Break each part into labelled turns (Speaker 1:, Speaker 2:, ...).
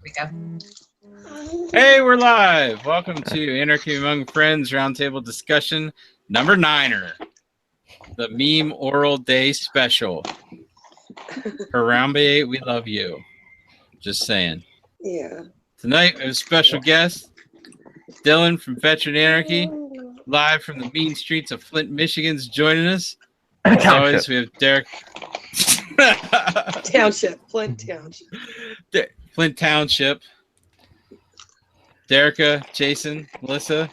Speaker 1: we go.
Speaker 2: Hey, we're live. Welcome to Anarchy Among Friends Roundtable Discussion number 9er, the Meme Oral Day Special. Harambe, we love you. Just saying.
Speaker 3: Yeah.
Speaker 2: Tonight we have a special guest, Dylan from Veteran Anarchy, live from the mean streets of Flint, Michigan's joining us. As always, we have Derek.
Speaker 3: Township, Flint Township.
Speaker 2: Flint Township. Derica, Jason, Melissa,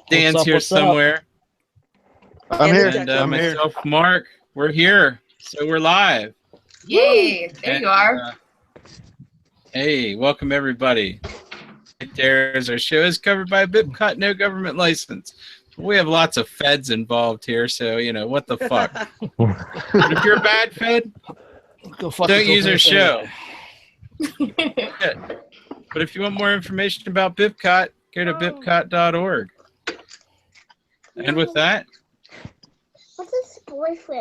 Speaker 2: Dan's here somewhere.
Speaker 4: I'm here.
Speaker 2: And
Speaker 4: I'm
Speaker 2: myself, Mark, we're here. So we're live.
Speaker 1: Yay, there you are.
Speaker 2: Hey, welcome everybody. There's our show is covered by BIPCOT, no government license. We have lots of feds involved here, so you know what the fuck. But if you're a bad fed, don't use our show. But if you want more information about BIPCOT, go to bipcot.org. And with that,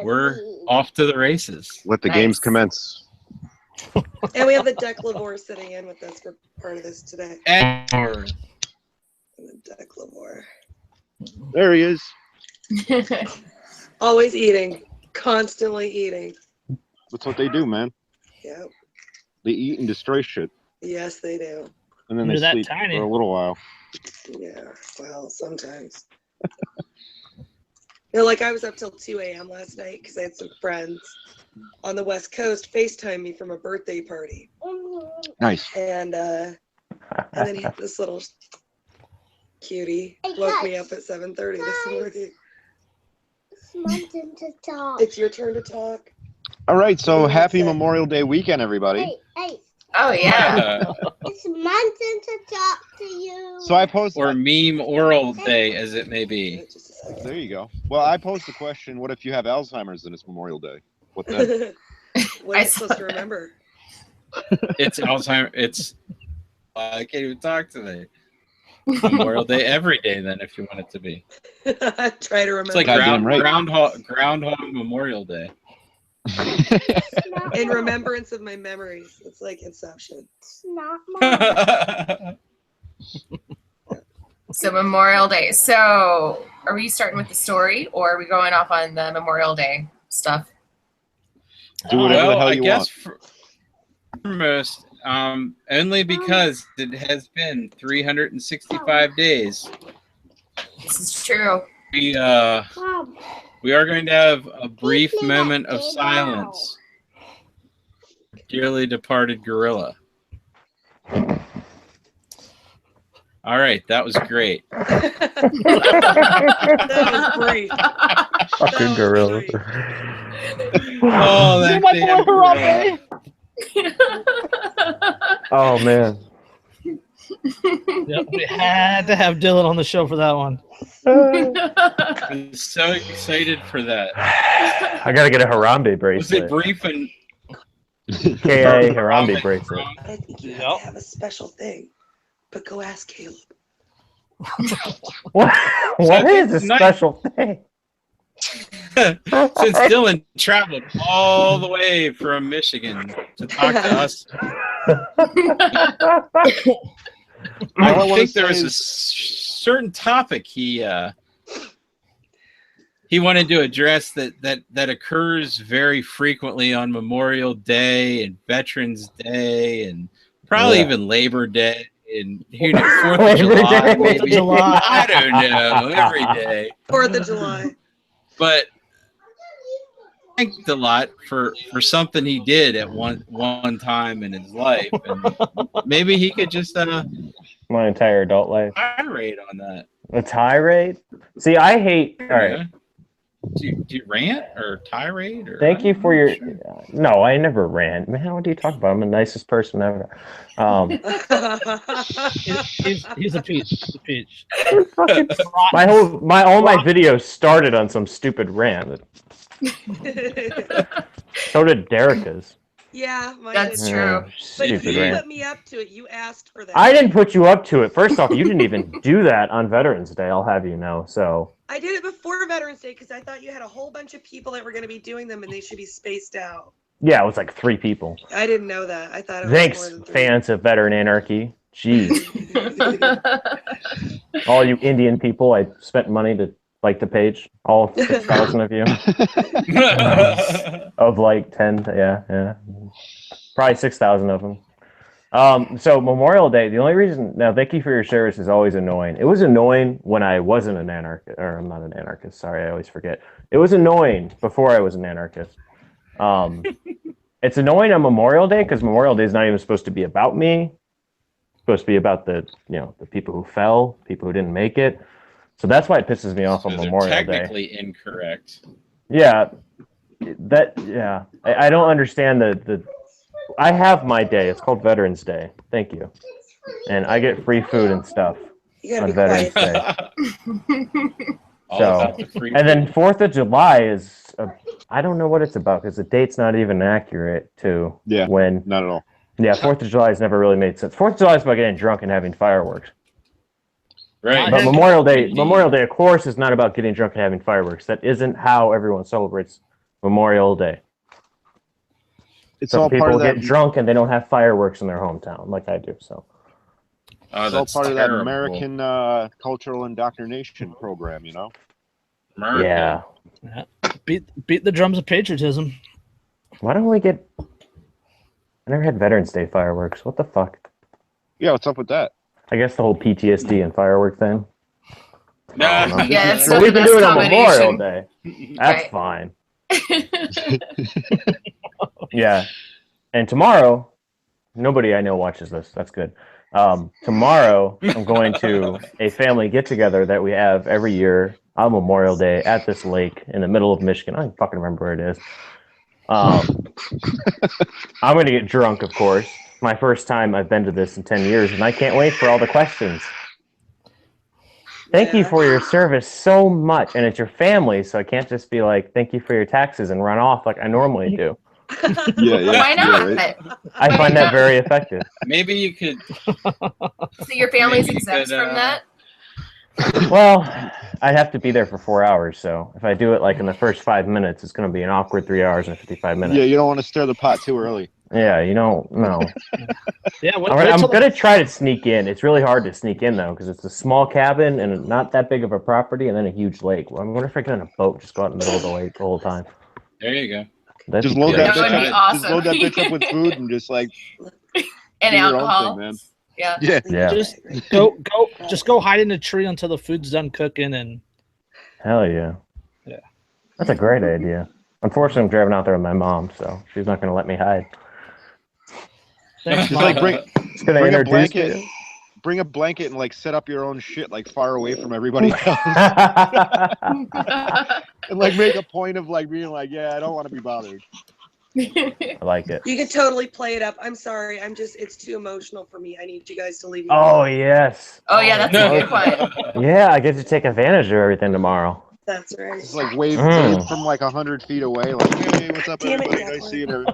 Speaker 2: we're off to the races.
Speaker 4: Let the games commence.
Speaker 3: And we have the Deck Lavore sitting in with us for part of this today.
Speaker 2: And
Speaker 3: The Deck Lavore.
Speaker 4: There he is.
Speaker 3: Always eating. Constantly eating.
Speaker 4: That's what they do, man.
Speaker 3: Yep.
Speaker 4: They eat and destroy shit.
Speaker 3: Yes, they do.
Speaker 4: And then
Speaker 5: They're
Speaker 4: they
Speaker 5: that
Speaker 4: sleep
Speaker 5: tiny.
Speaker 4: for a little while.
Speaker 3: Yeah, well, sometimes. You know, like I was up till 2 a.m. last night because I had some friends on the West Coast FaceTime me from a birthday party.
Speaker 4: Nice.
Speaker 3: And then this little cutie woke me up at 7:30 this morning.
Speaker 6: It's my turn to talk.
Speaker 3: It's your turn to talk.
Speaker 4: All right, so happy Memorial Day weekend, everybody.
Speaker 6: Hey,
Speaker 1: Oh, yeah.
Speaker 6: it's my turn to talk to you.
Speaker 4: So I posed,
Speaker 2: or Meme Oral Day, as it may be.
Speaker 3: Just a second.
Speaker 4: there you go. Well, I posed the question, what if you have Alzheimer's and it's Memorial Day? What then?
Speaker 3: What are you supposed to remember?
Speaker 2: It's Alzheimer's. It's I can't even talk today. Memorial Day every day, then, if you want it to be.
Speaker 3: Try to remember.
Speaker 2: It's like
Speaker 4: Goddamn right.
Speaker 2: Groundhog Memorial Day.
Speaker 3: In remembrance of my memories. It's like Inception.
Speaker 6: It's not mine.
Speaker 1: So Memorial Day. So are we starting with the story or are we going off on the Memorial Day stuff?
Speaker 4: Do whatever the hell
Speaker 2: I
Speaker 4: you
Speaker 2: guess
Speaker 4: want.
Speaker 2: foremost, only because it has been 365 days.
Speaker 1: This is true.
Speaker 6: Mom,
Speaker 2: We are going to have a brief
Speaker 6: Teach me that
Speaker 2: moment of
Speaker 6: thing
Speaker 2: silence. Dearly departed gorilla. All right, that was great.
Speaker 3: That was great.
Speaker 7: Fucking gorilla.
Speaker 2: Oh, that
Speaker 5: my
Speaker 2: damn
Speaker 5: boy
Speaker 2: gorilla.
Speaker 7: Oh man.
Speaker 5: Yep, we had to have Dylan on the show for that one.
Speaker 2: I'm so excited for that.
Speaker 7: I gotta get a Harambe
Speaker 2: Was it
Speaker 7: bracelet.
Speaker 2: brief and
Speaker 7: KA Harambe bracelet.
Speaker 3: I think you have
Speaker 5: Yep.
Speaker 3: to have a special thing. But go ask Caleb.
Speaker 7: What? What
Speaker 2: So
Speaker 7: is a
Speaker 2: tonight-
Speaker 7: special thing?
Speaker 2: Since Dylan traveled all the way from Michigan to talk to us,
Speaker 4: All I
Speaker 2: I
Speaker 4: wanna
Speaker 2: think there
Speaker 4: say
Speaker 2: was a
Speaker 4: is-
Speaker 2: certain topic he wanted to address that occurs very frequently on Memorial Day and Veterans Day and probably
Speaker 7: Yeah.
Speaker 2: even Labor Day and who knows, 4th of
Speaker 7: Labor
Speaker 2: July,
Speaker 7: Day.
Speaker 2: maybe.
Speaker 5: July.
Speaker 2: I don't know, every day.
Speaker 3: 4th of July.
Speaker 2: But thanked a lot for something he did at one time in his life, and maybe he could just
Speaker 7: My entire adult life.
Speaker 2: tirade on that.
Speaker 7: A tirade? See, I hate. All right.
Speaker 2: Yeah. Do you rant or tirade? Or
Speaker 7: Thank you for
Speaker 2: I'm
Speaker 7: your.
Speaker 2: not sure.
Speaker 7: No, I never ran. Man, what do you talk about? I'm the nicest person ever.
Speaker 5: He's a peach. He's a peach.
Speaker 7: Fucking- all my videos started on some stupid rant. So did Derica's.
Speaker 3: Yeah, mine
Speaker 1: That's
Speaker 3: did.
Speaker 1: true.
Speaker 3: But
Speaker 7: Stupid
Speaker 3: you
Speaker 7: rant.
Speaker 3: put me up to it. You asked for that.
Speaker 7: I didn't put you up to it. First off, you didn't even do that on Veterans Day. I'll have you know. So
Speaker 3: I did it before Veterans Day because I thought you had a whole bunch of people that were going to be doing them and they should be spaced out.
Speaker 7: Yeah, it was like 3 people.
Speaker 3: I didn't know that. I thought it was
Speaker 7: Thanks,
Speaker 3: more than 3.
Speaker 7: fans of Veteran Anarchy. Jeez. All you Indian people, I spent money to like the page. All 6,000 of you. Of like 10, yeah. Probably 6,000 of them. So Memorial Day, the only reason, now thank you for your service is always annoying. It was annoying when I wasn't an anarchist, or I'm not an anarchist, sorry, I always forget. It was annoying before I was an anarchist. It's annoying on Memorial Day because Memorial Day is not even supposed to be about me. It's supposed to be about the people who fell, people who didn't make it. So that's why it pisses me off on Memorial Day.
Speaker 2: Technically incorrect.
Speaker 7: Yeah, I don't understand the. I have my day. It's called Veterans Day. Thank you, and I get free food and stuff
Speaker 3: You gotta
Speaker 7: on
Speaker 3: be
Speaker 7: Veterans
Speaker 3: quiet.
Speaker 7: Day.
Speaker 2: All
Speaker 7: So,
Speaker 2: about the free
Speaker 7: and then
Speaker 2: food.
Speaker 7: 4th of July is I don't know what it's about because the date's not even accurate to
Speaker 4: Yeah.
Speaker 7: when.
Speaker 4: Not at all.
Speaker 7: Yeah, 4th of July has never really made sense. 4th of July is about getting drunk and having fireworks.
Speaker 2: Right.
Speaker 7: But
Speaker 5: Yeah.
Speaker 7: Memorial Day,
Speaker 2: Indeed.
Speaker 7: of course, is not about getting drunk and having fireworks. That isn't how everyone celebrates Memorial Day.
Speaker 4: It's
Speaker 7: Some
Speaker 4: all part
Speaker 7: people
Speaker 4: of that.
Speaker 7: get drunk and they don't have fireworks in their hometown like I do. So
Speaker 2: Oh,
Speaker 4: It's all
Speaker 2: that's
Speaker 4: part of that
Speaker 2: terrible.
Speaker 4: American cultural indoctrination program, you know.
Speaker 2: America.
Speaker 7: yeah,
Speaker 5: Beat the drums of patriotism.
Speaker 7: why don't we get? I never had Veterans Day fireworks. What the fuck?
Speaker 4: Yeah, what's up with that?
Speaker 7: I guess the whole PTSD and firework thing.
Speaker 2: Nah.
Speaker 7: I don't know.
Speaker 1: Yeah, it's
Speaker 7: So
Speaker 1: not
Speaker 7: we
Speaker 1: the
Speaker 7: can
Speaker 1: best
Speaker 7: do it on Memorial
Speaker 1: combination.
Speaker 7: Day. That's
Speaker 1: Right.
Speaker 7: fine. Yeah, and tomorrow, nobody I know watches this. That's good. Tomorrow, I'm going to a family get-together that we have every year on Memorial Day at this lake in the middle of Michigan. I don't fucking remember where it is. I'm going to get drunk, of course. My first time I've been to this in 10 years, and I can't wait for all the questions. Thank you for your service so much, and it's your family, so I can't just be like, thank you for your taxes and run off like I normally do.
Speaker 4: Yeah.
Speaker 1: Why not?
Speaker 4: right.
Speaker 7: I find that very effective.
Speaker 2: Maybe you could.
Speaker 1: So your family's
Speaker 2: Maybe you
Speaker 1: exempt
Speaker 2: could,
Speaker 1: from that?
Speaker 7: Well, I'd have to be there for 4 hours, so if I do it like in the first 5 minutes, it's going to be an awkward 3 hours and 55 minutes.
Speaker 4: Yeah, you don't want to stir the pot too early.
Speaker 7: Yeah, you don't know.
Speaker 5: Yeah,
Speaker 7: I'm going to try to sneak in. It's really hard to sneak in, though, because it's a small cabin and not that big of a property and then a huge lake. Well, I wonder if I can on a boat just go out in the middle of the lake the whole time.
Speaker 2: There you go.
Speaker 7: That'd
Speaker 4: Just
Speaker 7: be
Speaker 4: load
Speaker 7: good.
Speaker 4: that
Speaker 1: That would
Speaker 4: bitch
Speaker 1: be
Speaker 4: up.
Speaker 1: awesome.
Speaker 4: Just load that bitch up with food and just like
Speaker 1: And
Speaker 4: do your own
Speaker 1: alcohol.
Speaker 4: thing, man.
Speaker 1: Yeah.
Speaker 4: Yeah.
Speaker 7: Yeah.
Speaker 5: Just go hide in a tree until the food's done cooking and
Speaker 7: Hell yeah.
Speaker 5: Yeah.
Speaker 7: That's a great idea. Unfortunately, I'm driving out there with my mom, so she's not going to let me hide.
Speaker 5: thanks,
Speaker 4: Just
Speaker 5: Mom.
Speaker 4: like bring
Speaker 7: She's going to
Speaker 4: Bring a
Speaker 7: introduce
Speaker 4: blanket.
Speaker 7: me.
Speaker 4: bring a blanket and like set up your own shit like far away from everybody else. And like make a point of like being like, yeah, I don't want to be bothered.
Speaker 7: I like it.
Speaker 3: You could totally play it up. I'm sorry. it's too emotional for me. I need you guys to leave me
Speaker 7: Oh,
Speaker 3: alone.
Speaker 7: yes.
Speaker 1: Oh yeah, that's a good one.
Speaker 7: Yeah, I get to take advantage of everything tomorrow.
Speaker 3: That's right.
Speaker 4: It's like wave from like 100 feet away, like, hey, what's up,
Speaker 3: Damn it,
Speaker 4: everybody? Nice seeing you.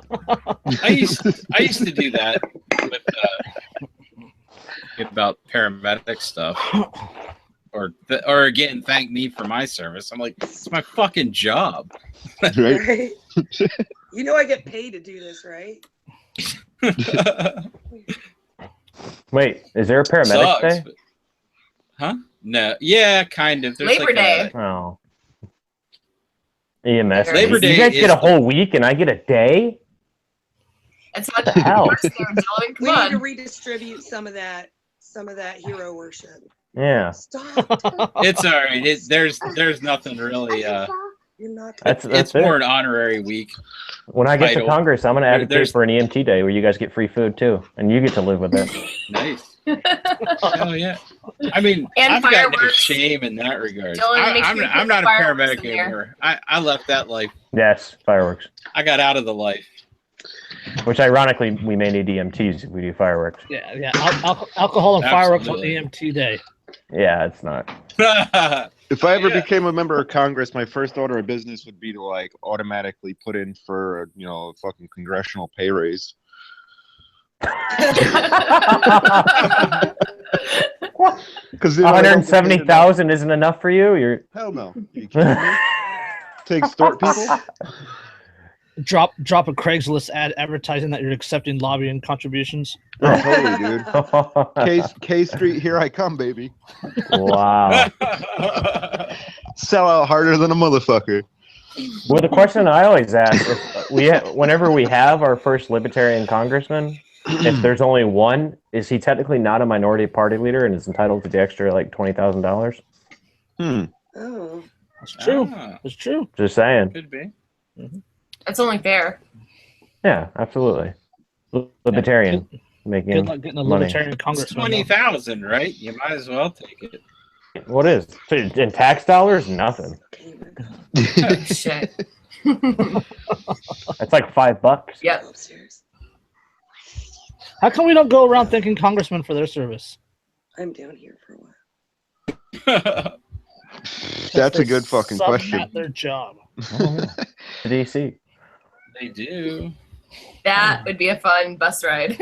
Speaker 2: I used to do that with about paramedic stuff, or again, thank me for my service. I'm like, it's my fucking job.
Speaker 4: Right?
Speaker 3: Right? You know I get paid to do this, right?
Speaker 7: Wait, is there a paramedic
Speaker 2: Sucks,
Speaker 7: day?
Speaker 2: but- huh? No. Yeah, kind of. There's
Speaker 1: Labor
Speaker 2: like
Speaker 1: Day.
Speaker 7: Oh. EMS.
Speaker 2: Labor Day
Speaker 7: You guys get
Speaker 2: is
Speaker 7: a whole week and I get a day?
Speaker 1: It's not
Speaker 7: What the hell?
Speaker 1: worse there, Dylan. Come
Speaker 3: We need to
Speaker 1: on.
Speaker 3: redistribute some of that hero worship.
Speaker 7: Yeah.
Speaker 3: Stop.
Speaker 2: It's all right. There's nothing really.
Speaker 3: You're not.
Speaker 7: That's
Speaker 2: It's
Speaker 7: it.
Speaker 2: more an honorary week.
Speaker 7: When I get to
Speaker 2: title.
Speaker 7: Congress, I'm going to advocate
Speaker 2: There's-
Speaker 7: for an EMT day where you guys get free food too, and you get to live with it.
Speaker 2: Nice. Hell yeah. I mean,
Speaker 1: And
Speaker 2: I've got no
Speaker 1: fireworks.
Speaker 2: shame in that regard.
Speaker 1: Dylan, make sure you put
Speaker 2: I'm not a
Speaker 1: fireworks
Speaker 2: paramedic
Speaker 1: in there.
Speaker 2: anymore. I left that life.
Speaker 7: Yes, fireworks.
Speaker 2: I got out of the life.
Speaker 7: Which ironically, we may need EMTs if we do fireworks.
Speaker 5: Yeah. Alcohol and fireworks on
Speaker 2: Absolutely.
Speaker 5: EMT day.
Speaker 7: Yeah, it's not.
Speaker 4: If I ever
Speaker 2: Yeah.
Speaker 4: became a member of Congress, my first order of business would be to like automatically put in for a fucking congressional pay raise. Because
Speaker 7: 170,000 isn't enough for you? You're
Speaker 4: Hell no. Are you kidding me? To extort people?
Speaker 5: Drop a Craigslist ad advertising that you're accepting lobbying contributions.
Speaker 4: Oh, totally, dude. K Street, here I come, baby.
Speaker 7: Wow.
Speaker 4: Sell out harder than a motherfucker.
Speaker 7: Well, the question I always ask, whenever we have our first libertarian congressman, if there's only one, is he technically not a minority party leader and is entitled to the extra like $20,000?
Speaker 3: Oh.
Speaker 5: That's true.
Speaker 2: Ah.
Speaker 5: That's true.
Speaker 7: Just saying.
Speaker 2: Could be.
Speaker 1: That's only fair.
Speaker 7: Yeah, absolutely. Libertarian making
Speaker 5: Good luck getting a
Speaker 7: money.
Speaker 5: libertarian
Speaker 2: It's
Speaker 5: congressman.
Speaker 2: 20,000, right? You might as well take it.
Speaker 7: What is in tax dollars? Nothing.
Speaker 1: Oh, shit.
Speaker 7: It's like $5.
Speaker 1: Yep.
Speaker 3: Upstairs.
Speaker 5: How come we don't go around thanking congressmen for their service?
Speaker 3: I'm down here for a while.
Speaker 4: That's a good fucking
Speaker 5: Suck
Speaker 4: question.
Speaker 5: at their job.
Speaker 7: DC.
Speaker 2: They do.
Speaker 1: That would be a fun bus ride.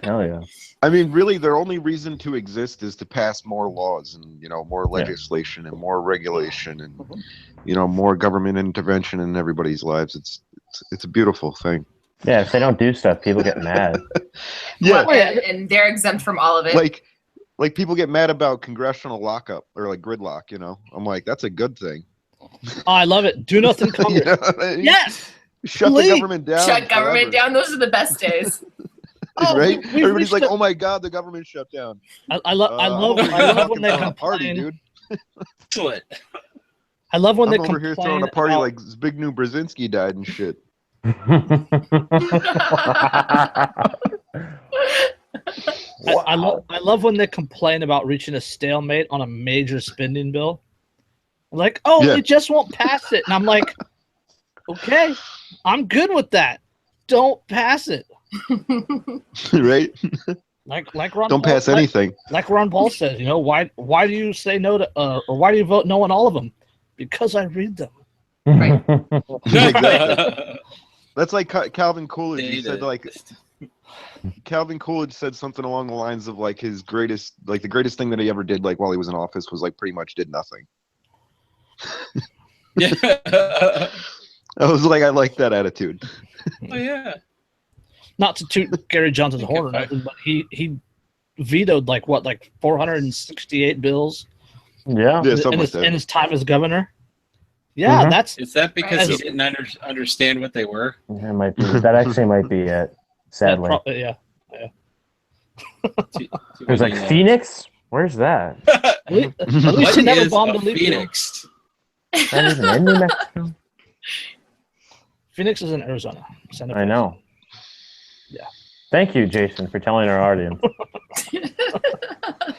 Speaker 7: Hell yeah.
Speaker 4: I mean, really, their only reason to exist is to pass more laws and, you know, more legislation and more regulation and, you know, more government intervention in everybody's lives. It's a beautiful thing.
Speaker 7: Yeah, if they don't do stuff, people get mad.
Speaker 4: Yeah,
Speaker 1: and they're exempt from all of it.
Speaker 4: like people get mad about congressional lockup or like gridlock. You know, I'm like, that's a good thing.
Speaker 5: Oh, I love it. Do nothing,
Speaker 4: You
Speaker 5: Congress.
Speaker 4: know what I mean?
Speaker 5: Yes.
Speaker 4: Shut
Speaker 5: Please.
Speaker 4: the government down.
Speaker 1: Shut government
Speaker 4: forever.
Speaker 1: down. Those are the best days.
Speaker 5: Oh,
Speaker 4: Right?
Speaker 5: we've
Speaker 4: Everybody's like,
Speaker 5: reached
Speaker 4: oh my god, the government shut down.
Speaker 5: I love
Speaker 4: I'm over here
Speaker 5: when they
Speaker 4: throwing a party,
Speaker 5: complain.
Speaker 4: dude.
Speaker 2: Excellent.
Speaker 5: I love when
Speaker 4: I'm
Speaker 5: they
Speaker 4: over
Speaker 5: complain
Speaker 4: here throwing a party
Speaker 5: about-
Speaker 4: like Zbigniew Brzezinski died and shit.
Speaker 5: I love when they complain about reaching a stalemate on a major spending bill. Like, oh,
Speaker 4: Yeah.
Speaker 5: they just won't pass it. And I'm like, okay, I'm good with that. Don't pass it.
Speaker 4: Right?
Speaker 5: Like Ron
Speaker 4: Don't
Speaker 5: Paul,
Speaker 4: pass anything.
Speaker 5: Like Ron Paul says, you know, why do you say no to or why do you vote no on all of them? Because I read them.
Speaker 1: Right.
Speaker 4: Exactly. That's like Calvin Coolidge. He
Speaker 2: Data.
Speaker 4: said like Calvin Coolidge said something along the lines of like his greatest, like the greatest thing that he ever did, like while he was in office, was like pretty much did nothing.
Speaker 2: Yeah.
Speaker 4: I was like, I like that attitude.
Speaker 2: Oh yeah.
Speaker 5: Not to toot Gary Johnson's
Speaker 2: Okay,
Speaker 5: horn or
Speaker 2: fine.
Speaker 5: nothing, but he vetoed like 468 bills
Speaker 4: Yeah,
Speaker 7: Yeah.
Speaker 4: something like that.
Speaker 5: in his time as governor. Yeah,
Speaker 7: Mhm.
Speaker 5: that's
Speaker 2: Is that because
Speaker 5: Right.
Speaker 2: he didn't understand what they were?
Speaker 7: That might be. That actually might be it. Sadly,
Speaker 5: yeah.
Speaker 2: Too
Speaker 7: it was like
Speaker 2: many,
Speaker 7: Phoenix. Where's that?
Speaker 5: At least
Speaker 2: What
Speaker 5: he never
Speaker 2: is
Speaker 5: bombed
Speaker 2: a
Speaker 5: a leaf field.
Speaker 2: Phoenix?
Speaker 7: That isn't in New Mexico.
Speaker 5: Phoenix is in Arizona. Santa Fe.
Speaker 7: I know.
Speaker 5: Yeah.
Speaker 7: Thank you, Jason, for telling our audience.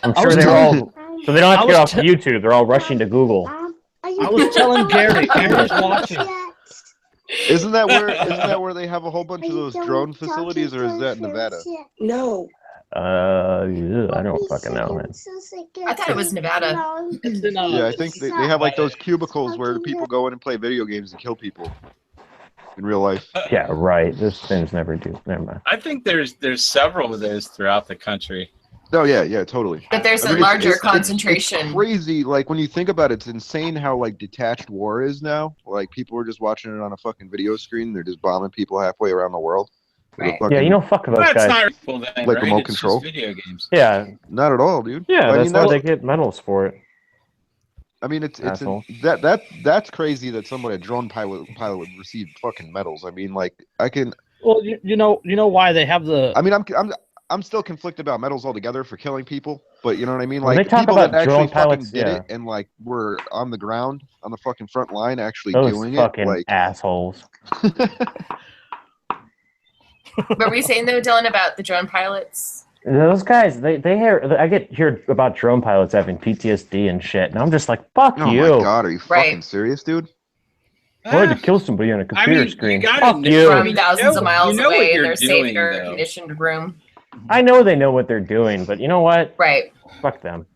Speaker 7: I'm
Speaker 5: I
Speaker 7: sure
Speaker 5: was
Speaker 7: they're
Speaker 5: telling-
Speaker 7: all. So they don't have to
Speaker 5: I
Speaker 7: get
Speaker 5: was
Speaker 7: off YouTube. They're all rushing to Google.
Speaker 5: I was telling Gary, Gary's watching.
Speaker 4: Isn't that where they have a whole bunch of those drone facilities, or is that Nevada?
Speaker 3: No.
Speaker 7: Yeah, I don't fucking know, man.
Speaker 1: I thought it was Nevada.
Speaker 5: It's in,
Speaker 4: Yeah, I think they have like those cubicles where people go in and play video games and kill people in real life.
Speaker 7: Yeah, right. Those things never do. Never mind.
Speaker 2: I think there's several of those throughout the country.
Speaker 4: Oh yeah, totally.
Speaker 1: But there's
Speaker 4: I
Speaker 1: a
Speaker 4: mean, it's-
Speaker 1: larger
Speaker 4: it's
Speaker 1: concentration.
Speaker 4: crazy. Like when you think about it, it's insane how like detached war is now. Like people are just watching it on a fucking video screen. They're just bombing people halfway around the world. With a
Speaker 1: Right.
Speaker 7: Yeah,
Speaker 4: fucking-
Speaker 7: you know, fuck those
Speaker 2: That's
Speaker 7: guys.
Speaker 2: not cool then,
Speaker 4: Like
Speaker 2: right?
Speaker 4: remote
Speaker 2: It's
Speaker 4: control?
Speaker 2: just video games.
Speaker 7: Yeah,
Speaker 4: not at all, dude.
Speaker 7: yeah.
Speaker 4: I
Speaker 7: That's
Speaker 4: mean,
Speaker 7: why they get medals for it.
Speaker 4: I mean, it's
Speaker 7: Asshole.
Speaker 4: that's crazy that somebody, a drone pilot would receive fucking medals. I mean, like
Speaker 5: Well, you know why they have the.
Speaker 4: I mean, I'm still conflicted about medals altogether for killing people, but you know what I mean.
Speaker 7: When
Speaker 4: Like
Speaker 7: they talk
Speaker 4: people
Speaker 7: about
Speaker 4: that actually
Speaker 7: drone pilots,
Speaker 4: fucking did
Speaker 7: yeah.
Speaker 4: it and like were on the ground on the fucking front line actually
Speaker 7: Those
Speaker 4: doing
Speaker 7: fucking
Speaker 4: it. Like
Speaker 7: assholes.
Speaker 1: Were we saying though, Dylan, about the drone pilots?
Speaker 7: Those guys, they hear. I hear about drone pilots having PTSD and shit, and I'm just like, fuck
Speaker 4: oh
Speaker 7: you.
Speaker 4: my god, are you
Speaker 1: Right.
Speaker 4: fucking serious, dude?
Speaker 7: I wanted to kill somebody on a
Speaker 2: I
Speaker 7: computer
Speaker 2: mean,
Speaker 7: screen.
Speaker 2: you gotta
Speaker 7: Fuck
Speaker 2: know-
Speaker 7: you.
Speaker 1: From thousands of miles
Speaker 2: you know what
Speaker 1: away in
Speaker 2: you're
Speaker 1: their safe
Speaker 2: doing,
Speaker 1: air
Speaker 2: though.
Speaker 1: conditioned room.
Speaker 7: I know they know what they're doing, but you know what?
Speaker 1: Right.
Speaker 7: Fuck them.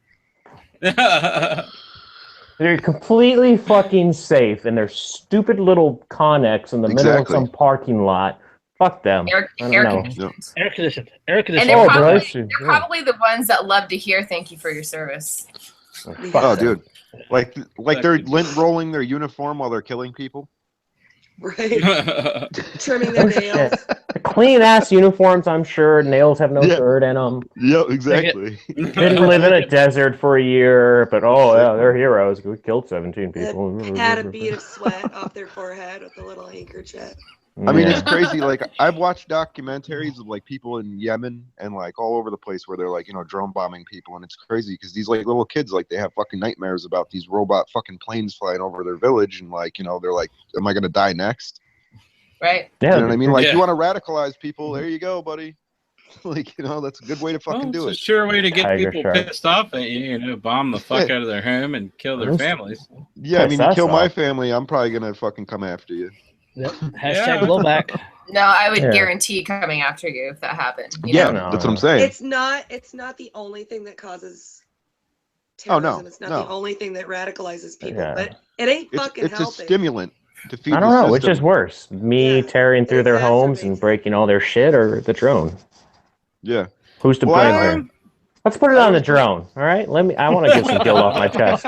Speaker 7: They're completely fucking safe in their stupid little Connex in the middle of
Speaker 4: Exactly.
Speaker 7: some parking lot. Fuck them.
Speaker 1: Air
Speaker 7: I don't know.
Speaker 1: conditioned.
Speaker 5: Air conditioned. Air
Speaker 1: And
Speaker 5: conditioned.
Speaker 1: they're
Speaker 7: Oh,
Speaker 1: probably,
Speaker 7: bless you.
Speaker 1: they're
Speaker 7: Yeah.
Speaker 1: probably the ones that love to hear "Thank you for your service."
Speaker 7: Fuck
Speaker 4: Oh,
Speaker 7: them.
Speaker 4: dude, like they're lint rolling their uniform while they're killing people.
Speaker 3: Right. Trimming their
Speaker 7: Oh,
Speaker 3: nails.
Speaker 7: shit. Clean ass uniforms, I'm sure. Nails have no
Speaker 4: Yeah.
Speaker 7: dirt in them.
Speaker 4: Yeah, exactly.
Speaker 7: Didn't live in a desert for a year, but oh yeah, they're heroes. We killed 17 people.
Speaker 3: Had a bead of sweat off their forehead with a little handkerchief.
Speaker 4: I mean, it's
Speaker 7: Yeah.
Speaker 4: crazy. Like, I've watched documentaries of like people in Yemen and like all over the place where they're like, drone bombing people, and it's crazy because these like little kids, like, they have fucking nightmares about these robot fucking planes flying over their village, and like, they're like, am I gonna die next?
Speaker 1: Right.
Speaker 7: Yeah,
Speaker 4: You know what I mean? Like,
Speaker 2: Yeah.
Speaker 4: you want to radicalize people? There you go, buddy. Like, that's a good way to fucking do
Speaker 2: It's
Speaker 4: it.
Speaker 2: a sure way to get
Speaker 7: Tiger
Speaker 2: people
Speaker 7: shark.
Speaker 2: pissed off at you, bomb the fuck out of their home and kill their families.
Speaker 4: Yeah, I mean, you
Speaker 7: Piss us
Speaker 4: kill my
Speaker 7: off.
Speaker 4: family, I'm probably gonna fucking come after you.
Speaker 5: Yep.
Speaker 2: Yeah.
Speaker 5: Hashtag blowback.
Speaker 1: No, I would
Speaker 7: Yeah.
Speaker 1: guarantee coming after you if that happened. You
Speaker 4: Yeah,
Speaker 1: know?
Speaker 4: that's what I'm saying.
Speaker 3: It's not the only thing that causes
Speaker 4: Oh,
Speaker 3: terrorism.
Speaker 4: no,
Speaker 3: It's not
Speaker 4: no.
Speaker 3: the only thing that radicalizes people.
Speaker 7: Yeah.
Speaker 3: But it ain't
Speaker 4: It's
Speaker 3: fucking
Speaker 4: a
Speaker 3: healthy.
Speaker 4: stimulant to feed
Speaker 7: I don't
Speaker 4: the
Speaker 7: know which is
Speaker 4: system.
Speaker 7: worse, me
Speaker 3: Yeah,
Speaker 7: tearing through
Speaker 3: it
Speaker 7: their homes and
Speaker 3: exacerbates.
Speaker 7: breaking all their shit, or the drone.
Speaker 4: Yeah.
Speaker 7: Who's to
Speaker 4: Well,
Speaker 7: blame
Speaker 4: I-
Speaker 7: here? Let's put it
Speaker 4: I
Speaker 7: on the
Speaker 4: was-
Speaker 7: drone. All right, I want to get some guilt off my chest.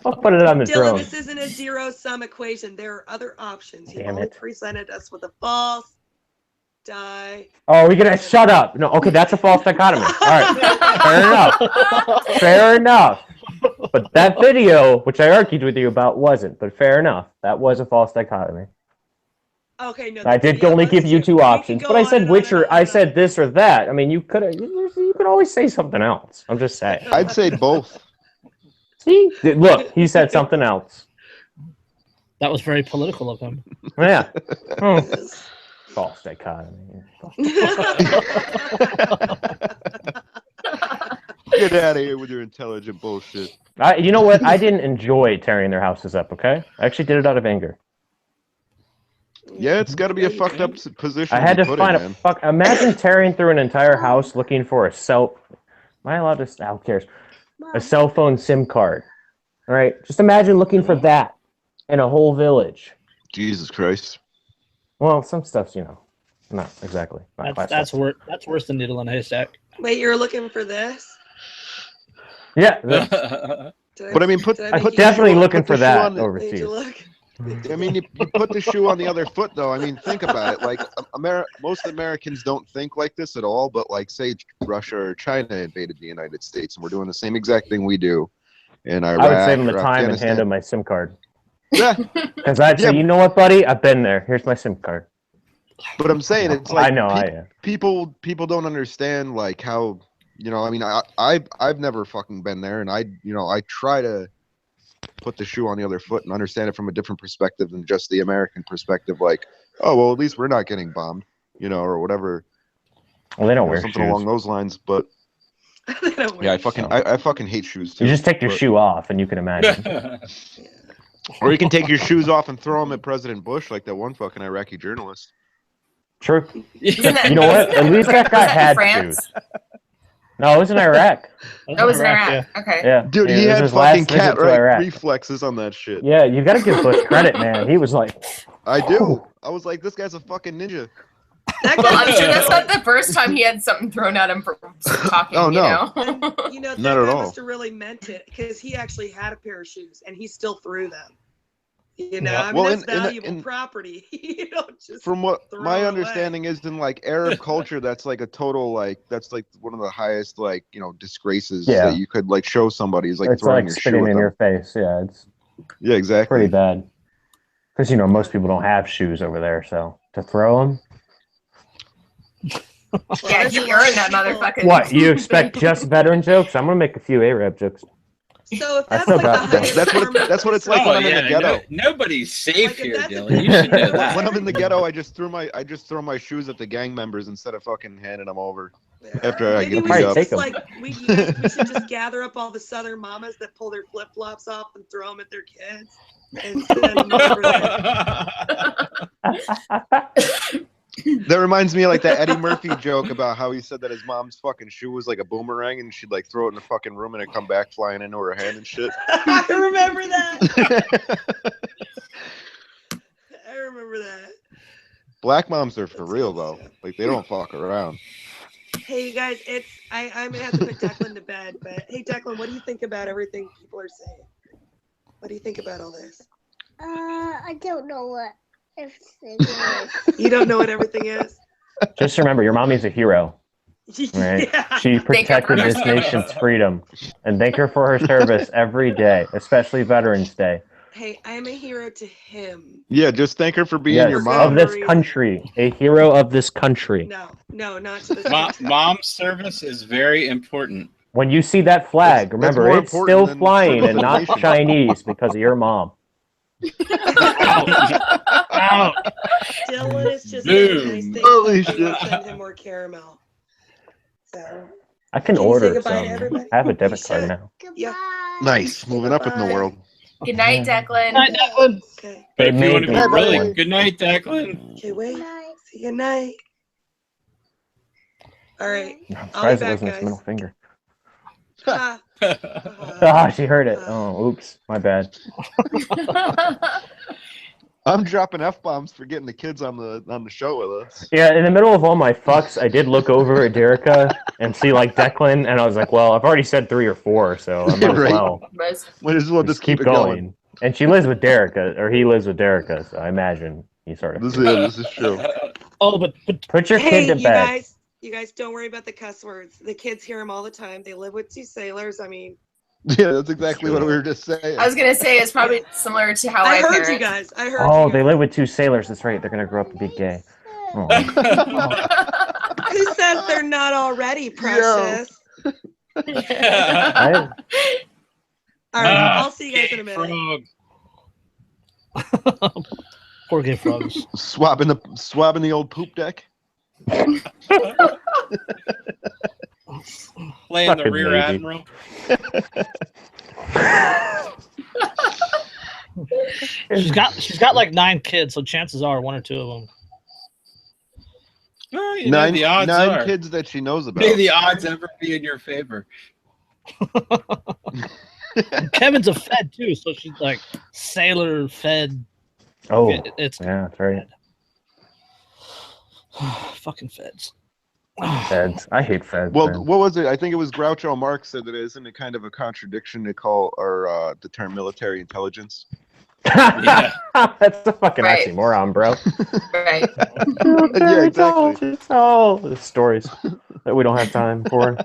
Speaker 7: Let's put it on the
Speaker 3: Dylan,
Speaker 7: drone.
Speaker 3: this isn't a zero-sum equation. There are other options. You've
Speaker 7: Damn
Speaker 3: only
Speaker 7: it.
Speaker 3: presented us with a false die.
Speaker 7: Oh, we gonna shut up? No, okay, that's a false dichotomy. All right, fair enough. Fair enough. But that video, which I argued with you about, wasn't. But fair enough. That was a false dichotomy.
Speaker 3: Okay, no.
Speaker 7: I
Speaker 3: the
Speaker 7: did
Speaker 3: video
Speaker 7: only
Speaker 3: was
Speaker 7: give you
Speaker 3: too.
Speaker 7: two
Speaker 3: We can
Speaker 7: options,
Speaker 3: go
Speaker 7: but I
Speaker 3: on
Speaker 7: said
Speaker 3: and
Speaker 7: which
Speaker 3: on and
Speaker 7: or
Speaker 3: on
Speaker 7: I
Speaker 3: and
Speaker 7: said
Speaker 3: on.
Speaker 7: this or that. I mean, you could always say something else. I'm just saying.
Speaker 4: I'd say both.
Speaker 7: See, look, he said something else.
Speaker 5: That was very political of him.
Speaker 7: Yeah. Hmm.
Speaker 3: Yes.
Speaker 7: False dichotomy.
Speaker 4: Get out of here with your intelligent bullshit.
Speaker 7: You know what? I didn't enjoy tearing their houses up. Okay, I actually did it out of anger.
Speaker 4: Yeah, it's got to be a
Speaker 3: you
Speaker 4: fucked
Speaker 3: can.
Speaker 4: up position.
Speaker 7: I had to
Speaker 4: put
Speaker 7: find
Speaker 4: in,
Speaker 7: a
Speaker 4: man.
Speaker 7: fuck. Imagine tearing through an entire house looking for a cell. Am I allowed to? Who cares? A cell phone SIM card. All right. Just imagine looking for that in a whole village.
Speaker 4: Jesus Christ.
Speaker 7: Well, some stuff's not exactly. Not
Speaker 5: That's worse than needle in a haystack.
Speaker 3: Wait, you're looking for this?
Speaker 7: Yeah.
Speaker 4: But I mean, put
Speaker 3: did I
Speaker 7: I'm
Speaker 3: make you
Speaker 7: definitely
Speaker 3: look?
Speaker 7: looking
Speaker 4: put
Speaker 7: for
Speaker 4: the shoe
Speaker 7: that
Speaker 4: on the-
Speaker 3: Made
Speaker 7: overseas.
Speaker 3: you look?
Speaker 4: I mean, you put the shoe on the other foot, though. I mean, think about it. Like, most Americans don't think like this at all. But like, say Russia or China invaded the United States, and we're doing the same exact thing we do in Iraq
Speaker 7: I would save them the
Speaker 4: or
Speaker 7: time and hand
Speaker 4: Afghanistan.
Speaker 7: them my SIM card.
Speaker 4: Yeah,
Speaker 7: Because I'd say,
Speaker 4: Yeah.
Speaker 7: you know what, buddy? I've been there. Here's my SIM card.
Speaker 4: but I'm saying it's like
Speaker 7: I know.
Speaker 4: people don't understand like how I mean I've never fucking been there, and I try to put the shoe on the other foot and understand it from a different perspective than just the American perspective, like, oh well, at least we're not getting bombed, or whatever,
Speaker 7: Well, they don't wear
Speaker 4: something
Speaker 7: shoes.
Speaker 4: along those lines. But
Speaker 3: They don't wear
Speaker 4: yeah,
Speaker 3: shoes.
Speaker 4: I fucking hate shoes too.
Speaker 7: You just take your
Speaker 4: but-
Speaker 7: shoe off, and you can imagine.
Speaker 4: or you can take your shoes off and throw them at President Bush, like that one fucking Iraqi journalist.
Speaker 7: True.
Speaker 1: Isn't that-
Speaker 7: You know what? At least that guy
Speaker 1: was that in
Speaker 7: had
Speaker 1: France?
Speaker 7: shoes. No, it was in Iraq.
Speaker 1: That was in Iraq.
Speaker 5: Yeah.
Speaker 1: Okay.
Speaker 7: Yeah.
Speaker 4: Dude,
Speaker 7: Yeah,
Speaker 4: he
Speaker 7: it was
Speaker 4: had
Speaker 7: his last
Speaker 4: fucking
Speaker 7: visit
Speaker 4: cat
Speaker 7: to
Speaker 4: right
Speaker 7: Iraq.
Speaker 4: reflexes on that shit.
Speaker 7: Yeah, you got to give Bush credit, man. He was like,
Speaker 4: I do. I was like, this guy's a fucking ninja.
Speaker 3: That
Speaker 1: Well,
Speaker 3: guy-
Speaker 1: I'm sure that's not the first time he had something thrown at him for talking.
Speaker 4: Oh, no.
Speaker 3: that
Speaker 4: Not at
Speaker 3: guy
Speaker 4: all.
Speaker 3: must have really meant it because he actually had a pair of shoes and he still threw them.
Speaker 5: Yeah.
Speaker 3: I mean,
Speaker 4: Well,
Speaker 3: that's
Speaker 4: in the-
Speaker 3: valuable property. You don't just
Speaker 4: From what
Speaker 3: throw
Speaker 4: my
Speaker 3: it away.
Speaker 4: understanding is, in like Arab culture, that's like a total that's like one of the highest disgraces
Speaker 7: Yeah.
Speaker 4: that you could like show somebody is like
Speaker 7: it's
Speaker 4: throwing
Speaker 7: like
Speaker 4: your shoe
Speaker 7: spitting
Speaker 4: at
Speaker 7: in
Speaker 4: them.
Speaker 7: your face. Yeah, it's
Speaker 4: Yeah, exactly.
Speaker 7: pretty bad. Because, most people don't have shoes over there, so to throw them.
Speaker 1: Yeah, he earned that motherfucking.
Speaker 7: What, you expect just veteran jokes? I'm going to make a few Arab jokes.
Speaker 3: So if
Speaker 7: I
Speaker 3: that's
Speaker 7: feel
Speaker 3: like the
Speaker 7: bad.
Speaker 3: highest
Speaker 4: That's what
Speaker 3: form of
Speaker 4: it's like when I'm in the ghetto.
Speaker 2: Nobody's safe
Speaker 3: Like, if
Speaker 2: here,
Speaker 3: that's a-
Speaker 2: Dylan. You should know that.
Speaker 4: When I'm in the ghetto, I just throw my shoes at the gang members instead of fucking handing them over. After I
Speaker 3: Maybe
Speaker 4: get
Speaker 3: we
Speaker 4: beat
Speaker 3: should
Speaker 4: up.
Speaker 7: Take
Speaker 3: just
Speaker 7: 'em.
Speaker 3: like we should just gather up all the southern mamas that pull their flip flops off and throw them at their kids and send them over there.
Speaker 4: That reminds me of like that Eddie Murphy joke about how he said that his mom's fucking shoe was like a boomerang and she'd like throw it in the fucking room and it'd come back flying into her hand and shit.
Speaker 3: I remember that. I remember that.
Speaker 4: Black moms are for real though. Like they don't fuck around.
Speaker 3: Hey, you guys, I'm gonna have to put Declan to bed, but hey, Declan, what do you think about everything people are saying? What do you think about all this?
Speaker 6: I don't know what.
Speaker 3: You don't know what everything is.
Speaker 7: Just remember, your mommy's a hero. Right?
Speaker 3: Yeah.
Speaker 7: She protected
Speaker 1: her
Speaker 7: this
Speaker 1: service.
Speaker 7: nation's freedom, and thank her for her service every day, especially Veterans Day.
Speaker 3: Hey, I am a hero to him.
Speaker 4: Yeah, just thank her for being
Speaker 7: Yes,
Speaker 4: your
Speaker 3: For
Speaker 4: mom.
Speaker 7: of this
Speaker 3: reason.
Speaker 7: country, a hero of this country.
Speaker 3: No, not to this country.
Speaker 2: Mom's service is very important.
Speaker 7: When you see that flag,
Speaker 4: That's
Speaker 7: remember
Speaker 4: more
Speaker 7: it's
Speaker 4: important
Speaker 7: still
Speaker 4: than
Speaker 7: flying
Speaker 4: service
Speaker 7: and
Speaker 4: to the
Speaker 7: not
Speaker 4: nation.
Speaker 7: Chinese because of your mom.
Speaker 5: Ouch.
Speaker 3: Dylan is just saying nice
Speaker 2: Boom.
Speaker 3: things.
Speaker 4: Holy
Speaker 3: Hopefully we'll
Speaker 2: shit.
Speaker 3: send him more caramel. So,
Speaker 7: I can
Speaker 3: Can you say
Speaker 7: order
Speaker 3: goodbye to
Speaker 7: some.
Speaker 3: everybody?
Speaker 7: I have a
Speaker 3: You
Speaker 7: debit card
Speaker 3: should.
Speaker 7: now.
Speaker 3: Yeah.
Speaker 4: Nice, moving up in the
Speaker 3: Goodbye.
Speaker 4: world.
Speaker 1: Good night, Declan.
Speaker 5: Night, Declan.
Speaker 3: Okay.
Speaker 2: But
Speaker 7: They
Speaker 2: if you want
Speaker 7: made
Speaker 2: to
Speaker 7: me
Speaker 2: be
Speaker 4: Bye,
Speaker 2: really
Speaker 4: buddy.
Speaker 2: good night, Declan.
Speaker 3: Okay, wait. See you night. All right.
Speaker 7: I'm
Speaker 3: I'll be
Speaker 7: surprised it
Speaker 3: back,
Speaker 7: wasn't its
Speaker 3: guys.
Speaker 7: middle finger.
Speaker 3: Ha.
Speaker 7: Ah, she heard it. Oh, oops, my bad.
Speaker 4: I'm dropping F-bombs for getting the kids on the show with us.
Speaker 7: Yeah, in the middle of all my fucks, I did look over at Derica and see like Declan, and I was like, well, I've already said 3 or 4, so I might as
Speaker 4: Right.
Speaker 7: well
Speaker 4: Might as well
Speaker 7: just
Speaker 4: just keep it
Speaker 7: going.
Speaker 4: going.
Speaker 7: And she lives with Derica, or he lives with Derica, so I imagine he sort of.
Speaker 4: This is true.
Speaker 5: Oh, but
Speaker 7: Put your
Speaker 3: Hey,
Speaker 7: kid to
Speaker 3: you
Speaker 7: bed.
Speaker 3: guys don't worry about the cuss words. The kids hear them all the time. They live with 2 sailors. I mean,
Speaker 4: Yeah, that's exactly what we were just saying.
Speaker 1: I was gonna say it's probably similar to how I,
Speaker 3: I heard
Speaker 1: parent.
Speaker 3: you guys. I heard
Speaker 7: Oh,
Speaker 3: you
Speaker 7: they
Speaker 3: guys.
Speaker 7: live with 2 sailors. That's right. They're gonna grow up to be gay. Oh.
Speaker 3: Who says they're not already, precious?
Speaker 7: I-
Speaker 3: All right, I'll see you guys in a minute.
Speaker 2: Frog.
Speaker 5: poor gay frogs.
Speaker 4: Swabbing the old poop deck.
Speaker 2: Playing the
Speaker 7: Fucking
Speaker 2: rear
Speaker 7: Navy.
Speaker 2: admiral.
Speaker 5: She's got like 9 kids, so chances are 1 or 2 of them.
Speaker 2: Well, you know, the odds
Speaker 4: nine
Speaker 2: are.
Speaker 4: kids that she knows about.
Speaker 2: May the odds ever be in your favor.
Speaker 5: Kevin's a Fed too, so she's like sailor Fed.
Speaker 7: Oh,
Speaker 5: It's
Speaker 7: yeah, that's right.
Speaker 5: fucking Feds.
Speaker 7: Feds. I hate Feds.
Speaker 4: Well,
Speaker 7: man.
Speaker 4: what was it? I think it was Groucho Marx said that isn't it kind of a contradiction to call the term military intelligence?
Speaker 2: Yeah.
Speaker 7: That's a fucking
Speaker 1: Right.
Speaker 7: oxymoron, bro.
Speaker 1: Right.
Speaker 4: Yeah, exactly.
Speaker 7: Oh, the stories that we don't have time for.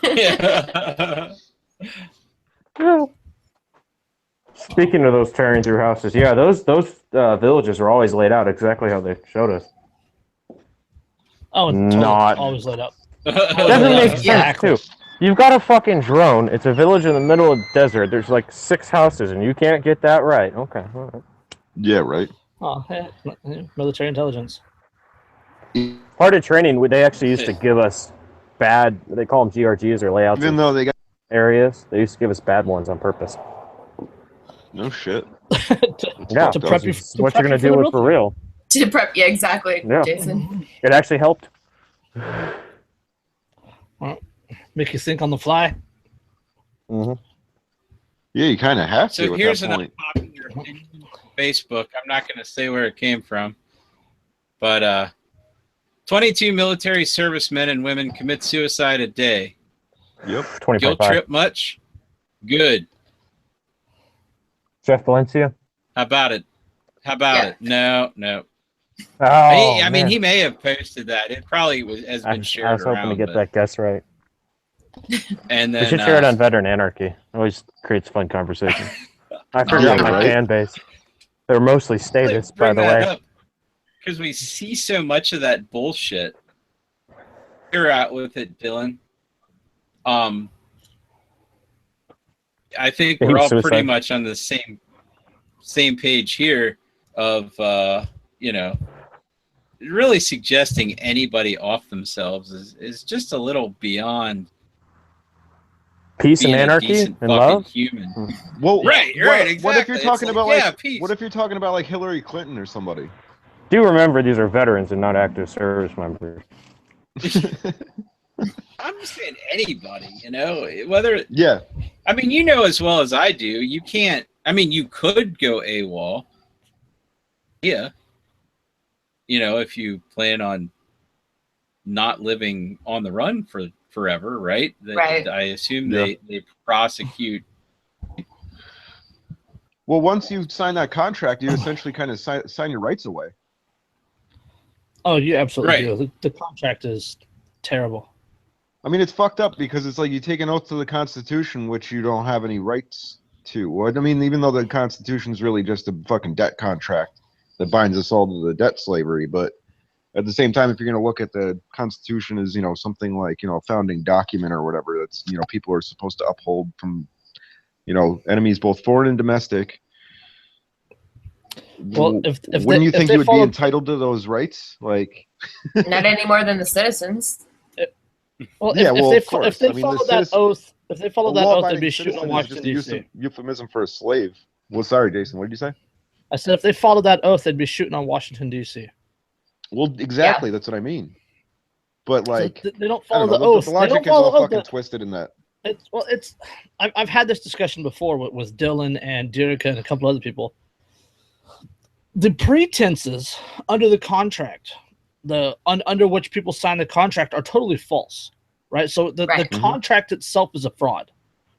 Speaker 2: Yeah.
Speaker 7: Speaking of those tearing through houses, yeah, those villages are always laid out exactly how they showed us.
Speaker 5: Oh, it's
Speaker 7: Not-
Speaker 5: always lit up.
Speaker 7: Doesn't make sense
Speaker 5: Exactly.
Speaker 7: too. You've got a fucking drone. It's a village in the middle of the desert. There's like 6 houses, and you can't get that right. Okay, all right.
Speaker 4: Yeah, right.
Speaker 5: Oh, yeah, military intelligence.
Speaker 7: Part of training, they actually used to give us bad. They call them GRGs or layouts
Speaker 4: Even
Speaker 7: of
Speaker 4: though they got
Speaker 7: areas. They used to give us bad ones on purpose.
Speaker 4: no shit.
Speaker 7: Yeah,
Speaker 5: to prep you.
Speaker 7: it's what you're gonna deal with for real.
Speaker 1: To prep, yeah, exactly,
Speaker 7: Yeah.
Speaker 1: Jason.
Speaker 7: It actually helped.
Speaker 5: Make you think on the fly.
Speaker 7: Mm-hmm.
Speaker 4: Yeah, you kind of have to
Speaker 2: So
Speaker 4: at
Speaker 2: here's
Speaker 4: that
Speaker 2: an
Speaker 4: point.
Speaker 2: unpopular opinion on Facebook. I'm not going to say where it came from, but 22 military servicemen and women commit suicide a day.
Speaker 4: Yep.
Speaker 2: Guilt
Speaker 7: 20.5.
Speaker 2: trip much? Good.
Speaker 7: Jeff Valencia.
Speaker 2: How about it? How about
Speaker 1: Yeah.
Speaker 2: it? No.
Speaker 7: Oh,
Speaker 2: I mean,
Speaker 7: man.
Speaker 2: he may have posted that. It probably has been
Speaker 7: I
Speaker 2: shared
Speaker 7: was hoping
Speaker 2: around.
Speaker 7: to get
Speaker 2: but-
Speaker 7: that guess right.
Speaker 2: And
Speaker 7: We
Speaker 2: then
Speaker 7: should share it on Veteran Anarchy. It always creates fun conversation. I forgot my
Speaker 4: right.
Speaker 7: fan base. They're mostly statists, by the way.
Speaker 2: Because we see so much of that bullshit. You're out with it, Dylan. I think we're all
Speaker 7: Suicide.
Speaker 2: pretty much on the same page here of really suggesting anybody off themselves is just a little beyond
Speaker 7: Peace and
Speaker 2: being a
Speaker 7: anarchy
Speaker 2: decent
Speaker 7: and
Speaker 2: fucking
Speaker 7: love.
Speaker 2: human.
Speaker 4: Well,
Speaker 2: Right,
Speaker 4: What if you're
Speaker 2: exactly.
Speaker 4: talking
Speaker 2: It's
Speaker 4: about
Speaker 2: like, yeah,
Speaker 4: like
Speaker 2: peace.
Speaker 4: what if you're talking about like Hillary Clinton or somebody?
Speaker 7: Do remember these are veterans and not active service members.
Speaker 2: I'm just saying anybody, whether
Speaker 4: Yeah.
Speaker 2: I mean, you know as well as I do, you can't. I mean, you could go AWOL. Yeah. If you plan on not living on the run for forever, right?
Speaker 1: Right.
Speaker 2: I assume
Speaker 4: Yeah.
Speaker 2: they prosecute
Speaker 4: Well, once you sign that contract, you essentially kind of sign your rights away.
Speaker 5: Oh, you absolutely
Speaker 2: Right.
Speaker 5: do. The contract is terrible.
Speaker 4: I mean, it's fucked up because it's like you take an oath to the Constitution, which you don't have any rights to. Well, I mean, even though the Constitution's really just a fucking debt contract that binds us all to the debt slavery, but at the same time, if you're going to look at the Constitution as, something like, a founding document or whatever, that's, people are supposed to uphold from, enemies both foreign and domestic.
Speaker 5: Well,
Speaker 4: wouldn't you think you would be entitled to those rights? Like,
Speaker 1: Not any more than the citizens.
Speaker 5: Well,
Speaker 4: yeah,
Speaker 5: if they follow that oath, they'd be shooting on Washington D.C.
Speaker 4: Euphemism for a slave. Well, sorry, Jason. What did you say?
Speaker 5: I said if they followed that oath, they'd be shooting on Washington D.C.
Speaker 4: Well, exactly. That's what I mean. But like,
Speaker 5: so they don't follow the oath.
Speaker 4: The logic is all fucking twisted in that.
Speaker 5: I've had this discussion before with Dylan and Derica and a couple other people. The pretenses under the contract, under which people sign the contract, are totally false, right? So the contract itself is a fraud,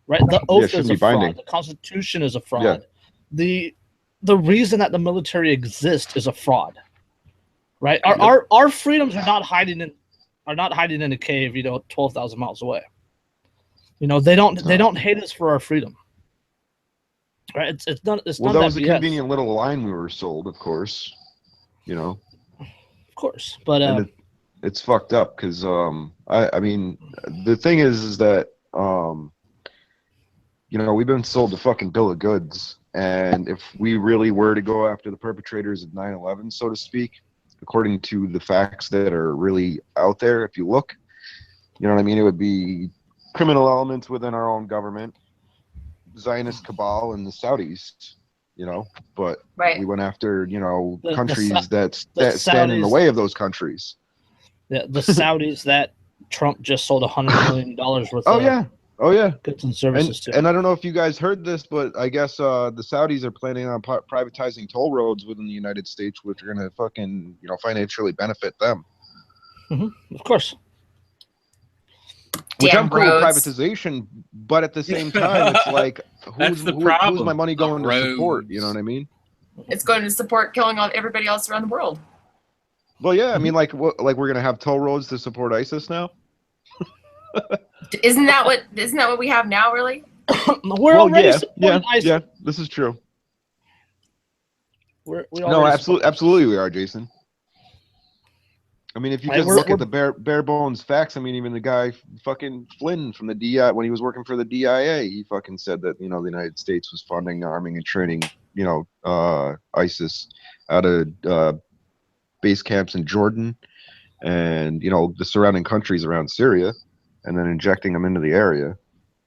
Speaker 5: right? The oath is a fraud. The Constitution is a fraud. Yeah. The reason that the military exists is a fraud, right? Our freedoms are not hiding in a cave, 12,000 miles away. They don't hate us for our freedom. Right, it's not.
Speaker 4: Well, that was a convenient little line we were sold, of course.
Speaker 5: Of course, but
Speaker 4: it's fucked up because I mean, the thing is that we've been sold a fucking bill of goods, and if we really were to go after the perpetrators of 9/11, so to speak, according to the facts that are really out there, if you look, you know what I mean, it would be criminal elements within our own government, Zionist cabal, and the Saudis, but we went after, countries that stand in the way of those countries.
Speaker 5: The Saudis that Trump just sold $100 million worth of goods and services to.
Speaker 4: And I don't know if you guys heard this, but I guess the Saudis are planning on privatizing toll roads within the United States, which are going to fucking, financially benefit them.
Speaker 5: Mm-hmm. Of course.
Speaker 4: Which I'm cool with privatization, but at the same time, it's like, who's my money going to support? You know what I mean?
Speaker 1: It's going to support killing everybody else around the world.
Speaker 4: Well, yeah, I mean, like we're gonna have toll roads to support ISIS now.
Speaker 1: Isn't that what we have now? Really?
Speaker 5: We're already supporting ISIS.
Speaker 4: Yeah, this is true. Absolutely, we are, Jason. I mean, if you just look at the bare bones facts, I mean, even the guy fucking Flynn from the DI, when he was working for the DIA, he fucking said that, the United States was funding, arming, and training, ISIS out of base camps in Jordan and, the surrounding countries around Syria, and then injecting them into the area.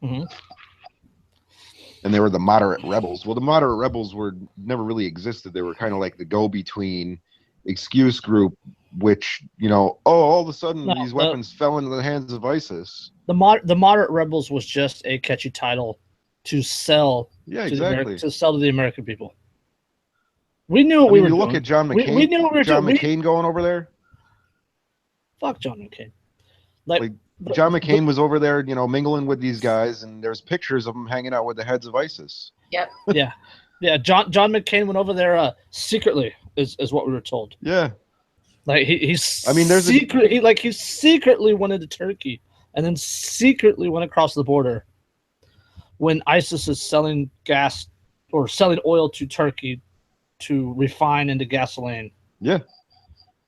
Speaker 5: Mm-hmm.
Speaker 4: And they were the moderate rebels. Well, the moderate rebels never really existed. They were kind of like the go-between excuse group, which all of a sudden these weapons fell into the hands of ISIS.
Speaker 5: The moderate rebels was just a catchy title to sell.
Speaker 4: Yeah, exactly.
Speaker 5: To sell to the American people. We knew what we were doing.
Speaker 4: Look at John McCain. We knew what we were doing. McCain going over there.
Speaker 5: Fuck John McCain.
Speaker 4: John McCain was over there, mingling with these guys, and there's pictures of him hanging out with the heads of ISIS.
Speaker 1: Yep.
Speaker 5: Yeah. John McCain went over there secretly, is what we were told.
Speaker 4: Yeah.
Speaker 5: Like he secretly went into Turkey and then secretly went across the border when ISIS is selling gas or selling oil to Turkey to refine into gasoline.
Speaker 4: Yeah.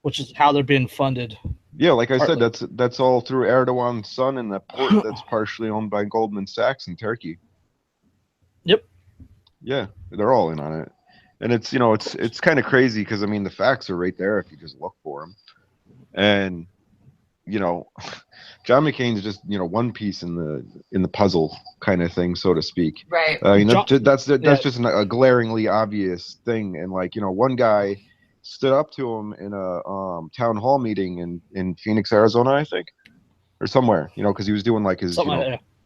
Speaker 5: Which is how they're being funded.
Speaker 4: Yeah, like I said, that's all through Erdogan's son and that port that's partially owned by Goldman Sachs in Turkey.
Speaker 5: Yep.
Speaker 4: Yeah, they're all in on it. And it's it's kind of crazy because I mean the facts are right there if you just look for them, and John McCain's just one piece in the puzzle kind of thing, so to speak.
Speaker 1: Right.
Speaker 4: I mean that's just a glaringly obvious thing, and one guy stood up to him in a town hall meeting in Phoenix, Arizona, I think, or somewhere, because he was doing his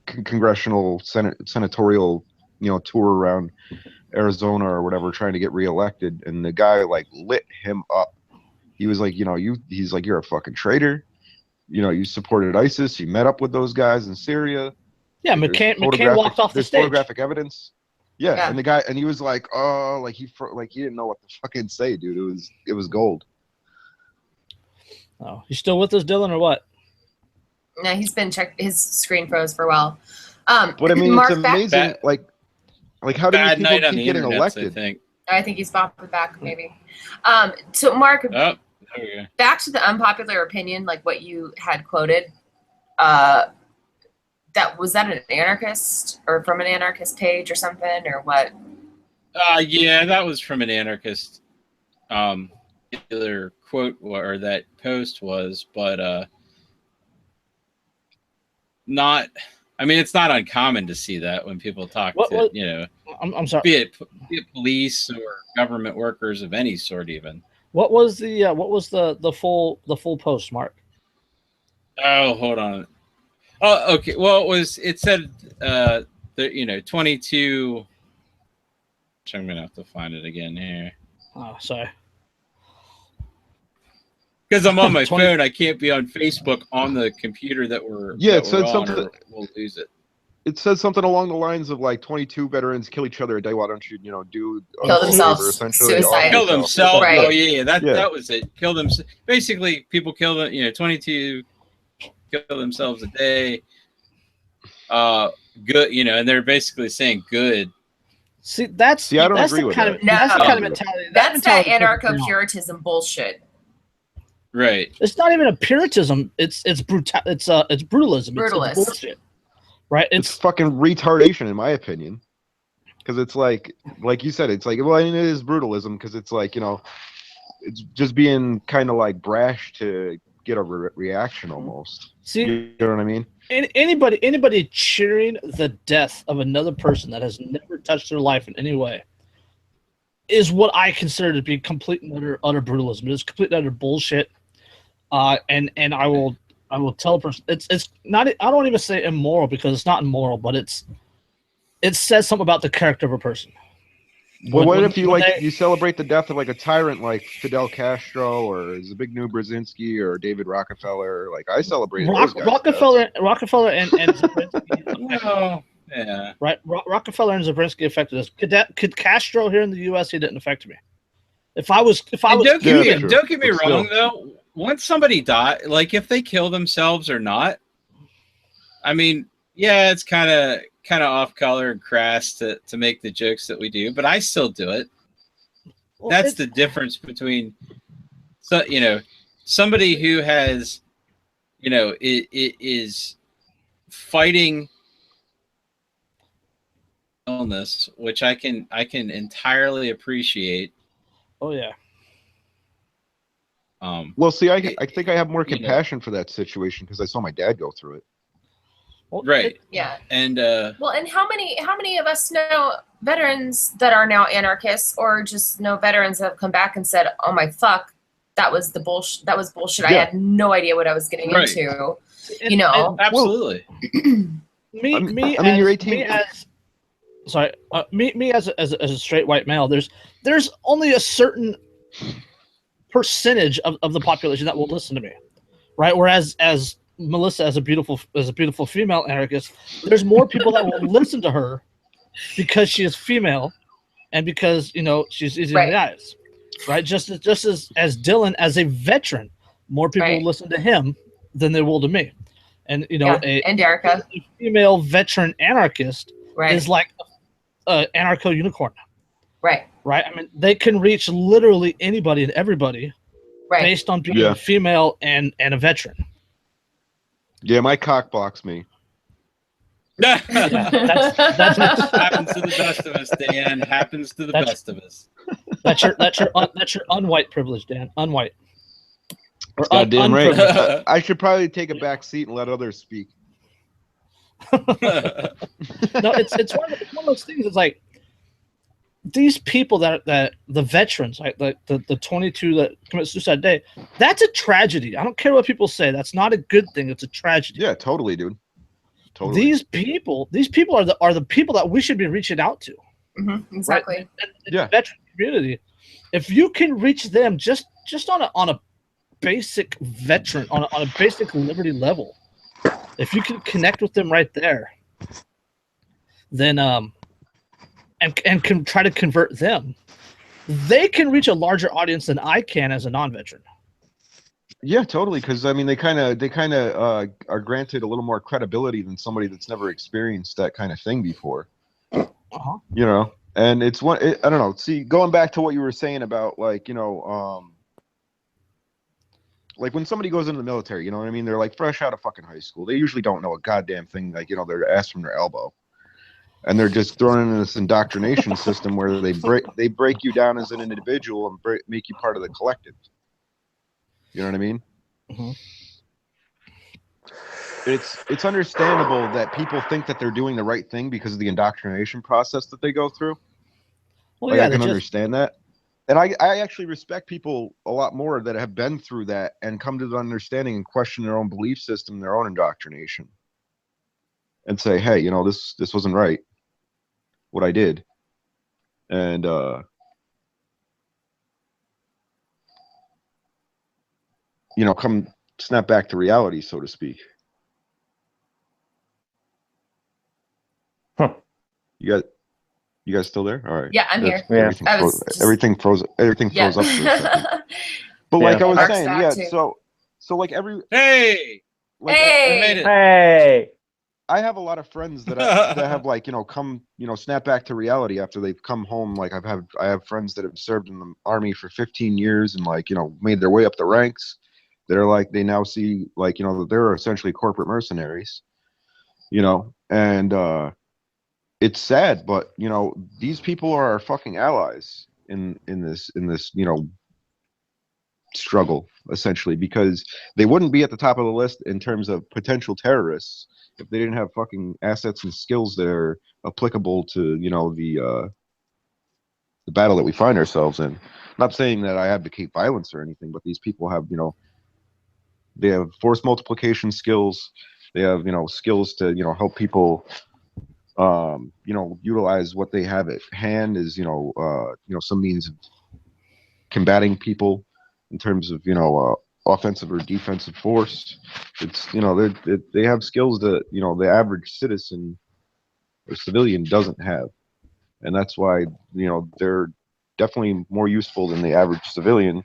Speaker 4: congressional senatorial tour around Arizona or whatever, trying to get reelected, and the guy lit him up. He was like, he's like, you're a fucking traitor. You supported ISIS. You met up with those guys in Syria.
Speaker 5: Yeah, McCain walked off the stage.
Speaker 4: Photographic evidence. Yeah,
Speaker 1: Yeah.
Speaker 4: and the guy, and he was like, oh, like he didn't know what to fucking say, dude. It was gold.
Speaker 5: Oh, you still with us, Dylan, or what?
Speaker 1: No, he's been checked. His screen froze for a while.
Speaker 4: But I mean,
Speaker 1: Mark,
Speaker 4: it's amazing. Like how do these
Speaker 2: Bad
Speaker 4: people
Speaker 2: night on
Speaker 4: keep
Speaker 2: the
Speaker 4: getting
Speaker 2: internet, I
Speaker 4: elected?
Speaker 2: think.
Speaker 1: I think he's bopping back, maybe. So Mark,
Speaker 2: Oh, there we go.
Speaker 1: back to the unpopular opinion, like what you had quoted. Was that an anarchist or from an anarchist page or something or what?
Speaker 2: Yeah, that was from an anarchist. Either quote or that post was, but not. I mean, it's not uncommon to see that when people talk to, you know,
Speaker 5: I'm sorry.
Speaker 2: be it police or government workers of any sort, even.
Speaker 5: What was the full post, Mark?
Speaker 2: Oh, hold on. Oh, okay. Well, it said, you know, 22. I'm gonna have to find it again here.
Speaker 5: Oh, sorry.
Speaker 2: Because I'm on my
Speaker 5: 20
Speaker 2: phone, I can't be on Facebook on the computer that we're
Speaker 4: Yeah,
Speaker 2: that
Speaker 4: it said
Speaker 2: we're on,
Speaker 4: something.
Speaker 2: or we'll lose it.
Speaker 4: It says something along the lines of like 22 veterans kill each other a day. Why don't you, do
Speaker 1: Kill
Speaker 4: a favor,
Speaker 1: themselves,
Speaker 4: essentially,
Speaker 1: suicide.
Speaker 4: off
Speaker 2: Kill
Speaker 4: yourself.
Speaker 2: themselves.
Speaker 1: Right.
Speaker 2: Oh yeah,
Speaker 4: Yeah.
Speaker 2: that was it. Kill them. Basically, people kill them. You know, 22 kill themselves a day. Good. You know, and they're basically saying good.
Speaker 5: See, that's
Speaker 4: I don't
Speaker 5: that's
Speaker 4: agree
Speaker 5: the
Speaker 4: with
Speaker 5: kind
Speaker 4: that.
Speaker 5: of that's the
Speaker 1: No.
Speaker 5: kind of mentality.
Speaker 1: That's that
Speaker 5: mentality
Speaker 1: anarcho-puritanism bullshit.
Speaker 2: Right.
Speaker 5: It's not even a puritanism. It's brutalism.
Speaker 1: Brutalist.
Speaker 5: It's bullshit. Right?
Speaker 4: It's fucking retardation, in my opinion. Because it's like you said, it's like, well, I mean, it is brutalism because it's like, it's just being kind of like brash to get a reaction almost.
Speaker 5: See,
Speaker 4: You know what I mean?
Speaker 5: anybody cheering the death of another person that has never touched their life in any way is what I consider to be complete and utter brutalism. It's complete and utter bullshit. And I will tell a person it's not. I don't even say immoral because it's not immoral, but it says something about the character of a person.
Speaker 4: Well, what if you celebrate the death of like a tyrant like Fidel Castro or Zbigniew Brzezinski or David Rockefeller? Like I celebrate
Speaker 5: Rockefeller and Zabriskie.
Speaker 2: Well, yeah.
Speaker 5: Right, Rockefeller and Zabriskie affected us. Could Castro here in the U.S. He didn't affect me. If I was
Speaker 2: Don't
Speaker 4: Cuban,
Speaker 2: get me
Speaker 4: but
Speaker 2: wrong
Speaker 4: still.
Speaker 2: though. Once somebody died, like if they kill themselves or not, I mean, yeah, it's kind of off color and crass to make the jokes that we do, but I still do it.
Speaker 5: Well,
Speaker 2: That's the difference between, somebody who has, it is fighting illness, which I can entirely appreciate.
Speaker 5: Oh yeah.
Speaker 4: Well, see, I think I have more compassion for that situation because I saw my dad go through it.
Speaker 5: Well,
Speaker 2: Right.
Speaker 1: Yeah.
Speaker 2: And
Speaker 1: Well, and how many of us know veterans that are now anarchists, or just know veterans that have come back and said, "Oh my fuck, that was the bullshit. That was bullshit. I
Speaker 4: Yeah.
Speaker 1: had no idea what I was getting
Speaker 2: Right.
Speaker 1: into."
Speaker 5: And-
Speaker 2: absolutely.
Speaker 5: Me
Speaker 4: I mean, you're 18.
Speaker 5: Me as a straight white male, there's only a certain percentage of the population that will listen to me, right? Whereas as Melissa, as a beautiful female anarchist, there's more people that will listen to her because she is female and because she's easy on the eyes, right? Just as Dylan, as a veteran, more people will listen to him than they will to me. And
Speaker 1: and Erica,
Speaker 5: a female veteran anarchist
Speaker 1: right,
Speaker 5: is like an anarcho unicorn,
Speaker 1: right.
Speaker 5: right? I mean, they can reach literally anybody and everybody
Speaker 1: Right.
Speaker 5: based on being a female and a veteran.
Speaker 4: Yeah, my cock blocks me.
Speaker 5: That's
Speaker 2: happens to the best of us, Dan. Happens to the best of us.
Speaker 5: That's your unwhite privilege, Dan. Unwhite. Or
Speaker 4: Goddamn right.
Speaker 5: unprivileged.
Speaker 4: I should probably take a back seat and let others speak.
Speaker 5: No, it's one of those things. It's like these people that the veterans, like the 22 that commit suicide a day, that's a tragedy. I don't care what people say. That's not a good thing. It's a tragedy.
Speaker 4: Yeah, totally, dude. Totally.
Speaker 5: These people are the people that we should be reaching out to.
Speaker 1: Mm-hmm, exactly.
Speaker 5: Right? In the veteran community, if you can reach them just on a basic veteran, on a basic liberty level, if you can connect with them right there, then and can try to convert them, they can reach a larger audience than I can as a non-veteran.
Speaker 4: Yeah, totally. Because I mean, they kind of are granted a little more credibility than somebody that's never experienced that kind of thing before.
Speaker 5: Uh-huh.
Speaker 4: You know, and it's one. I don't know. See, going back to what you were saying about like like when somebody goes into the military, you know what I mean? They're like fresh out of fucking high school. They usually don't know a goddamn thing. Like they're ass from their elbow, and they're just thrown into this indoctrination system where they break you down as an individual and make you part of the collective. You know what I mean?
Speaker 5: Mm-hmm.
Speaker 4: It's understandable that people think that they're doing the right thing because of the indoctrination process that they go through.
Speaker 5: Well,
Speaker 4: like
Speaker 5: yeah,
Speaker 4: I can understand that. And I actually respect people a lot more that have been through that and come to the understanding and question their own belief system, their own indoctrination. And say, hey, this wasn't right, what I did. And come snap back to reality, so to speak.
Speaker 7: Huh.
Speaker 4: You guys still there? All right.
Speaker 1: Yeah, I'm here.
Speaker 7: Yeah.
Speaker 4: Everything froze up for a second. But like I was
Speaker 1: Mark's
Speaker 4: saying,
Speaker 1: back
Speaker 4: yeah,
Speaker 1: too.
Speaker 4: so like every
Speaker 2: Hey,
Speaker 4: like
Speaker 1: Hey!
Speaker 2: I made it.
Speaker 7: Hey.
Speaker 4: I have a lot of friends that have like come snap back to reality after they've come home. Like I have friends that have served in the army for 15 years and like made their way up the ranks. They're like they now see like that they're essentially corporate mercenaries, and it's sad, but these people are our fucking allies in this struggle, essentially, because they wouldn't be at the top of the list in terms of potential terrorists if they didn't have fucking assets and skills that are applicable to the battle that we find ourselves in. Not saying that I advocate violence or anything, but these people have they have force multiplication skills. They have skills to help people utilize what they have at hand is some means of combating people in terms of offensive or defensive force. It's they have skills that the average citizen or civilian doesn't have, and that's why they're definitely more useful than the average civilian.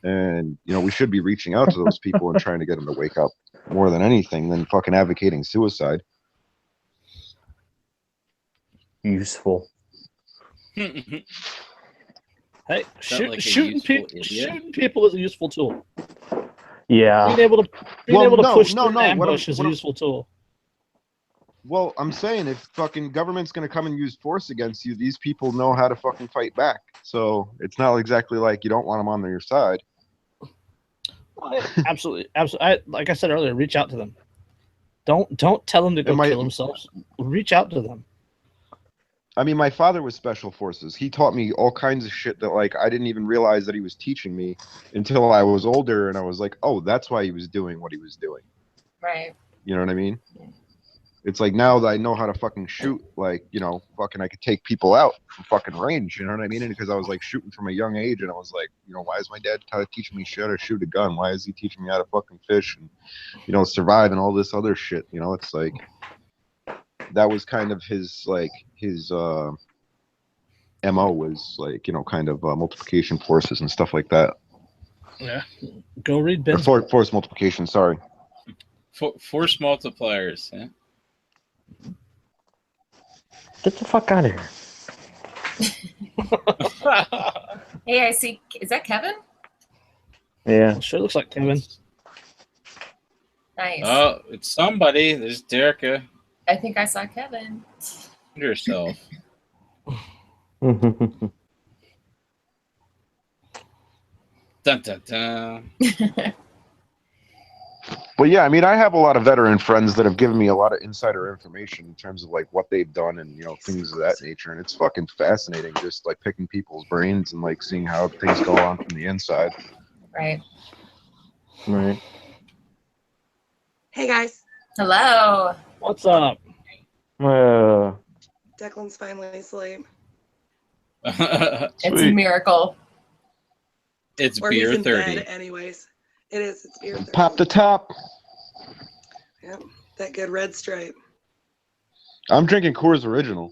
Speaker 4: And we should be reaching out to those people and trying to get them to wake up more than anything than fucking advocating suicide.
Speaker 7: Useful.
Speaker 5: Hey,
Speaker 2: Sound like a
Speaker 5: shooting
Speaker 2: useful idiot.
Speaker 5: shooting people is a useful tool.
Speaker 7: Yeah.
Speaker 5: Being able to push through an
Speaker 4: what
Speaker 5: ambush is a useful tool.
Speaker 4: Well, I'm saying if fucking government's gonna come and use force against you, these people know how to fucking fight back. So it's not exactly like you don't want them on your side.
Speaker 5: Absolutely. Like I said earlier, reach out to them. Don't tell them to go kill themselves. Reach out to them.
Speaker 4: I mean, my father was special forces. He taught me all kinds of shit that like I didn't even realize that he was teaching me until I was older, and I was like, oh, that's why he was doing what he was doing.
Speaker 1: Right.
Speaker 4: You know what I mean? It's like now that I know how to fucking shoot, like, fucking I could take people out from fucking range, you know what I mean? And because I was like shooting from a young age, and I was like, why is my dad teaching me how to shoot a gun? Why is he teaching me how to fucking fish and, survive and all this other shit? It's like, that was kind of his MO was like, kind of multiplication forces and stuff like that.
Speaker 5: Yeah. Go read Ben's
Speaker 4: force multiplication, sorry.
Speaker 2: Force multipliers, yeah.
Speaker 7: Get the fuck out of here.
Speaker 1: Hey, I see. Is that Kevin?
Speaker 7: Yeah.
Speaker 5: It sure looks like Kevin.
Speaker 1: Nice.
Speaker 2: Oh, it's somebody. There's Derica.
Speaker 1: I think I saw Kevin.
Speaker 2: Yourself.
Speaker 7: Mm-hmm.
Speaker 2: Dun, dun, dun.
Speaker 4: But yeah, I mean, I have a lot of veteran friends that have given me a lot of insider information in terms of like what they've done and things of that nature, and it's fucking fascinating just like picking people's brains and like seeing how things go on from the inside.
Speaker 1: Right.
Speaker 7: Right.
Speaker 3: Hey guys,
Speaker 1: Hello.
Speaker 5: What's up?
Speaker 3: Declan's finally asleep.
Speaker 1: It's a miracle.
Speaker 2: It's
Speaker 3: Or
Speaker 2: beer
Speaker 3: he's in
Speaker 2: 30.
Speaker 3: bed anyways. It is. It's beer 30.
Speaker 4: Pop the top.
Speaker 3: Yep, that good red stripe.
Speaker 4: I'm drinking Coors Original.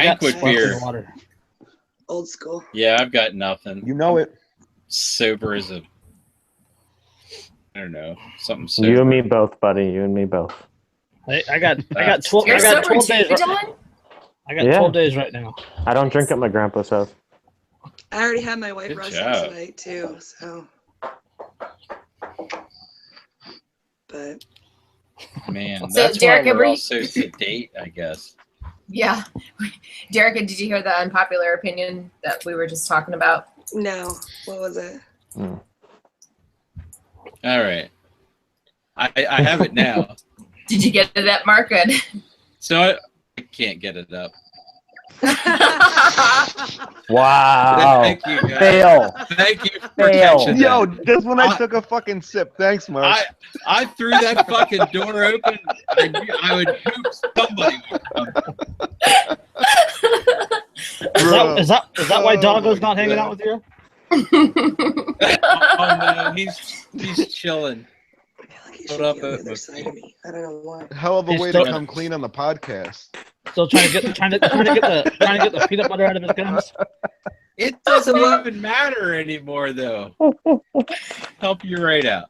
Speaker 2: Banquet
Speaker 5: sparkling
Speaker 2: beer.
Speaker 5: water.
Speaker 3: Old school.
Speaker 2: Yeah, I've got nothing.
Speaker 4: You know it.
Speaker 2: Sober as a, I don't know, something sober.
Speaker 7: You and me both, buddy. You and me both.
Speaker 5: I got 12.
Speaker 1: You're
Speaker 5: I got
Speaker 1: sober
Speaker 5: 12
Speaker 1: too,
Speaker 5: days.
Speaker 1: Dylan?
Speaker 5: I got
Speaker 7: Yeah.
Speaker 5: 12 days right now.
Speaker 7: I don't drink at my grandpa's house.
Speaker 3: I already had my white
Speaker 2: Good
Speaker 3: Russian
Speaker 2: job.
Speaker 3: tonight too, so. But
Speaker 2: Man,
Speaker 1: So,
Speaker 2: that's
Speaker 1: Derek,
Speaker 2: why
Speaker 1: were
Speaker 2: we're
Speaker 1: you-
Speaker 2: all so sedate, I guess.
Speaker 1: Yeah. Derek, did you hear the unpopular opinion that we were just talking about?
Speaker 3: no, what was it?
Speaker 2: All right. I have it now.
Speaker 1: Did you get it at Mark? Good.
Speaker 2: So I can't get it up.
Speaker 7: Wow.
Speaker 2: Thank you, guys.
Speaker 7: Fail.
Speaker 2: Thank you for
Speaker 7: Fail.
Speaker 2: catching
Speaker 4: Yo,
Speaker 2: that.
Speaker 4: just when I took a fucking sip. Thanks, Mark.
Speaker 2: I threw that fucking door open. I knew I would hope somebody would come.
Speaker 5: Is that why Doggo's not hanging out with you?
Speaker 2: Oh no, he's chilling.
Speaker 3: I feel like he
Speaker 2: Hold
Speaker 3: should
Speaker 2: up
Speaker 3: be on the
Speaker 2: a-
Speaker 3: other side of me. I don't know why.
Speaker 4: Hell of a
Speaker 5: He's
Speaker 4: way
Speaker 5: still-
Speaker 4: to come clean on the podcast.
Speaker 5: Still trying to get the peanut butter out of his gums.
Speaker 2: It doesn't even matter anymore, though. Help you right out.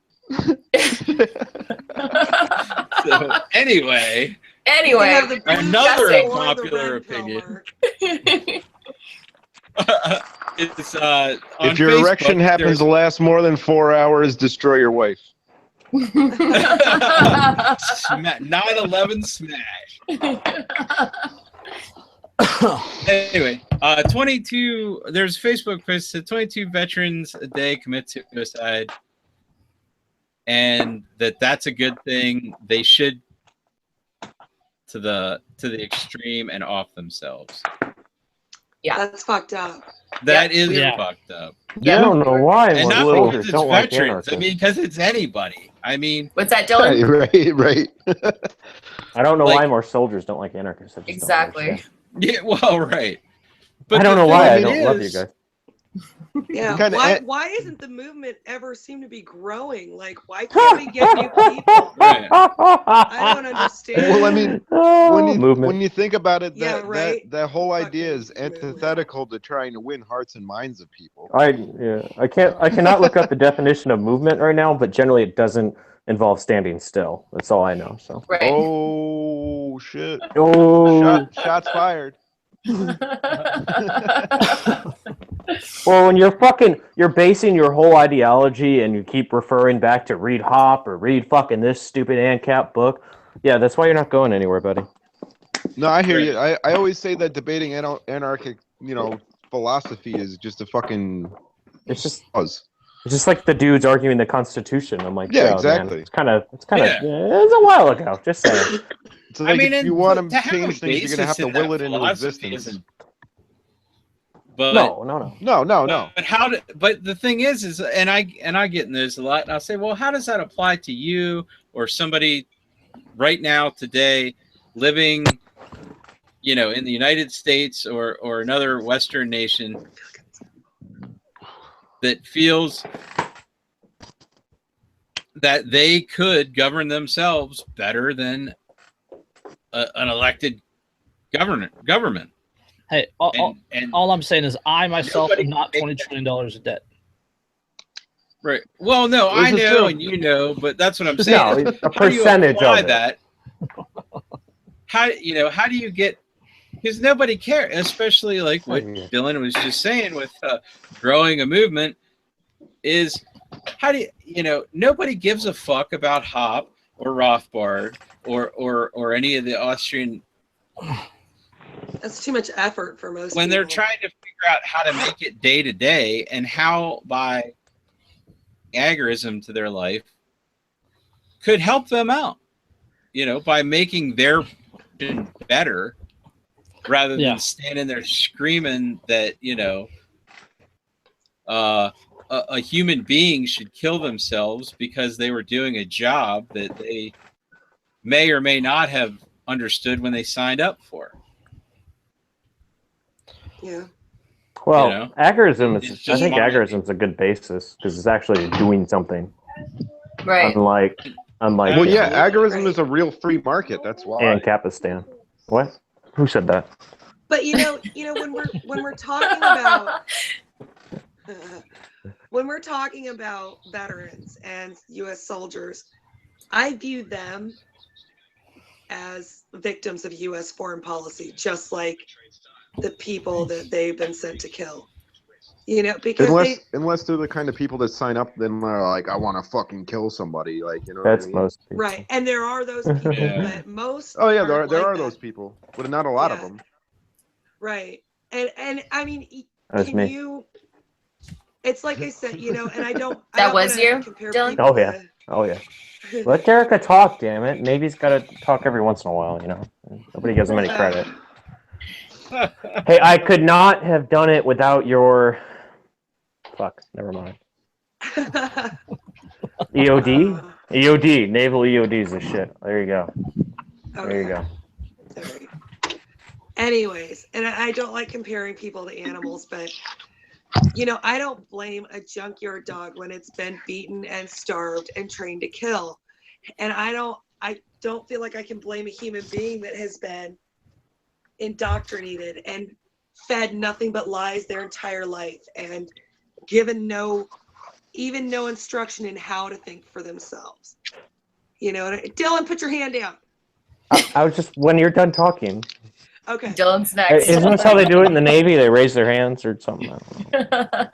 Speaker 2: So anyway,
Speaker 1: Anyway,
Speaker 3: You have the blue
Speaker 2: another
Speaker 3: vest or the
Speaker 2: unpopular
Speaker 3: red pill,
Speaker 2: opinion.
Speaker 3: Mark.
Speaker 2: it's on
Speaker 4: If your
Speaker 2: Facebook,
Speaker 4: erection happens to last more than 4 hours, destroy your wife.
Speaker 2: 9/11 smash. Anyway, 22. There's a Facebook post that 22 veterans a day commit suicide, and that's a good thing. They should to the extreme and off themselves.
Speaker 1: Yeah.
Speaker 3: That's fucked up.
Speaker 2: That is
Speaker 5: Yeah.
Speaker 2: fucked up.
Speaker 7: I don't know why
Speaker 2: And
Speaker 7: more
Speaker 2: not
Speaker 7: soldiers
Speaker 2: because it's
Speaker 7: don't like
Speaker 2: veterans. I
Speaker 7: anarchy.
Speaker 2: mean, because it's anybody. I mean,
Speaker 1: What's that, Dylan?
Speaker 4: Right.
Speaker 7: I don't know
Speaker 2: like-
Speaker 7: why more soldiers don't like anarchists. I just don't
Speaker 1: Exactly.
Speaker 7: understand.
Speaker 2: yeah, well, right. But
Speaker 7: I don't
Speaker 2: the
Speaker 7: know why I
Speaker 2: thing
Speaker 7: don't love you
Speaker 2: is-
Speaker 7: guys.
Speaker 3: Yeah.
Speaker 4: Kinda
Speaker 3: Why isn't the movement ever seem to be growing? Like, why can't we get new people?
Speaker 2: Right.
Speaker 3: I don't understand.
Speaker 4: Well, I mean,
Speaker 7: movement.
Speaker 4: when you think about it,
Speaker 3: Yeah,
Speaker 4: that,
Speaker 3: right.
Speaker 4: that whole idea is
Speaker 3: Fucking movement.
Speaker 4: antithetical to trying to win hearts and minds of people.
Speaker 7: I cannot look up the definition of movement right now, but generally it doesn't involve standing still. That's all I know. So.
Speaker 1: Right.
Speaker 4: Oh shit!
Speaker 7: Oh.
Speaker 4: Shots fired.
Speaker 7: Well, when you're basing your whole ideology and you keep referring back to read Hop or read fucking this stupid ANCAP book, yeah, that's why you're not going anywhere, buddy.
Speaker 4: No, I hear you. I always say that debating anarchic, philosophy is just a fucking
Speaker 7: It's just
Speaker 4: buzz.
Speaker 7: like the dudes arguing the Constitution. I'm like,
Speaker 4: Yeah,
Speaker 7: "Yo,
Speaker 4: exactly.
Speaker 7: Man, it's kind of,
Speaker 2: Yeah.
Speaker 7: it was a while ago. Just saying.
Speaker 4: So like, if
Speaker 2: and
Speaker 4: you want to
Speaker 2: have a
Speaker 4: change things, you're gonna have
Speaker 2: basis
Speaker 4: to
Speaker 2: in
Speaker 4: will
Speaker 2: that
Speaker 4: it into
Speaker 2: philosophy
Speaker 4: existence.
Speaker 2: isn't- But
Speaker 7: No.
Speaker 4: No.
Speaker 2: But the thing is and I get in those a lot, and I'll say, well, how does that apply to you or somebody right now today living, in the United States or another Western nation that feels that they could govern themselves better than an elected government.
Speaker 5: Hey,
Speaker 2: And
Speaker 5: all I'm saying is I myself
Speaker 2: Nobody
Speaker 5: am not
Speaker 2: can
Speaker 5: $20
Speaker 2: make
Speaker 5: trillion in debt.
Speaker 2: right. Well, no, I
Speaker 4: This is
Speaker 2: know
Speaker 4: true.
Speaker 2: and you know, but that's what I'm
Speaker 7: No,
Speaker 2: saying.
Speaker 7: a
Speaker 2: How do you
Speaker 7: percentage
Speaker 2: apply
Speaker 7: of it.
Speaker 2: that? How do you get? Because nobody cares, especially like what
Speaker 7: Yeah.
Speaker 2: Dylan was just saying with growing a movement. Is how do nobody gives a fuck about Hop or Rothbard or any of the Austrian
Speaker 3: That's too much effort for most
Speaker 2: when they're
Speaker 3: people.
Speaker 2: trying to figure out how to make it day to day and how by agorism to their life could help them out, by making their better rather than
Speaker 5: Yeah.
Speaker 2: standing there screaming that, a human being should kill themselves because they were doing a job that they may or may not have understood when they signed up for.
Speaker 3: Yeah.
Speaker 7: Well, agorism
Speaker 2: It's
Speaker 7: is. I
Speaker 2: just
Speaker 7: think
Speaker 2: my
Speaker 7: agorism is a good basis because it's actually doing something.
Speaker 1: Right.
Speaker 7: Unlike
Speaker 4: Well, yeah,
Speaker 3: Absolutely.
Speaker 4: agorism is a real free market. That's why.
Speaker 7: and Capistan. What? Who said that?
Speaker 3: But when we're talking about when we're talking about veterans and U.S. soldiers, I view them as victims of U.S. foreign policy, just like the people that they've been sent to kill. Because
Speaker 4: unless they're the kind of people that sign up, then they're like, I want to fucking kill somebody, like, you know.
Speaker 7: That's
Speaker 4: what I mean?
Speaker 7: most people.
Speaker 3: right, and there are those people,
Speaker 2: Yeah.
Speaker 3: but most.
Speaker 4: Oh yeah, there
Speaker 3: aren't
Speaker 4: are
Speaker 3: like that.
Speaker 4: those people, but not a lot of
Speaker 3: Yeah.
Speaker 4: them.
Speaker 3: Right, and I mean,
Speaker 7: That's
Speaker 3: can
Speaker 7: me.
Speaker 3: you? It's like I said, and I don't.
Speaker 1: That was you, Dylan?
Speaker 7: Oh, yeah. Oh yeah. Let Derica talk, damn it. Maybe he's got to talk every once in a while, you know. Nobody gives him any credit. Hey, I could not have done it without your. Fuck, never mind. EOD? EOD. Naval EODs is shit. There you go. There you go.
Speaker 3: Sorry. Anyways, and I don't like comparing people to animals, but I don't blame a junkyard dog when it's been beaten and starved and trained to kill. And I don't feel like I can blame a human being that has been indoctrinated and fed nothing but lies their entire life and given no instruction in how to think for themselves. Dylan, put your hand down.
Speaker 7: I was just, when you're done talking.
Speaker 3: Okay.
Speaker 1: Dylan's next.
Speaker 7: Isn't this how they do it in the Navy? They raise their hands or something? I don't know.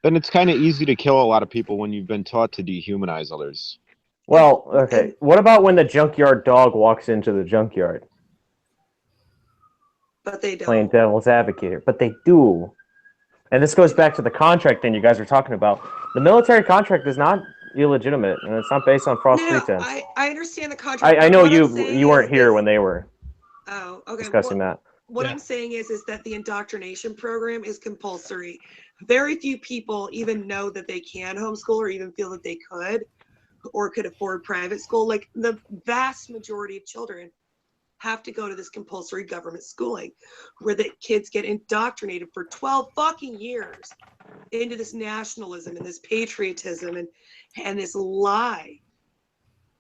Speaker 4: Then it's kind of easy to kill a lot of people when you've been taught to dehumanize others.
Speaker 7: Well, okay. What about when the junkyard dog walks into the junkyard?
Speaker 3: But they don't.
Speaker 7: Playing devil's advocate here. But they do. And this goes back to the contract thing you guys were talking about. The military contract is not illegitimate, and it's not based on false pretense.
Speaker 3: I understand the contract.
Speaker 7: I know you weren't here when they were discussing that.
Speaker 3: What I'm saying is that the indoctrination program is compulsory. Very few people even know that they can homeschool or even feel that they could or could afford private school. Like the vast majority of children have to go to this compulsory government schooling where the kids get indoctrinated for 12 fucking years into this nationalism and this patriotism and this lie.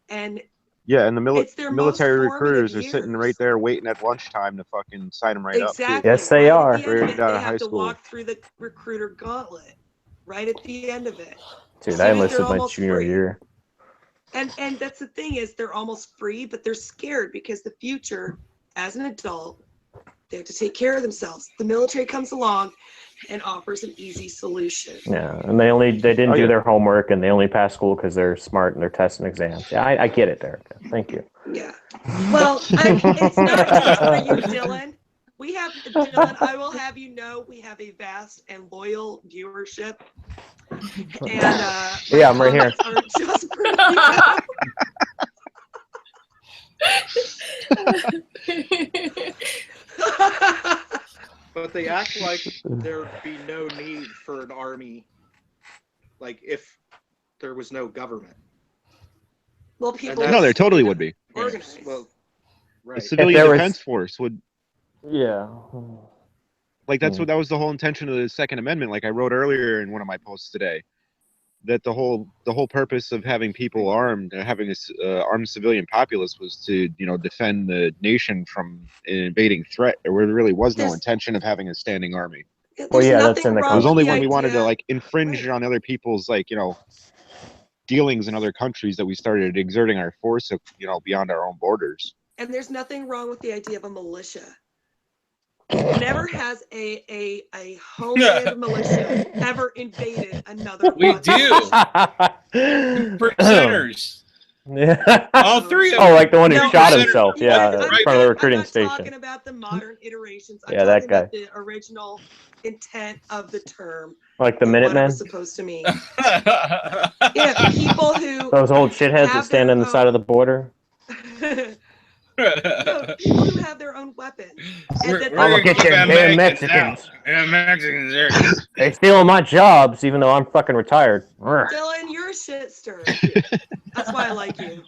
Speaker 3: And
Speaker 4: yeah, and the military
Speaker 3: most
Speaker 4: recruiters are
Speaker 3: formative
Speaker 4: sitting
Speaker 3: years.
Speaker 4: right there waiting at lunchtime to fucking sign them right up.
Speaker 3: Exactly.
Speaker 7: Yes, they are.
Speaker 3: At the end of it,
Speaker 4: Right out
Speaker 3: they
Speaker 4: of high
Speaker 3: have to
Speaker 4: school.
Speaker 3: walk through the recruiter gauntlet right at the end of it.
Speaker 7: Dude,
Speaker 3: So
Speaker 7: I
Speaker 3: they're
Speaker 7: enlisted my
Speaker 3: almost
Speaker 7: junior
Speaker 3: free.
Speaker 7: year.
Speaker 3: And that's the thing is they're almost free, but they're scared because the future, as an adult, they have to take care of themselves. The military comes along and offers an easy solution.
Speaker 7: Yeah, and they didn't do their homework, and they only pass school because they're smart and they're testing exams. Yeah, I get it, Derek. Thank you.
Speaker 3: Yeah. Well, it's not just for you, Dylan. Dylan, I will have you know, we have a vast and loyal viewership. And
Speaker 7: yeah, I'm right here.
Speaker 3: Are just for you.
Speaker 8: But they act like there'd be no need for an army, like if there was no government.
Speaker 3: Well, people.
Speaker 4: No, there totally would be.
Speaker 3: Organized.
Speaker 8: Well,
Speaker 4: The
Speaker 8: right.
Speaker 4: civilian defense force would.
Speaker 7: Yeah.
Speaker 4: Like that was the whole intention of the Second Amendment. Like I wrote earlier in one of my posts today, that the whole purpose of having people armed, having a armed civilian populace, was to defend the nation from an invading threat. There really was no intention of having a standing army.
Speaker 7: Well, yeah, that's in the.
Speaker 4: It was only when we wanted to infringe on other people's dealings in other countries that we started exerting our force, beyond our own borders.
Speaker 3: And there's nothing wrong with the idea of a militia. Never has a homeland militia ever invaded another.
Speaker 2: We do. Percenters.
Speaker 7: Yeah.
Speaker 2: All three of
Speaker 7: them. Oh, like the one who shot
Speaker 2: percenters.
Speaker 7: himself. Yeah, in front of the recruiting station.
Speaker 3: I'm talking about the modern iterations. I'm
Speaker 7: yeah, that guy.
Speaker 3: about the original intent of the term.
Speaker 7: Like the Minutemen?
Speaker 3: What it was supposed to mean. Yeah, people who.
Speaker 7: Those old shitheads that stand on the side of the border.
Speaker 3: No, people who have their own weapons.
Speaker 7: I'm gonna get them damn Mexicans.
Speaker 2: Mexicans there.
Speaker 7: They stealing my jobs, even though I'm fucking retired.
Speaker 3: Dylan, you're a shit stir. That's why I like you.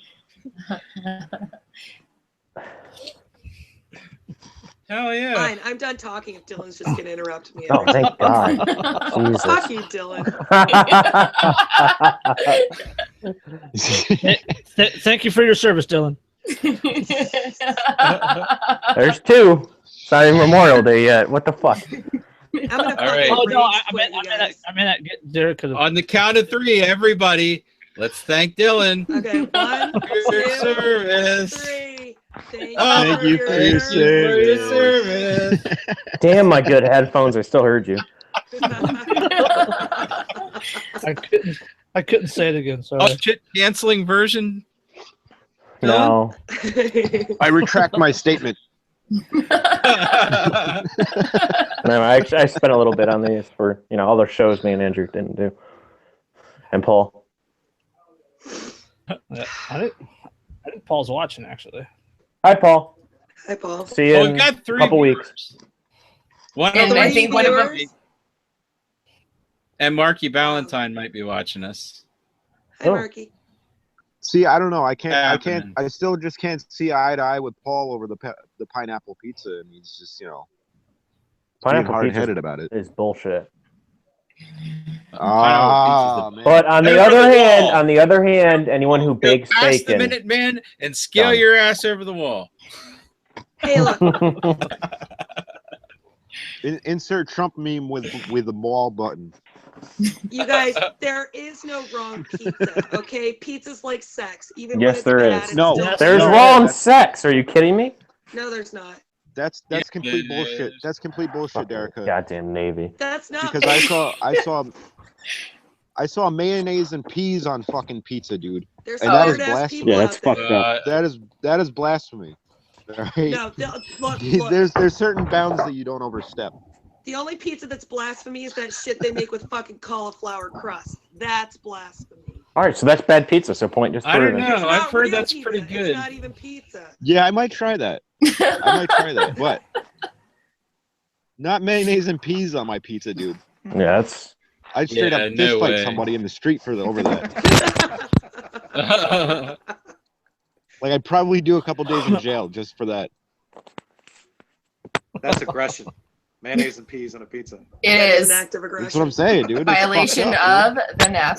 Speaker 2: Hell yeah.
Speaker 3: Fine, I'm done talking if Dylan's just gonna interrupt me.
Speaker 7: Oh, thank God. Jesus.
Speaker 3: Fuck you, Dylan.
Speaker 5: Thank you for your service, Dylan.
Speaker 7: There's two. It's not even Memorial Day yet. What the fuck?
Speaker 3: I'm gonna
Speaker 2: All right.
Speaker 3: fucking
Speaker 5: Oh no,
Speaker 3: rage
Speaker 5: I
Speaker 3: quit,
Speaker 5: meant
Speaker 3: you guys.
Speaker 5: get Derek could have.
Speaker 2: On the count of 3, everybody, let's thank Dylan.
Speaker 3: Okay, 1,
Speaker 2: Good
Speaker 3: 2,
Speaker 2: service.
Speaker 3: 3.
Speaker 4: Thank you for your
Speaker 2: service.
Speaker 7: Damn, my good headphones. I still heard you.
Speaker 5: I couldn't say it again. Sorry.
Speaker 2: Oh shit! Canceling version.
Speaker 7: No.
Speaker 4: I retract my statement.
Speaker 7: No, I spent a little bit on these for all the shows me and Andrew didn't do, and Paul.
Speaker 5: I think Paul's watching actually.
Speaker 7: Hi, Paul.
Speaker 3: Hi, Paul.
Speaker 7: See you
Speaker 2: Oh,
Speaker 7: in
Speaker 2: we got
Speaker 7: a
Speaker 2: 3
Speaker 7: couple
Speaker 2: viewers.
Speaker 7: weeks.
Speaker 2: One
Speaker 1: And
Speaker 2: of
Speaker 1: I
Speaker 2: them,
Speaker 1: think one of them.
Speaker 2: and Marky Ballantyne might be watching us.
Speaker 3: Hi,
Speaker 7: Oh.
Speaker 3: Marky.
Speaker 4: See, I don't know. I
Speaker 2: Happening.
Speaker 4: still just can't see eye to eye with Paul over the pineapple pizza, and he's just being
Speaker 7: Pineapple
Speaker 4: hard-headed
Speaker 7: pizza
Speaker 4: about it.
Speaker 7: is bullshit.
Speaker 4: Ah, man.
Speaker 7: But on the
Speaker 2: Over
Speaker 7: other
Speaker 2: the wall.
Speaker 7: hand, anyone who bakes
Speaker 2: Pass the
Speaker 7: bacon.
Speaker 2: minute man and scale
Speaker 7: Done.
Speaker 2: your ass over the wall.
Speaker 3: Hey, look.
Speaker 4: Insert Trump meme with the wall button.
Speaker 3: You guys, there is no wrong pizza, okay? Pizza's like sex. Even when
Speaker 7: Yes,
Speaker 3: it's
Speaker 7: there
Speaker 3: bad,
Speaker 7: is.
Speaker 3: it's
Speaker 4: No,
Speaker 3: still
Speaker 7: There's
Speaker 3: good.
Speaker 7: wrong sex. Are you kidding me?
Speaker 3: No, there's not.
Speaker 4: That's
Speaker 2: Yeah,
Speaker 4: complete
Speaker 2: it
Speaker 4: bullshit.
Speaker 2: is.
Speaker 4: That's complete bullshit, Derica.
Speaker 7: Goddamn Navy.
Speaker 3: That's not.
Speaker 4: Because I saw mayonnaise and peas on fucking pizza, dude.
Speaker 3: There's
Speaker 4: and that is
Speaker 3: hard-ass
Speaker 4: blasphemy.
Speaker 3: people
Speaker 9: Yeah, that's
Speaker 3: out there.
Speaker 9: fucked up.
Speaker 4: That is blasphemy. All right?
Speaker 3: No, look.
Speaker 4: There's certain bounds that you don't overstep.
Speaker 3: The only pizza that's blasphemy is that shit they make with fucking cauliflower crust. That's blasphemy.
Speaker 7: All right, so that's bad pizza. So point just
Speaker 2: I don't
Speaker 7: proven.
Speaker 2: know.
Speaker 3: It's
Speaker 2: I've
Speaker 3: not
Speaker 2: heard
Speaker 3: real
Speaker 2: that's
Speaker 3: pizza.
Speaker 2: pretty good.
Speaker 3: It's not even pizza.
Speaker 4: Yeah, I might try that. But not mayonnaise and peas on my pizza, dude.
Speaker 7: Yeah, that's.
Speaker 4: I'd straight up
Speaker 2: no
Speaker 4: fist fight
Speaker 2: way.
Speaker 4: somebody in the street over that. Like, I'd probably do a couple days in jail just for that.
Speaker 8: That's aggression. Mayonnaise and peas on a pizza.
Speaker 1: It
Speaker 3: That
Speaker 1: is
Speaker 3: an act of aggression.
Speaker 4: That's what I'm saying, dude. It's
Speaker 1: violation
Speaker 4: fucked up,
Speaker 1: of the NAP.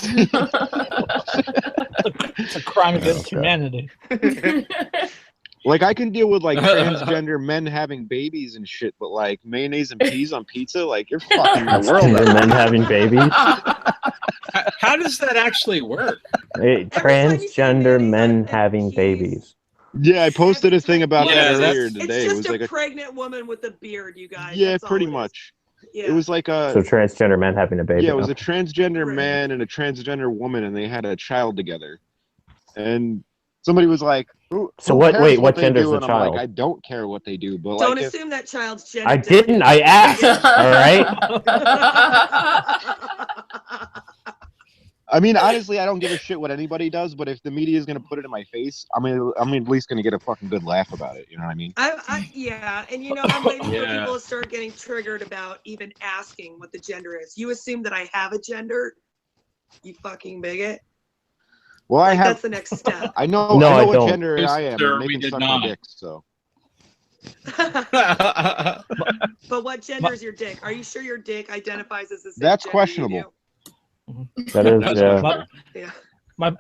Speaker 5: It's a crime against
Speaker 7: Okay.
Speaker 5: humanity.
Speaker 4: dude. Like, I can deal with like transgender men having babies and shit, but like mayonnaise and peas on pizza, like you're fucking the world
Speaker 7: And
Speaker 4: up.
Speaker 7: men having babies.
Speaker 2: How does that actually work?
Speaker 7: Hey,
Speaker 3: time you say
Speaker 7: transgender
Speaker 3: mayonnaise
Speaker 7: men
Speaker 3: on
Speaker 7: having
Speaker 3: peas.
Speaker 7: babies.
Speaker 4: Yeah, I posted a thing about
Speaker 2: Yeah,
Speaker 4: that earlier
Speaker 3: It's
Speaker 4: today. It
Speaker 3: just
Speaker 4: was
Speaker 3: a
Speaker 4: like
Speaker 3: pregnant woman with a beard, you guys.
Speaker 4: yeah,
Speaker 3: That's all
Speaker 4: pretty
Speaker 3: it is.
Speaker 4: much.
Speaker 3: Yeah.
Speaker 4: It was like a
Speaker 7: So transgender men having a baby.
Speaker 4: yeah, it was
Speaker 7: huh?
Speaker 4: a transgender
Speaker 3: Right.
Speaker 4: man and a transgender woman, and they had a child together. And somebody was like, "Who
Speaker 7: So
Speaker 4: who
Speaker 7: what-
Speaker 4: cares
Speaker 7: wait, what
Speaker 4: they
Speaker 7: gender's
Speaker 4: do?"
Speaker 7: the
Speaker 4: And I'm
Speaker 7: child?
Speaker 4: like, I don't care what they do, but
Speaker 3: Don't
Speaker 4: like, if,
Speaker 3: assume that child's gender.
Speaker 7: I didn't. I asked. All right.
Speaker 4: I mean, honestly, I don't give a shit what anybody does, but if the media is gonna put it in my face, I'm at least gonna get a fucking good laugh about it. You know what I mean?
Speaker 3: Yeah, and I'm waiting for
Speaker 2: Yeah.
Speaker 3: people to start getting triggered about even asking what the gender is. You assume that I have a gender, you fucking bigot.
Speaker 4: Well, I
Speaker 3: Like,
Speaker 4: have.
Speaker 3: that's the next step.
Speaker 4: I know.
Speaker 7: No,
Speaker 4: I know
Speaker 7: I
Speaker 4: what
Speaker 7: don't.
Speaker 4: gender
Speaker 2: Yes,
Speaker 4: I am.
Speaker 2: sir,
Speaker 4: And they
Speaker 2: we
Speaker 4: can
Speaker 2: did
Speaker 4: suck
Speaker 2: not.
Speaker 4: my dick. So
Speaker 3: But what gender is your dick? Are you sure your dick identifies as the same
Speaker 4: That's
Speaker 3: gender
Speaker 4: questionable.
Speaker 3: you
Speaker 7: That is.
Speaker 2: That's
Speaker 7: Yeah.
Speaker 5: My,
Speaker 3: do? Yeah.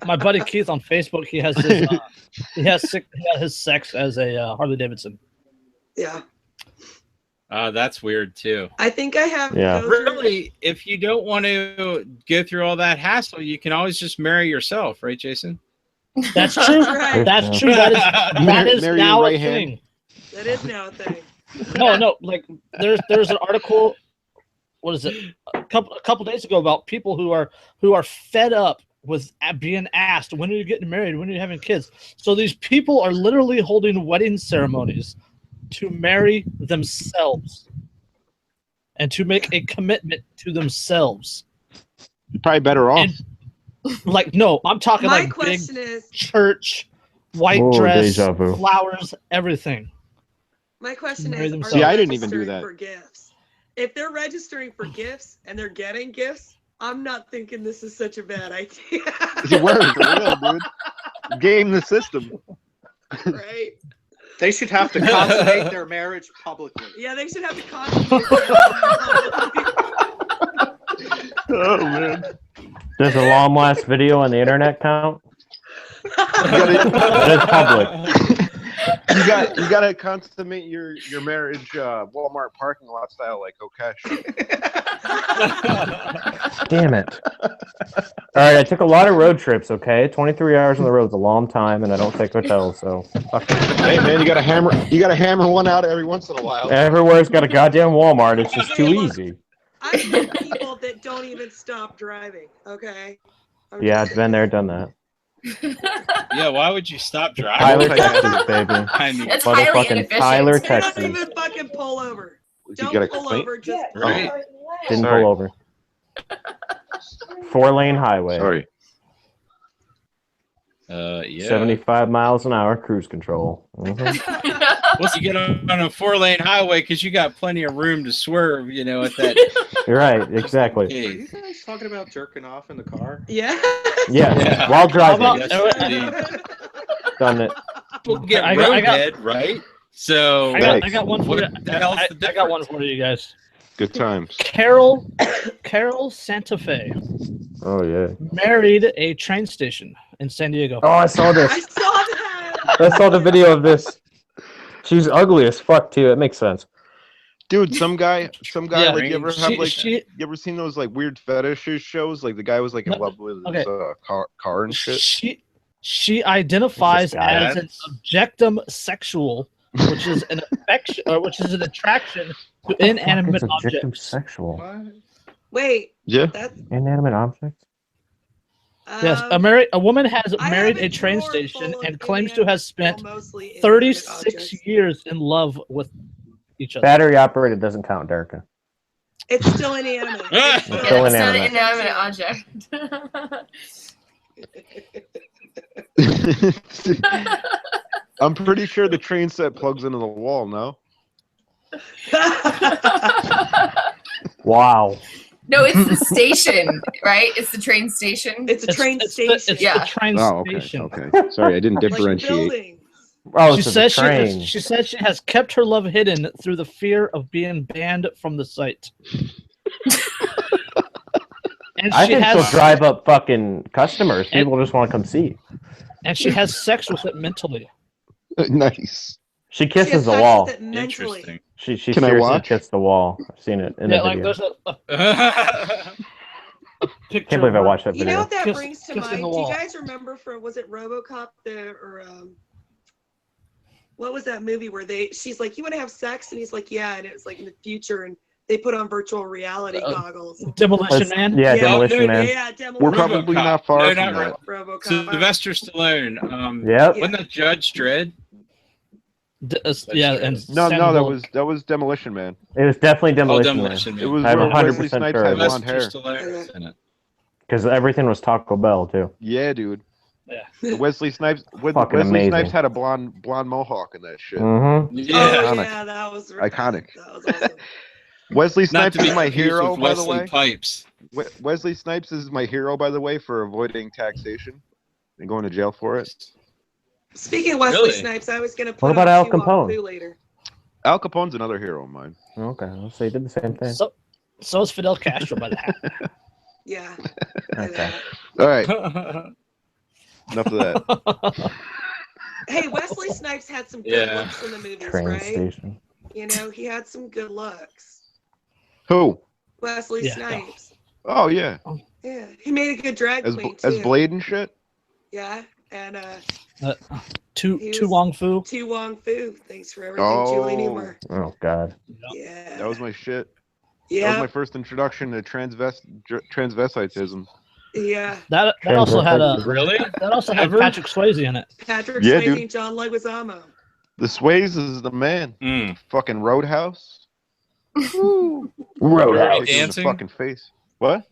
Speaker 5: my buddy Keith on Facebook, he has his sex as a Harley Davidson.
Speaker 3: Yeah.
Speaker 2: That's weird too.
Speaker 3: I think I have.
Speaker 7: Yeah.
Speaker 3: those are-
Speaker 2: Really, if you don't want to go through all that hassle, you can always just marry yourself, right, Jason?
Speaker 5: That's true.
Speaker 3: Right.
Speaker 5: That's true. That is
Speaker 4: Marry your
Speaker 5: now
Speaker 4: right
Speaker 5: a
Speaker 4: hand.
Speaker 5: thing.
Speaker 3: That is now a thing.
Speaker 5: No. Like there's an article. What is it? A couple days ago about people who are fed up with being asked, when are you getting married? When are you having kids? So these people are literally holding wedding ceremonies to marry themselves and to make a commitment to themselves.
Speaker 4: you're probably better off.
Speaker 5: And, like, no, I'm talking
Speaker 3: My
Speaker 5: like big
Speaker 3: question is.
Speaker 5: church, white
Speaker 7: Whoa,
Speaker 5: dress,
Speaker 7: deja vu.
Speaker 5: flowers, everything.
Speaker 3: My question
Speaker 5: Marry
Speaker 3: is, are
Speaker 5: themselves.
Speaker 3: they
Speaker 4: See, I didn't even do
Speaker 3: registering
Speaker 4: that.
Speaker 3: for gifts? If they're registering for gifts and they're getting gifts, I'm not thinking this is such a bad idea.
Speaker 4: It works, for real, dude. Game the system.
Speaker 3: Right?
Speaker 8: They should have to consummate their marriage publicly.
Speaker 3: Yeah, they should have to contemplate.
Speaker 4: Oh man.
Speaker 7: Does a long last video on the internet count? It is public.
Speaker 4: You gotta consummate your marriage Walmart parking lot style like Kokesh.
Speaker 7: Damn it. All right, I took a lot of road trips, okay? 23 hours on the road is a long time, and I don't take hotels, so fuck it.
Speaker 4: Hey man, you gotta hammer one out every once in a while.
Speaker 7: Everywhere's got a goddamn Walmart. It's just too easy.
Speaker 3: I know people that don't even stop driving. Okay.
Speaker 7: Yeah, I've been there, done that.
Speaker 2: Yeah, why would you stop driving?
Speaker 7: Tyler, Texas, baby.
Speaker 2: I mean,
Speaker 1: It's highly
Speaker 7: Motherfucking
Speaker 1: inefficient.
Speaker 7: Tyler,
Speaker 3: They don't
Speaker 7: Texas.
Speaker 3: even fucking pull over.
Speaker 4: You
Speaker 3: Don't
Speaker 4: got a
Speaker 3: pull
Speaker 4: complaint?
Speaker 3: over. Just
Speaker 2: Right.
Speaker 7: Didn't
Speaker 4: Sorry.
Speaker 7: pull over. 4-lane highway.
Speaker 4: Sorry.
Speaker 2: yeah.
Speaker 7: 75 miles an hour, cruise control. Mhm.
Speaker 2: Once you get on a 4-lane highway, because you got plenty of room to swerve, at that.
Speaker 7: You're right, exactly.
Speaker 8: Are you guys talking about jerking off in the car?
Speaker 3: Yeah.
Speaker 7: Yes,
Speaker 2: Yeah.
Speaker 7: while driving.
Speaker 2: Yes, indeed.
Speaker 7: Done it.
Speaker 2: People get
Speaker 5: I got-
Speaker 2: roadhead, right? So
Speaker 5: I got one for you.
Speaker 2: what the hell's the
Speaker 5: I got one
Speaker 2: difference?
Speaker 5: for you guys.
Speaker 4: Good times.
Speaker 5: Carol Santa Fe
Speaker 7: Oh, yeah.
Speaker 5: married a train station in San Diego.
Speaker 7: Oh, I saw this.
Speaker 3: I saw that.
Speaker 7: I saw the video of this. She's ugly as fuck, too. It makes sense.
Speaker 4: Dude, some guy,
Speaker 5: Yeah,
Speaker 4: like, you ever have, like,
Speaker 5: she-
Speaker 4: you ever seen those, like, weird fetishes shows? Like, the guy was, like, in
Speaker 5: No,
Speaker 4: love with
Speaker 5: okay.
Speaker 4: his car and shit.
Speaker 5: She identifies
Speaker 7: This guy.
Speaker 5: as an objectum sexual, which is an affection, or which is an attraction to inanimate
Speaker 7: It's objective
Speaker 5: objects.
Speaker 7: sexual.
Speaker 8: What?
Speaker 3: Wait,
Speaker 4: Yeah.
Speaker 3: that's
Speaker 7: Inanimate objects?
Speaker 5: Yes,
Speaker 3: um,
Speaker 5: a woman has
Speaker 3: I
Speaker 5: married
Speaker 3: have
Speaker 5: a train
Speaker 3: drawer
Speaker 5: station
Speaker 3: full of
Speaker 5: and claims to have
Speaker 3: inanimate-
Speaker 5: spent
Speaker 3: well, mostly inanimate
Speaker 5: 36
Speaker 3: objects.
Speaker 5: years in love with each other.
Speaker 7: Battery operated doesn't count, Derka.
Speaker 3: It's still inanimate. It's
Speaker 7: Still
Speaker 1: Yeah, it's not an
Speaker 7: inanimate.
Speaker 1: inanimate object.
Speaker 4: I'm pretty sure the train set plugs into the wall, no?
Speaker 7: Wow.
Speaker 1: No, it's the station, right? It's the train station.
Speaker 3: It's a train
Speaker 5: it's
Speaker 3: station.
Speaker 5: The
Speaker 1: Yeah.
Speaker 5: train
Speaker 4: Oh, okay.
Speaker 5: station.
Speaker 4: Okay. Sorry, I didn't
Speaker 3: Like
Speaker 4: differentiate.
Speaker 3: buildings.
Speaker 7: Oh,
Speaker 5: She
Speaker 7: it's a
Speaker 5: says
Speaker 7: train.
Speaker 5: she says she has kept her love hidden through the fear of being banned from the site. And
Speaker 7: I
Speaker 5: she
Speaker 7: think
Speaker 5: has
Speaker 7: she'll drive up fucking customers. People just want to come see.
Speaker 5: and she has sex with it mentally.
Speaker 4: Nice.
Speaker 7: She
Speaker 3: She
Speaker 7: kisses
Speaker 3: has
Speaker 7: the
Speaker 3: sex
Speaker 7: wall.
Speaker 3: with it mentally.
Speaker 2: Interesting.
Speaker 7: She
Speaker 4: Can I
Speaker 7: seriously
Speaker 4: watch?
Speaker 7: kissed the wall. I've seen it in
Speaker 5: Yeah,
Speaker 7: the
Speaker 5: like
Speaker 7: video.
Speaker 5: there's a picture.
Speaker 7: Can't believe I
Speaker 5: where-
Speaker 7: watched that
Speaker 3: You know
Speaker 7: video.
Speaker 3: what that
Speaker 5: Kiss-
Speaker 3: brings to
Speaker 5: kiss in
Speaker 3: mind?
Speaker 5: the
Speaker 3: Do you
Speaker 5: wall.
Speaker 3: guys remember from was it RoboCop or what was that movie where she's like, you want to have sex, and he's like, yeah, and it was like in the future, and they put on virtual reality goggles.
Speaker 5: Demolition Man.
Speaker 7: Yeah,
Speaker 3: Yeah.
Speaker 7: Demolition
Speaker 2: Oh,
Speaker 7: Man.
Speaker 3: Yeah, Demolition.
Speaker 4: We're probably
Speaker 2: RoboCop.
Speaker 4: not far
Speaker 2: No,
Speaker 4: from
Speaker 2: not
Speaker 4: that.
Speaker 3: RoboCop.
Speaker 2: Sylvester Stallone.
Speaker 7: Yep.
Speaker 3: Yeah.
Speaker 2: Wasn't that Judge Dredd?
Speaker 5: Yeah, and
Speaker 4: No,
Speaker 5: Sandra
Speaker 4: that
Speaker 5: Bullock.
Speaker 4: was Demolition Man.
Speaker 7: It was definitely
Speaker 2: Oh,
Speaker 7: Demolition Man.
Speaker 2: Demolition Man.
Speaker 4: It was
Speaker 7: I'm
Speaker 4: where
Speaker 7: 100%
Speaker 4: Wesley Snipes
Speaker 7: sure.
Speaker 4: had blonde
Speaker 2: Sylvester
Speaker 4: hair.
Speaker 2: Stallone is in it.
Speaker 7: Because everything was Taco Bell, too.
Speaker 4: Yeah, dude.
Speaker 5: Yeah.
Speaker 4: Wesley Snipes.
Speaker 7: Fucking
Speaker 4: Wesley
Speaker 7: amazing.
Speaker 4: Snipes had a blonde mohawk in that shit.
Speaker 7: Mm-hmm.
Speaker 2: Yeah.
Speaker 3: Oh
Speaker 4: Iconic.
Speaker 3: yeah, that was
Speaker 4: Iconic.
Speaker 3: That was awesome.
Speaker 4: Wesley
Speaker 2: Not
Speaker 4: Snipes
Speaker 2: to be
Speaker 4: is my
Speaker 2: confused
Speaker 4: hero,
Speaker 2: with
Speaker 4: by the
Speaker 2: Wesley
Speaker 4: way.
Speaker 2: Pipes.
Speaker 4: Wesley Snipes is my hero, by the way, for avoiding taxation and going to jail for it.
Speaker 3: Speaking of Wesley
Speaker 2: Really?
Speaker 3: Snipes, I was gonna put
Speaker 7: What about
Speaker 3: on
Speaker 7: Al
Speaker 3: Tu Wong
Speaker 7: Capone?
Speaker 3: Fu later.
Speaker 4: Al Capone's another hero of mine.
Speaker 7: Okay, let's say he did the same thing.
Speaker 5: So is Fidel Castro by the hat.
Speaker 3: Yeah.
Speaker 7: Okay.
Speaker 4: All right, enough of that.
Speaker 3: Hey, Wesley Snipes had some good
Speaker 2: Yeah.
Speaker 3: looks in the movies,
Speaker 7: Train
Speaker 3: right?
Speaker 7: station.
Speaker 3: You know, he had some good looks.
Speaker 4: Who?
Speaker 3: Wesley
Speaker 5: Yeah.
Speaker 3: Snipes.
Speaker 4: Oh yeah,
Speaker 3: Yeah, he made a good drag
Speaker 4: as
Speaker 3: queen
Speaker 4: as
Speaker 3: too.
Speaker 4: Blade and shit.
Speaker 3: Yeah, and
Speaker 5: Tu
Speaker 3: He was-
Speaker 5: Wong Fu.
Speaker 3: Tu Wong Fu. Thanks for everything,
Speaker 4: Oh.
Speaker 3: Julie Newmar.
Speaker 7: Oh, God.
Speaker 3: Yeah.
Speaker 4: That was my shit. That
Speaker 3: yeah.
Speaker 4: was my first introduction to transvestitism.
Speaker 3: Yeah.
Speaker 5: That also had
Speaker 2: Really?
Speaker 5: that also had
Speaker 2: Ever?
Speaker 5: Patrick Swayze in it.
Speaker 3: Patrick
Speaker 4: Yeah,
Speaker 3: Swayze
Speaker 4: dude.
Speaker 3: and John Leguizamo.
Speaker 4: The Sways is the man.
Speaker 2: Mm.
Speaker 4: Fucking Roadhouse.
Speaker 7: Roadhouse.
Speaker 4: Kick him in the
Speaker 2: Dancing?
Speaker 4: fucking face. What?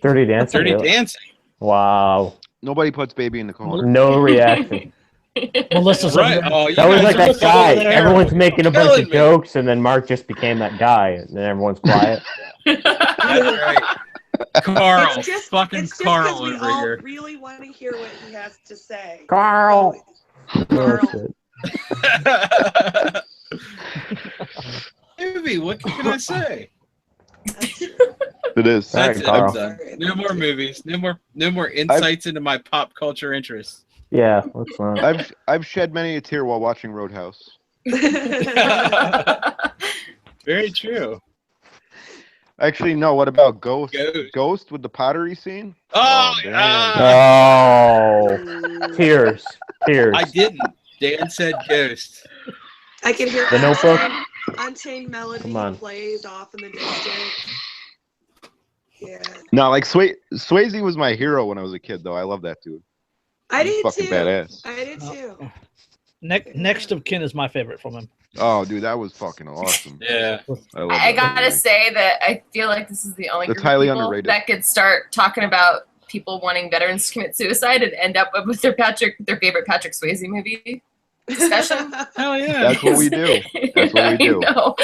Speaker 7: Dirty Dancing.
Speaker 2: Dirty
Speaker 7: really?
Speaker 2: Dancing.
Speaker 7: Wow.
Speaker 4: Nobody puts baby in the corner.
Speaker 7: No reaction.
Speaker 5: Melissa's
Speaker 2: Right.
Speaker 5: over there.
Speaker 2: Oh, you
Speaker 7: That was
Speaker 2: guys
Speaker 7: like
Speaker 2: are
Speaker 7: that
Speaker 2: so
Speaker 7: guy.
Speaker 2: there.
Speaker 7: Everyone's making a bunch
Speaker 2: Killing
Speaker 7: of
Speaker 2: me.
Speaker 7: jokes, and then Mark just became that guy, and then everyone's quiet.
Speaker 2: That's right. Carl.
Speaker 3: It's just,
Speaker 2: Fucking
Speaker 3: it's just 'cause
Speaker 2: Carl
Speaker 3: we
Speaker 2: over
Speaker 3: all
Speaker 2: here.
Speaker 3: really want to hear what he has to say.
Speaker 7: Carl. Oh,
Speaker 3: Carl.
Speaker 7: shit.
Speaker 2: Movie. What can I say?
Speaker 4: It is.
Speaker 7: Sorry,
Speaker 2: That's it.
Speaker 7: Carl.
Speaker 2: I'm done. No more movies. No more insights into my pop culture interests.
Speaker 7: Yeah, let's not.
Speaker 4: I've shed many a tear while watching Roadhouse.
Speaker 2: Very true.
Speaker 4: Actually, no. What about Ghost?
Speaker 2: Ghost.
Speaker 4: Ghost with the pottery scene?
Speaker 2: Oh,
Speaker 4: damn.
Speaker 7: Oh, tears.
Speaker 2: I didn't. Dan said Ghost.
Speaker 3: I can hear
Speaker 7: The Notebook?
Speaker 3: Unchained Melody
Speaker 7: Come on.
Speaker 3: plays off in the distance. Yeah.
Speaker 4: No, like Swayze was my hero when I was a kid, though. I love that dude.
Speaker 3: I
Speaker 4: He's
Speaker 3: did
Speaker 4: fucking
Speaker 3: too.
Speaker 4: badass.
Speaker 3: I did too.
Speaker 5: Next of Kin is my favorite from him.
Speaker 4: Oh, dude, that was fucking awesome.
Speaker 2: Yeah.
Speaker 4: I love
Speaker 1: I
Speaker 4: that
Speaker 1: gotta
Speaker 4: movie.
Speaker 1: say that I feel like this is the only
Speaker 4: It's
Speaker 1: group of
Speaker 4: highly
Speaker 1: people
Speaker 4: underrated.
Speaker 1: that could start talking about people wanting veterans to commit suicide and end up with their favorite Patrick Swayze movie discussion.
Speaker 2: Hell yeah.
Speaker 4: That's what we do. That's what we do.
Speaker 1: I know.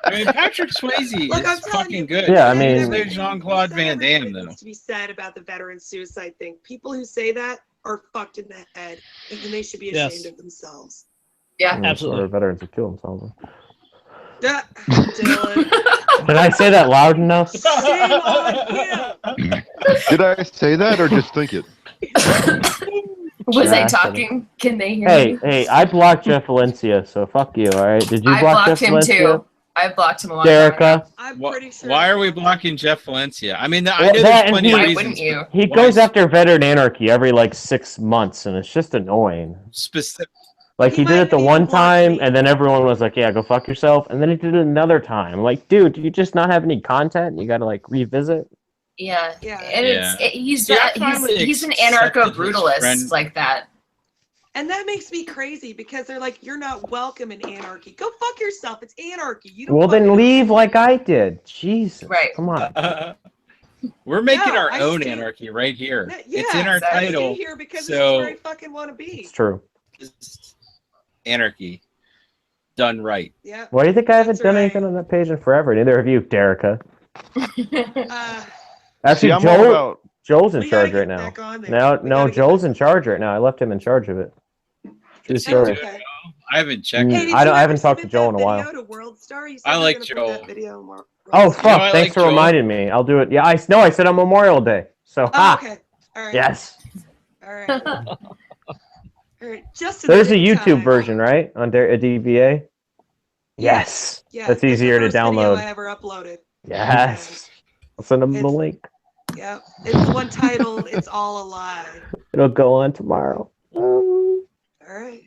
Speaker 2: I mean, Patrick Swayze
Speaker 3: Look, I'm
Speaker 2: is
Speaker 3: telling
Speaker 2: fucking
Speaker 3: you,
Speaker 2: good.
Speaker 7: Yeah, I
Speaker 3: said
Speaker 7: mean-
Speaker 2: He's no
Speaker 3: everything-
Speaker 2: Jean-Claude
Speaker 3: said
Speaker 2: Van
Speaker 3: everything
Speaker 2: Damme,
Speaker 3: that
Speaker 2: though.
Speaker 3: needs to be said about the veteran suicide thing. People who say that are fucked in the head, and they should be ashamed
Speaker 5: Yes.
Speaker 3: of themselves.
Speaker 1: Yeah.
Speaker 5: Absolutely.
Speaker 7: Or veterans who kill themselves.
Speaker 3: Dylan.
Speaker 7: Did I say that loud enough?
Speaker 3: Shame on him.
Speaker 4: Did I say that or just think it?
Speaker 1: Was
Speaker 7: Yeah,
Speaker 1: I
Speaker 7: I said
Speaker 1: talking? Can they hear
Speaker 7: Hey,
Speaker 1: me?
Speaker 7: hey, I blocked Jeff Valencia, so fuck you, alright? Did you
Speaker 1: I
Speaker 7: block
Speaker 1: blocked
Speaker 7: Jeff
Speaker 1: him
Speaker 7: Valencia?
Speaker 1: too. I blocked him a long time ago.
Speaker 7: Derica?
Speaker 3: I'm
Speaker 2: Why,
Speaker 3: pretty sure.
Speaker 2: why are we blocking Jeff Valencia? I mean, I
Speaker 7: Well,
Speaker 2: know
Speaker 7: that
Speaker 2: there's
Speaker 7: and
Speaker 2: plenty of
Speaker 1: Why
Speaker 2: reasons.
Speaker 1: wouldn't you?
Speaker 7: He
Speaker 2: Why
Speaker 7: goes
Speaker 2: is-
Speaker 7: after Veteran Anarchy every like 6 months, and it's just annoying.
Speaker 2: Specific.
Speaker 7: Like
Speaker 3: He
Speaker 7: he did
Speaker 3: might
Speaker 7: it the
Speaker 3: even
Speaker 7: one
Speaker 3: block
Speaker 7: time,
Speaker 3: me.
Speaker 7: and then everyone was like, "Yeah, go fuck yourself." And then he did it another time. Like, dude, do you just not have any content? You got to like revisit.
Speaker 1: Yeah.
Speaker 3: Yeah.
Speaker 1: And
Speaker 2: Yeah.
Speaker 1: he's
Speaker 2: See, I
Speaker 1: that
Speaker 2: finally
Speaker 1: he's an
Speaker 2: accepted his
Speaker 1: anarcho-brutalist
Speaker 2: friend-
Speaker 1: like that.
Speaker 3: And that makes me crazy because they're like, you're not welcome in anarchy. Go fuck yourself. It's anarchy. You don't
Speaker 7: Well, then
Speaker 3: fucking-
Speaker 7: leave like I did. Jesus,
Speaker 1: Right.
Speaker 7: come on.
Speaker 2: We're making
Speaker 3: No,
Speaker 2: our
Speaker 3: I
Speaker 2: own
Speaker 3: stay-
Speaker 2: anarchy right here.
Speaker 3: No,
Speaker 2: It's
Speaker 3: yeah,
Speaker 2: in our
Speaker 1: exactly.
Speaker 3: I stay
Speaker 2: title.
Speaker 3: here because
Speaker 2: so-
Speaker 3: this is where I fucking want to be.
Speaker 7: It's true.
Speaker 2: It's anarchy done right.
Speaker 3: Yeah.
Speaker 7: Why do you think I haven't
Speaker 3: That's
Speaker 7: done
Speaker 3: right.
Speaker 7: anything on that page in forever? Neither of you, Derica.
Speaker 3: Uh,
Speaker 7: Actually,
Speaker 4: See, I'm all about.
Speaker 7: Joel's in
Speaker 3: we gotta
Speaker 7: charge right
Speaker 3: get
Speaker 7: now.
Speaker 3: back on there.
Speaker 7: No,
Speaker 3: We
Speaker 7: no,
Speaker 3: gotta get
Speaker 7: Joel's
Speaker 3: back-
Speaker 7: in charge right now. I left him in charge of it. True
Speaker 2: Is he
Speaker 7: story.
Speaker 2: doing-
Speaker 3: Okay.
Speaker 2: I haven't checked
Speaker 7: Mm.
Speaker 3: Hey,
Speaker 2: it.
Speaker 3: did
Speaker 7: I
Speaker 3: you
Speaker 7: don't- I
Speaker 3: ever
Speaker 7: haven't talked to
Speaker 3: submit
Speaker 7: Joel
Speaker 3: that
Speaker 7: in a while.
Speaker 3: video to World Star? You said
Speaker 2: I
Speaker 3: you were
Speaker 2: like
Speaker 3: gonna put
Speaker 2: Joel.
Speaker 3: that video in World
Speaker 7: Oh
Speaker 3: Star.
Speaker 7: fuck!
Speaker 2: I
Speaker 7: Thanks
Speaker 2: like
Speaker 7: for
Speaker 2: Joel.
Speaker 7: reminding me. I'll do it. Yeah, I said on Memorial Day. So
Speaker 3: Oh,
Speaker 7: ha.
Speaker 3: okay. All right.
Speaker 7: Yes.
Speaker 3: All right. All right. Just in
Speaker 7: There's
Speaker 3: the
Speaker 7: a
Speaker 3: nick of
Speaker 7: YouTube
Speaker 3: time.
Speaker 7: version, right, on DBA? Yes.
Speaker 3: Yeah,
Speaker 7: That's
Speaker 3: it's
Speaker 7: easier
Speaker 3: the
Speaker 7: to
Speaker 3: first video
Speaker 7: download.
Speaker 3: I ever uploaded.
Speaker 7: Yes. I'll send them the
Speaker 3: It's-
Speaker 7: link.
Speaker 3: Yeah. It's the one titled "It's All a Lie."
Speaker 7: It'll go on tomorrow.
Speaker 3: All right.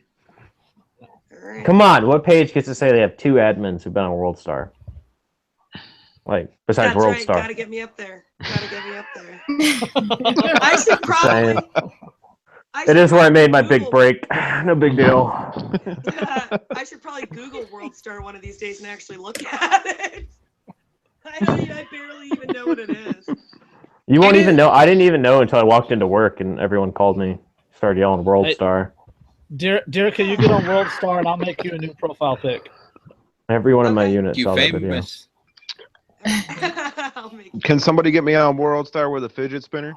Speaker 3: All right.
Speaker 7: Come on, what page gets to say they have 2 admins who've been on World Star? Like, besides
Speaker 3: That's
Speaker 7: World
Speaker 3: right.
Speaker 7: Star.
Speaker 3: Gotta get me up there. Gotta get me up there. I should probably.
Speaker 7: saying.
Speaker 3: I
Speaker 7: It
Speaker 3: should
Speaker 7: is where I
Speaker 3: probably
Speaker 7: made my big
Speaker 3: Google-
Speaker 7: break. No big deal.
Speaker 3: I should probably Google World Star one of these days and actually look at it. I barely even know what it is.
Speaker 7: You won't
Speaker 3: It
Speaker 7: even
Speaker 3: is-
Speaker 7: know. I didn't even know until I walked into work and everyone called me. Started yelling World
Speaker 5: Hey.
Speaker 7: Star.
Speaker 5: Derica, you get on World Star and I'll make you a new profile pic.
Speaker 7: Everyone in my
Speaker 3: Okay.
Speaker 7: unit
Speaker 2: You
Speaker 7: saw that video.
Speaker 2: famous.
Speaker 3: I'll make
Speaker 4: Can somebody get me on World Star with a fidget spinner?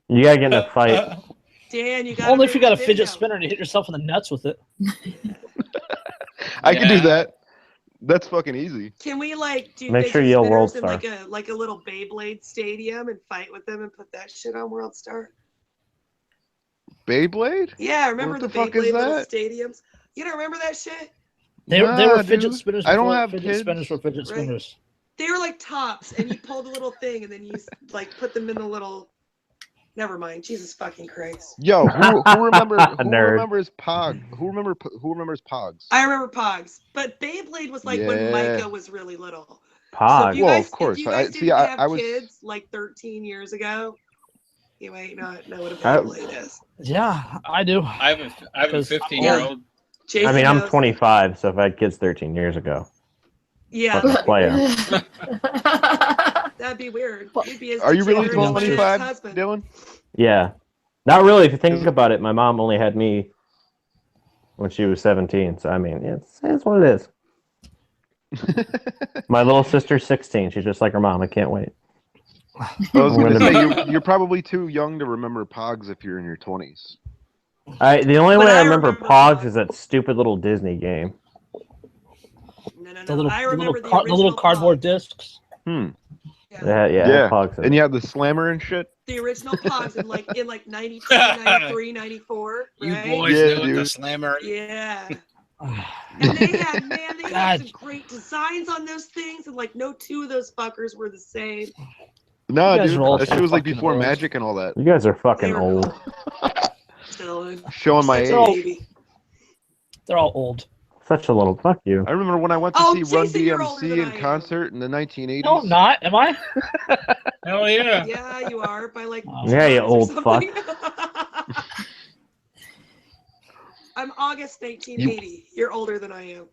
Speaker 7: You gotta get in a fight.
Speaker 3: Dan, you got
Speaker 5: Only if you got a fidget spinner and you hit yourself in the nuts with it.
Speaker 4: I can do
Speaker 2: Yeah.
Speaker 4: that. That's fucking easy.
Speaker 3: Can we like do
Speaker 7: Make
Speaker 3: fidget
Speaker 7: sure you yell
Speaker 3: spinners
Speaker 7: World
Speaker 3: in
Speaker 7: Star.
Speaker 3: like a little Beyblade stadium and fight with them and put that shit on World Star?
Speaker 4: Beyblade?
Speaker 3: Yeah, remember
Speaker 4: What
Speaker 3: the
Speaker 4: the fuck is
Speaker 3: Beyblade little
Speaker 4: that?
Speaker 3: stadiums? You don't remember that shit?
Speaker 5: They were
Speaker 4: Nah,
Speaker 5: fidget
Speaker 4: dude.
Speaker 5: spinners.
Speaker 4: I don't
Speaker 5: before
Speaker 4: have
Speaker 5: fidget
Speaker 4: kids.
Speaker 5: spinners were fidget
Speaker 3: Right.
Speaker 5: spinners.
Speaker 3: They were like tops, and you pulled a little thing, and then you like put them in the little. Never mind. Jesus fucking Christ.
Speaker 4: Yo, who
Speaker 7: Nerd.
Speaker 4: remembers Pog? Who remembers Pogs?
Speaker 3: I remember Pogs, but Beyblade was like when
Speaker 4: Yeah.
Speaker 3: Micah was really little. So
Speaker 7: Pog.
Speaker 3: if you
Speaker 4: Well,
Speaker 3: guys,
Speaker 4: of course.
Speaker 3: If you guys
Speaker 4: I-
Speaker 3: didn't
Speaker 4: see, I-
Speaker 3: have
Speaker 4: I was-
Speaker 3: kids like 13 years ago, you might not know what a
Speaker 7: I-
Speaker 3: Beyblade is.
Speaker 5: Yeah, I do.
Speaker 2: I have a
Speaker 5: Because-
Speaker 2: 15-year-old.
Speaker 3: Jason
Speaker 7: I mean, I'm
Speaker 3: knows.
Speaker 7: 25, so if I had kids 13 years ago,
Speaker 3: Yeah,
Speaker 7: fucking player.
Speaker 3: that'd be weird. You'd be as
Speaker 4: Are you really
Speaker 3: degenerate as my
Speaker 4: 25,
Speaker 3: ex-husband.
Speaker 4: Dylan?
Speaker 7: Yeah. Not really. If you think about it, my mom only had me when she was 17. So, I mean, it's what it is. My little sister's 16. She's just like her mom. I can't wait.
Speaker 4: I was
Speaker 7: I'm
Speaker 4: gonna
Speaker 7: gonna
Speaker 4: say you're probably too young to remember Pogs if you're in your 20s.
Speaker 7: The only
Speaker 3: But
Speaker 7: way I
Speaker 3: I
Speaker 7: remember
Speaker 3: remember
Speaker 7: Pogs
Speaker 3: Pogs.
Speaker 7: is that stupid little Disney game.
Speaker 3: No.
Speaker 5: The little,
Speaker 3: I
Speaker 5: the
Speaker 3: remember
Speaker 5: little, the little
Speaker 3: original
Speaker 5: cardboard
Speaker 3: Pogs.
Speaker 5: discs.
Speaker 7: Yeah. Pogs
Speaker 4: And you have the slammer and shit.
Speaker 3: The original Pogs in like 92, 93, 94.
Speaker 2: You
Speaker 3: right?
Speaker 2: boys
Speaker 4: Yeah,
Speaker 2: know what the
Speaker 4: dude.
Speaker 2: slammer.
Speaker 3: Yeah. And they had
Speaker 5: God.
Speaker 3: some great designs on those things, and like no two of those fuckers were the same.
Speaker 4: No,
Speaker 5: You guys
Speaker 4: dude,
Speaker 5: are all
Speaker 4: that shit was like
Speaker 5: fucking
Speaker 4: before
Speaker 5: old.
Speaker 4: Magic and all that.
Speaker 7: You guys are
Speaker 3: They
Speaker 7: fucking
Speaker 3: were
Speaker 7: old.
Speaker 3: cool. Dylan,
Speaker 4: Showing my
Speaker 3: such a
Speaker 4: age.
Speaker 3: baby.
Speaker 5: They're all old.
Speaker 7: Such a little fuck you.
Speaker 4: I remember when I went to
Speaker 3: Oh,
Speaker 4: see Run
Speaker 3: Jason, you're older
Speaker 4: DMC
Speaker 3: than
Speaker 4: in
Speaker 3: I am.
Speaker 4: concert in the 1980s.
Speaker 5: No, I'm not. Am I?
Speaker 2: Hell yeah.
Speaker 3: Yeah, you are by like.
Speaker 5: Oh.
Speaker 7: Yeah, you
Speaker 3: 2
Speaker 7: old
Speaker 3: months or
Speaker 7: fuck.
Speaker 3: something. I'm August 1980. You're older than I am.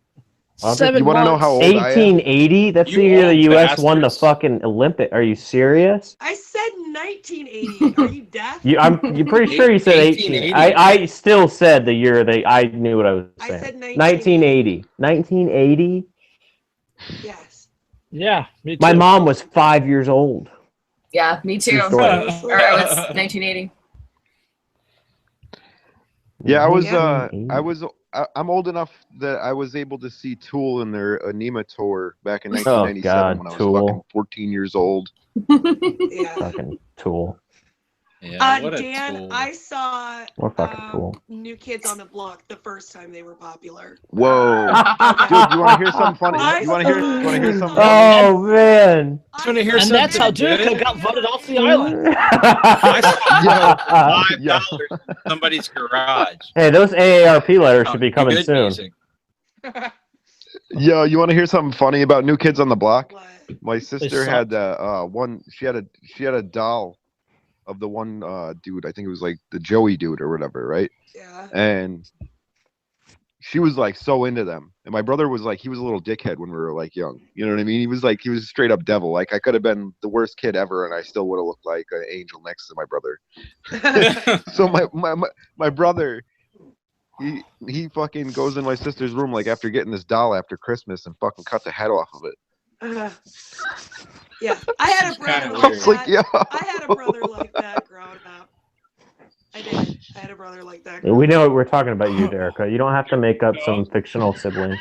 Speaker 7: You
Speaker 4: wanna know how old I am?
Speaker 7: 1880? That's
Speaker 2: You
Speaker 7: the year the
Speaker 2: old
Speaker 7: U.S. won the
Speaker 2: bastards.
Speaker 7: fucking Olympic. Are you serious?
Speaker 3: I said 1980. Are you deaf?
Speaker 7: You're pretty sure you said 18.
Speaker 2: 1880.
Speaker 7: I still said the year I knew what I was
Speaker 3: I
Speaker 7: saying.
Speaker 3: said
Speaker 7: 1980. 1980?
Speaker 3: Yes.
Speaker 5: Yeah, me too.
Speaker 7: My mom was 5 years old.
Speaker 1: Yeah, me too.
Speaker 7: True story.
Speaker 1: Or I was 1980.
Speaker 4: Yeah, I'm old enough that I was able to see Tool in their Anima tour back in 1997
Speaker 7: God,
Speaker 4: when I was
Speaker 7: Tool.
Speaker 4: fucking 14 years old.
Speaker 3: Yeah.
Speaker 7: Fucking Tool.
Speaker 2: Yeah, what a
Speaker 3: Dan,
Speaker 2: tool.
Speaker 3: I saw
Speaker 7: More fucking Tool.
Speaker 3: New Kids on the Block the first time they were popular.
Speaker 4: Whoa. Dude, you want to hear something funny? You want to hear something funny?
Speaker 7: Oh, man.
Speaker 2: Just want to hear
Speaker 5: And that's how
Speaker 2: something
Speaker 5: Durka
Speaker 2: good.
Speaker 5: got voted off the island.
Speaker 2: $5 in somebody's garage.
Speaker 7: Hey, those AARP letters should be coming
Speaker 2: Good
Speaker 7: soon.
Speaker 2: music.
Speaker 4: Yo, you want to hear something funny about New Kids on the Block?
Speaker 3: What?
Speaker 4: My sister had
Speaker 5: sucked.
Speaker 4: one. She had a doll of the one dude. I think it was like the Joey dude or whatever, right?
Speaker 3: Yeah.
Speaker 4: And she was like so into them. And my brother was like, he was a little dickhead when we were like young. You know what I mean? He was a straight up devil. Like I could have been the worst kid ever, and I still would have looked like an angel next to my brother. So my brother, he fucking goes in my sister's room like after getting this doll after Christmas and fucking cut the head off of it.
Speaker 3: Yeah, I had a brother
Speaker 2: kinda
Speaker 3: like
Speaker 4: I was
Speaker 3: that.
Speaker 4: like, yo.
Speaker 3: I had a brother like that growing up. I did. I had a brother like that.
Speaker 7: We know we're talking about you, Derica. You don't have to make up some fictional sibling.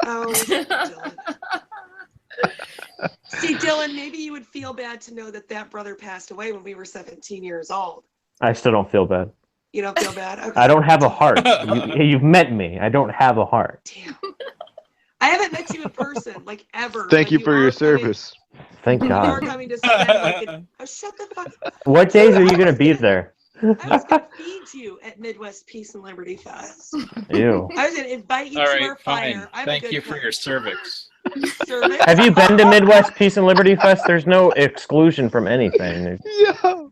Speaker 3: Oh, Dylan. See, Dylan, maybe you would feel bad to know that brother passed away when we were 17 years old.
Speaker 7: I still don't feel bad.
Speaker 3: You don't feel bad? Okay.
Speaker 7: I don't have a heart. You've met me. I don't have a heart.
Speaker 3: Damn. I haven't met you in person, like ever.
Speaker 4: Thank
Speaker 3: Like,
Speaker 4: you for
Speaker 3: are
Speaker 4: your
Speaker 3: coming-
Speaker 4: service.
Speaker 7: Thank
Speaker 3: You are
Speaker 7: God.
Speaker 3: coming to spend like oh, shut the fuck up.
Speaker 7: What days are you going to be there?
Speaker 3: I was going to feed you at Midwest Peace and Liberty Fest.
Speaker 7: Ew.
Speaker 3: I was going to invite you
Speaker 2: All
Speaker 3: to
Speaker 2: right,
Speaker 3: our
Speaker 2: fine.
Speaker 3: fire. I'm a
Speaker 2: Thank
Speaker 3: good
Speaker 2: you for
Speaker 3: cook.
Speaker 2: your cervix.
Speaker 3: Cervix?
Speaker 7: Have you been to Midwest Peace and Liberty Fest? There's no exclusion from anything. It's
Speaker 4: Yeah.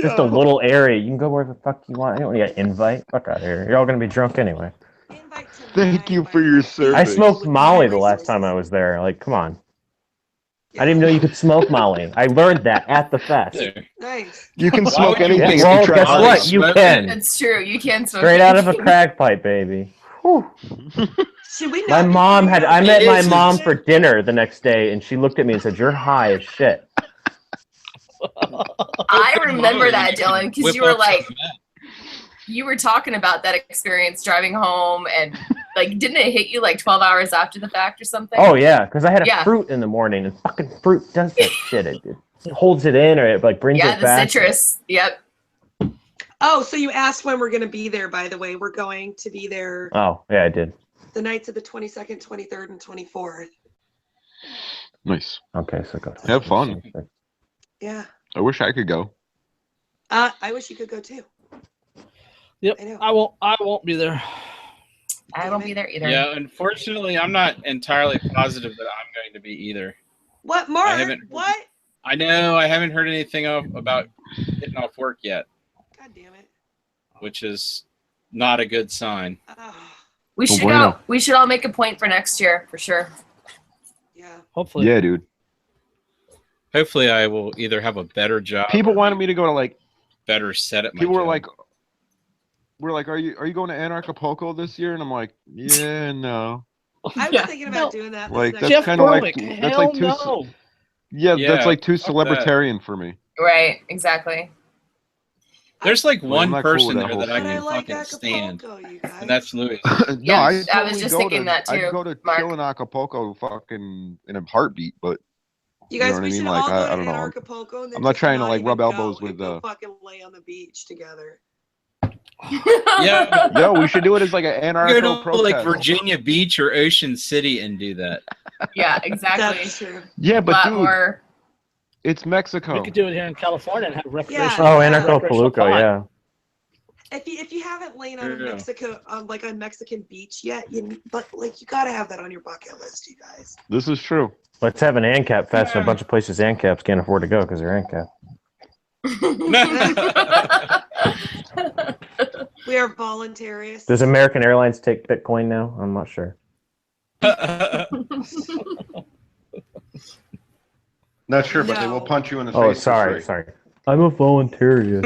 Speaker 7: just a little area. You can go where the fuck you want. You don't need an invite. Fuck out of here. You're all going to be drunk anyway.
Speaker 3: Invite to
Speaker 4: Thank you
Speaker 3: my
Speaker 4: for your
Speaker 3: life.
Speaker 4: service.
Speaker 7: I smoked
Speaker 3: With
Speaker 7: Molly
Speaker 3: my
Speaker 7: the last time I
Speaker 3: resources.
Speaker 7: was there. Like, come on.
Speaker 3: Yeah.
Speaker 7: I didn't even know you could smoke Molly. I learned that at the fest.
Speaker 2: There.
Speaker 3: Nice.
Speaker 4: You can
Speaker 2: Why
Speaker 4: smoke
Speaker 2: would you-
Speaker 4: anything
Speaker 7: Yeah, well,
Speaker 4: if you try
Speaker 7: guess
Speaker 4: hard
Speaker 7: what?
Speaker 4: enough.
Speaker 7: You
Speaker 2: Smoke
Speaker 7: can.
Speaker 1: That's true. You can smoke
Speaker 7: Straight out of a
Speaker 1: anything.
Speaker 7: crack pipe, baby. Whew.
Speaker 3: Should we
Speaker 7: My
Speaker 3: not be
Speaker 7: mom
Speaker 3: putting
Speaker 7: had.
Speaker 3: out
Speaker 7: I met my
Speaker 2: isn't.
Speaker 7: mom for dinner the next day, and she looked at me and said, "You're high as shit."
Speaker 1: I remember that, Dylan, because
Speaker 2: Whip
Speaker 1: you were
Speaker 2: up
Speaker 1: like,
Speaker 2: some meth.
Speaker 1: you were talking about that experience driving home, and like, didn't it hit you like 12 hours after the fact or something?
Speaker 7: Oh yeah, because I had a
Speaker 1: Yeah.
Speaker 7: fruit in the morning, and fucking fruit does that shit. It holds it in, or it like brings
Speaker 1: Yeah,
Speaker 7: it
Speaker 1: the
Speaker 7: back.
Speaker 1: citrus. Yep.
Speaker 3: Oh, so you asked when we're going to be there, by the way. We're going to be there
Speaker 7: Oh yeah, I did.
Speaker 3: the nights of the 22nd, 23rd, and 24th.
Speaker 4: Nice.
Speaker 7: Okay, so go.
Speaker 4: Have fun.
Speaker 3: Yeah.
Speaker 4: I wish I could go.
Speaker 3: I wish you could go too.
Speaker 5: Yep.
Speaker 3: I know.
Speaker 5: I won't be there.
Speaker 1: I won't be there either.
Speaker 2: Yeah, unfortunately, I'm not entirely positive that I'm going to be either.
Speaker 3: What, Mark?
Speaker 2: haven't-
Speaker 3: What?
Speaker 2: I know I haven't heard anything about getting off work yet,
Speaker 3: God damn it.
Speaker 2: which is not a good sign.
Speaker 3: Oh,
Speaker 1: We should
Speaker 4: bueno.
Speaker 1: go. We should all make a point for next year for sure.
Speaker 3: yeah.
Speaker 5: Hopefully.
Speaker 4: Yeah, dude.
Speaker 2: Hopefully, I will either have a better job.
Speaker 4: People
Speaker 2: or
Speaker 4: wanted me to go to like.
Speaker 2: better set at my
Speaker 4: People were
Speaker 2: job.
Speaker 4: like, "We're like, are you going to Anarchapulco this year?" And I'm like, "Yeah, no."
Speaker 3: I was
Speaker 1: Yeah.
Speaker 3: thinking about doing that. this
Speaker 4: Like,
Speaker 3: next
Speaker 4: that's
Speaker 5: Jeff
Speaker 3: year.
Speaker 4: kinda like-
Speaker 5: Berwick,
Speaker 4: that's
Speaker 5: hell
Speaker 4: like too
Speaker 5: no.
Speaker 4: Yeah,
Speaker 2: Yeah,
Speaker 4: that's like too
Speaker 2: fuck that.
Speaker 4: celebritarian for me.
Speaker 1: Right. Exactly.
Speaker 2: There's like
Speaker 4: Well, I'm
Speaker 2: one
Speaker 4: not cool with
Speaker 2: person
Speaker 4: that
Speaker 2: there
Speaker 4: whole
Speaker 2: that I
Speaker 3: But I
Speaker 2: can
Speaker 3: like
Speaker 2: fucking stand,
Speaker 3: Acapulco, you guys.
Speaker 2: and that's Louis.
Speaker 4: No,
Speaker 1: Yeah, I was
Speaker 4: totally
Speaker 1: just
Speaker 4: go
Speaker 1: thinking
Speaker 4: to,
Speaker 1: that too,
Speaker 4: I'd go to
Speaker 1: Mark.
Speaker 4: chill in Acapulco fucking in a heartbeat, but
Speaker 3: You guys,
Speaker 4: know what I
Speaker 3: we
Speaker 4: mean?
Speaker 3: should
Speaker 4: Like,
Speaker 3: all go
Speaker 4: I
Speaker 3: to
Speaker 4: don't know.
Speaker 3: Anarchapulco and then
Speaker 4: I'm not
Speaker 3: just
Speaker 4: trying to like
Speaker 3: even
Speaker 4: rub
Speaker 3: go
Speaker 4: elbows
Speaker 3: and
Speaker 4: with
Speaker 3: go fucking lay on the beach together.
Speaker 2: Yeah.
Speaker 4: Yo, we should do it as like an
Speaker 2: Go
Speaker 4: anarcho
Speaker 2: to
Speaker 4: protest.
Speaker 2: like Virginia Beach or Ocean City and do that.
Speaker 1: Yeah, exactly.
Speaker 3: That's true.
Speaker 4: Yeah,
Speaker 1: A
Speaker 4: but
Speaker 1: lot
Speaker 4: dude,
Speaker 1: more.
Speaker 4: it's Mexico.
Speaker 5: We could do it here in California and have recreational.
Speaker 7: Oh,
Speaker 3: Yeah.
Speaker 7: Anarchapulco,
Speaker 5: fun.
Speaker 7: yeah.
Speaker 3: If you haven't lain on
Speaker 2: Yeah.
Speaker 3: Mexico on Mexican beach yet, but like you gotta have that on your bucket list, you guys.
Speaker 4: This is true.
Speaker 7: Let's have an ANCAP fest.
Speaker 2: Yeah.
Speaker 7: A bunch of places ANCAPs can't afford to go because they're ANCAP.
Speaker 3: We are voluntarists.
Speaker 7: Does American Airlines take Bitcoin now? I'm not sure.
Speaker 4: Not sure, but they
Speaker 3: No.
Speaker 4: will punch you in the
Speaker 7: Oh,
Speaker 4: face. for
Speaker 7: sorry,
Speaker 4: free.
Speaker 7: sorry. I'm a voluntarist.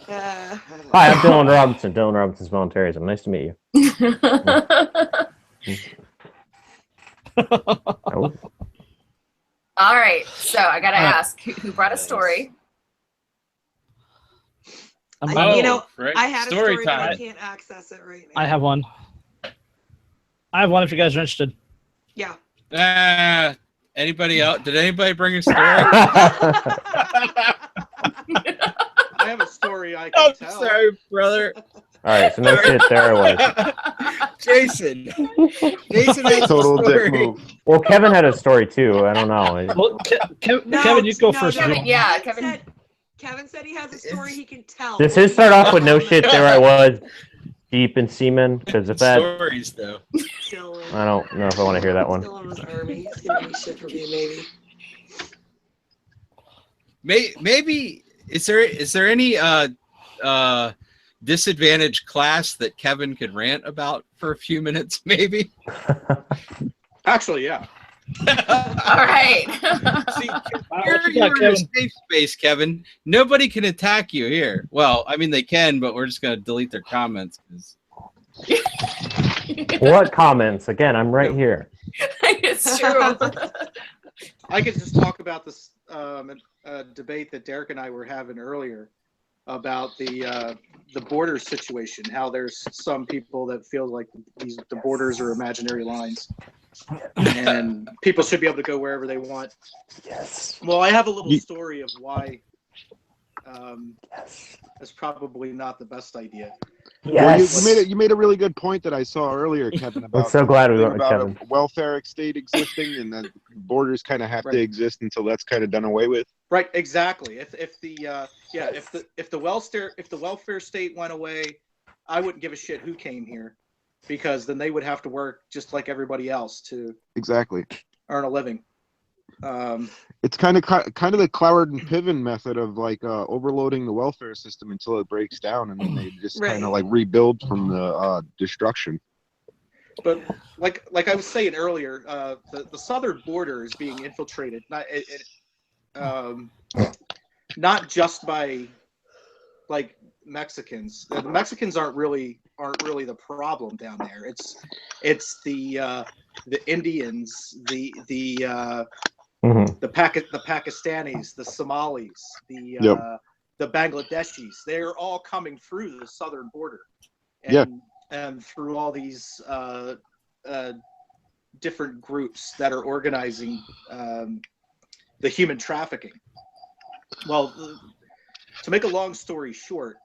Speaker 3: Uh,
Speaker 7: Hi, I'm Dylan Robinson. Dylan Robinson's Voluntarism. Nice to meet you. Oh.
Speaker 1: All right, so I gotta ask, who brought a story?
Speaker 5: I'm
Speaker 3: I-
Speaker 5: not-
Speaker 3: you know,
Speaker 2: right.
Speaker 3: I had a
Speaker 2: Story
Speaker 3: story, but I
Speaker 2: time.
Speaker 3: can't access it right now.
Speaker 5: I have one. I have one if you guys are interested.
Speaker 3: Yeah.
Speaker 2: Anybody else? Did anybody bring a story?
Speaker 8: I have a story I can
Speaker 2: I'm
Speaker 8: tell.
Speaker 2: sorry, brother.
Speaker 7: All right, so no shit, there I was.
Speaker 2: Jason. Jason has
Speaker 4: Total
Speaker 2: a
Speaker 4: dick
Speaker 2: story.
Speaker 4: move.
Speaker 7: Well, Kevin had a story too. I don't know.
Speaker 5: Well,
Speaker 3: No,
Speaker 5: Kevin, you go
Speaker 3: no,
Speaker 5: first.
Speaker 1: Kevin, yeah,
Speaker 3: Kevin said he has a story he can tell.
Speaker 7: Does his start off with no shit, there I was, deep in semen? Because if that,
Speaker 2: Stories, though.
Speaker 3: Dylan.
Speaker 7: I don't know if I want to hear that one.
Speaker 3: Dylan was army. He's giving me shit for being Navy.
Speaker 2: Maybe is there any disadvantaged class that Kevin could rant about for a few minutes? Maybe.
Speaker 8: Actually, yeah.
Speaker 1: All right.
Speaker 2: See,
Speaker 5: What you
Speaker 2: you're
Speaker 5: got,
Speaker 2: in a
Speaker 5: Kevin?
Speaker 2: safe space, Kevin. Nobody can attack you here. Well, I mean they can, but we're just gonna delete their comments. 'Cause-
Speaker 7: What comments? Again, I'm right here.
Speaker 1: It's true.
Speaker 8: I could just talk about this debate that Derek and I were having earlier about the border situation. How there's some people that feel like the borders are imaginary lines, and people should be able to go wherever they want.
Speaker 7: Yes.
Speaker 8: Well, I have a little story of why that's probably not the best idea.
Speaker 4: Well,
Speaker 7: Yes.
Speaker 4: you made a really good point that I saw earlier, Kevin. About
Speaker 7: I'm so glad we
Speaker 4: the thing
Speaker 7: went with
Speaker 4: about
Speaker 7: Kevin.
Speaker 4: a welfare state existing, and that borders kind of have
Speaker 8: Right.
Speaker 4: to exist until that's kind of done away with.
Speaker 8: Right, exactly. If the welfare state went away, I wouldn't give a shit who came here, because then they would have to work just like everybody else to
Speaker 4: Exactly.
Speaker 8: earn a living.
Speaker 4: It's kind of the Cloward and Piven method of like overloading the welfare system until it breaks down, and then they just kind
Speaker 3: Right.
Speaker 4: of like rebuild from the destruction.
Speaker 8: But like I was saying earlier, the southern border is being infiltrated, not just by like Mexicans. The Mexicans aren't really the problem down there. It's the Indians, the Pakistanis, the Somalis, the Bangladeshis. They're all coming through the southern border, and through all these different groups that are organizing the human trafficking. Well, to make a long story short,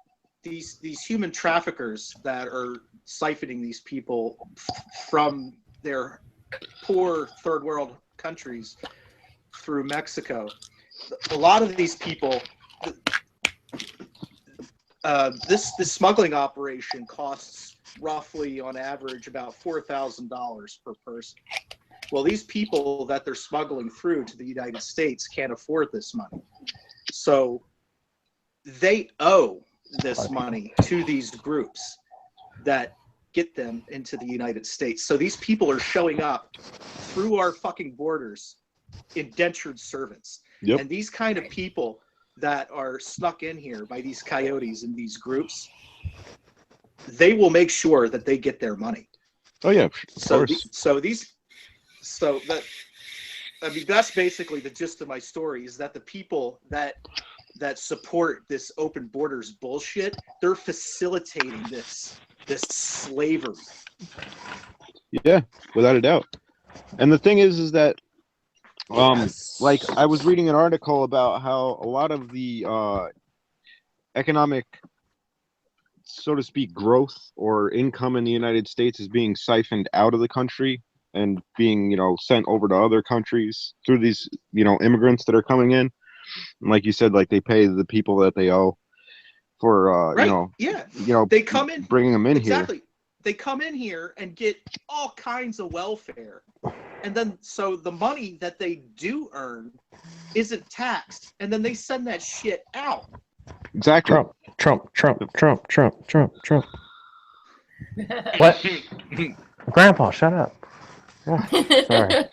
Speaker 8: these human traffickers that are siphoning these people from their poor third world countries through Mexico, a lot of these people, this smuggling operation costs roughly on average about $4,000 per person. Well, these people that they're smuggling through to the United States can't afford this money, so they owe this money to these groups that get them into the United States. So these people are showing up through our fucking borders, indentured servants.
Speaker 4: Yep.
Speaker 8: And these kind of people that are snuck in here by these coyotes and these groups, they will make sure that they get their money.
Speaker 4: Oh yeah, of
Speaker 8: So
Speaker 4: course.
Speaker 8: That's basically the gist of my story, is that the people that support this open borders bullshit, they're facilitating this slavery.
Speaker 4: Yeah, without a doubt. And the thing is that Like I was reading an article about how a lot of the economic, so to speak, growth or income in the United States is being siphoned out of the country and being, sent over to other countries through these, immigrants that are coming in. And like you said, like they pay the people that they owe for,
Speaker 8: Right. Yeah. They come in,
Speaker 4: bringing them in
Speaker 8: exactly.
Speaker 4: here.
Speaker 8: They come in here and get all kinds of welfare. And then, so the money that they do earn isn't taxed. And then they send that shit out.
Speaker 4: Exactly.
Speaker 7: Trump. What? Grandpa, shut up. Oh, sorry.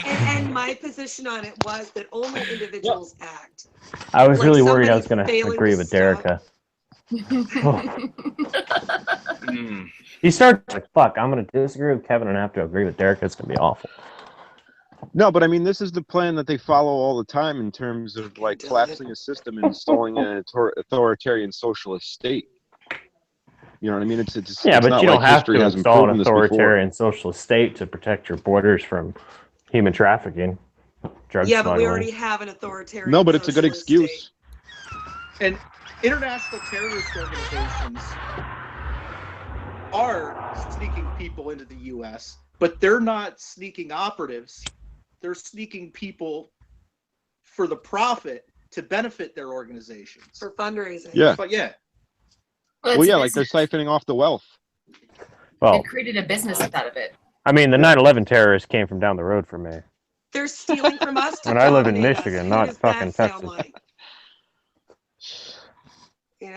Speaker 3: And my position on it was that only individuals act.
Speaker 7: I was
Speaker 3: Like
Speaker 7: really worried I was
Speaker 3: somebody
Speaker 7: going to
Speaker 3: failing
Speaker 7: agree
Speaker 3: to
Speaker 7: with
Speaker 3: stop.
Speaker 7: Derica. He started like, fuck, I'm going to disagree with Kevin and have to agree with Derica. It's going to be awful.
Speaker 4: No, but I mean, this is the plan that they follow all the time in terms of like collapsing a system and installing an authoritarian socialist state. You know what I mean? It's
Speaker 7: Yeah, but
Speaker 4: not
Speaker 7: you don't
Speaker 4: like
Speaker 7: have
Speaker 4: history
Speaker 7: to
Speaker 4: hasn't
Speaker 7: install
Speaker 4: proven
Speaker 7: an
Speaker 4: this before.
Speaker 7: authoritarian socialist state to protect your borders from human trafficking, drug
Speaker 3: Yeah, but we
Speaker 7: smuggling.
Speaker 3: already have an authoritarian.
Speaker 4: No, but it's a good
Speaker 3: socialist
Speaker 4: excuse.
Speaker 3: state.
Speaker 8: And international terrorist organizations are sneaking people into the U.S., but they're not sneaking operatives. They're sneaking people for the profit to benefit their organizations.
Speaker 3: For fundraising.
Speaker 4: Yeah.
Speaker 8: But yeah.
Speaker 4: Well, yeah, like they're siphoning off the wealth.
Speaker 7: Well,
Speaker 1: They created a business out of it.
Speaker 7: I mean, the 9/11 terrorists came from down the road from me.
Speaker 3: They're stealing from us to
Speaker 7: And I live in
Speaker 3: dominate us.
Speaker 7: Michigan,
Speaker 3: Who
Speaker 7: not
Speaker 3: does that
Speaker 7: fucking
Speaker 3: sound
Speaker 7: Texas.
Speaker 3: like?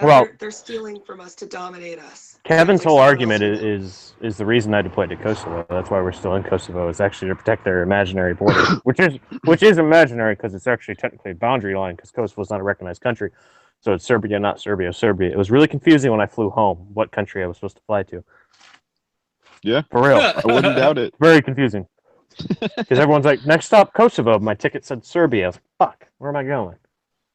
Speaker 7: Well-
Speaker 3: they're stealing from us to dominate us.
Speaker 7: Kevin's
Speaker 3: Sounds like
Speaker 7: whole
Speaker 3: someone
Speaker 7: argument
Speaker 3: else would know.
Speaker 7: is the reason I deployed to Kosovo. That's why we're still in Kosovo. Is actually to protect their imaginary border, which is imaginary because it's actually technically a boundary line because Kosovo is not a recognized country. So it's Serbia, not Serbia, Serbia. It was really confusing when I flew home what country I was supposed to fly to.
Speaker 4: Yeah,
Speaker 7: For real.
Speaker 4: I wouldn't doubt it.
Speaker 7: Very confusing. Because everyone's like, next stop, Kosovo. My ticket said Serbia. I was like, fuck, where am I going?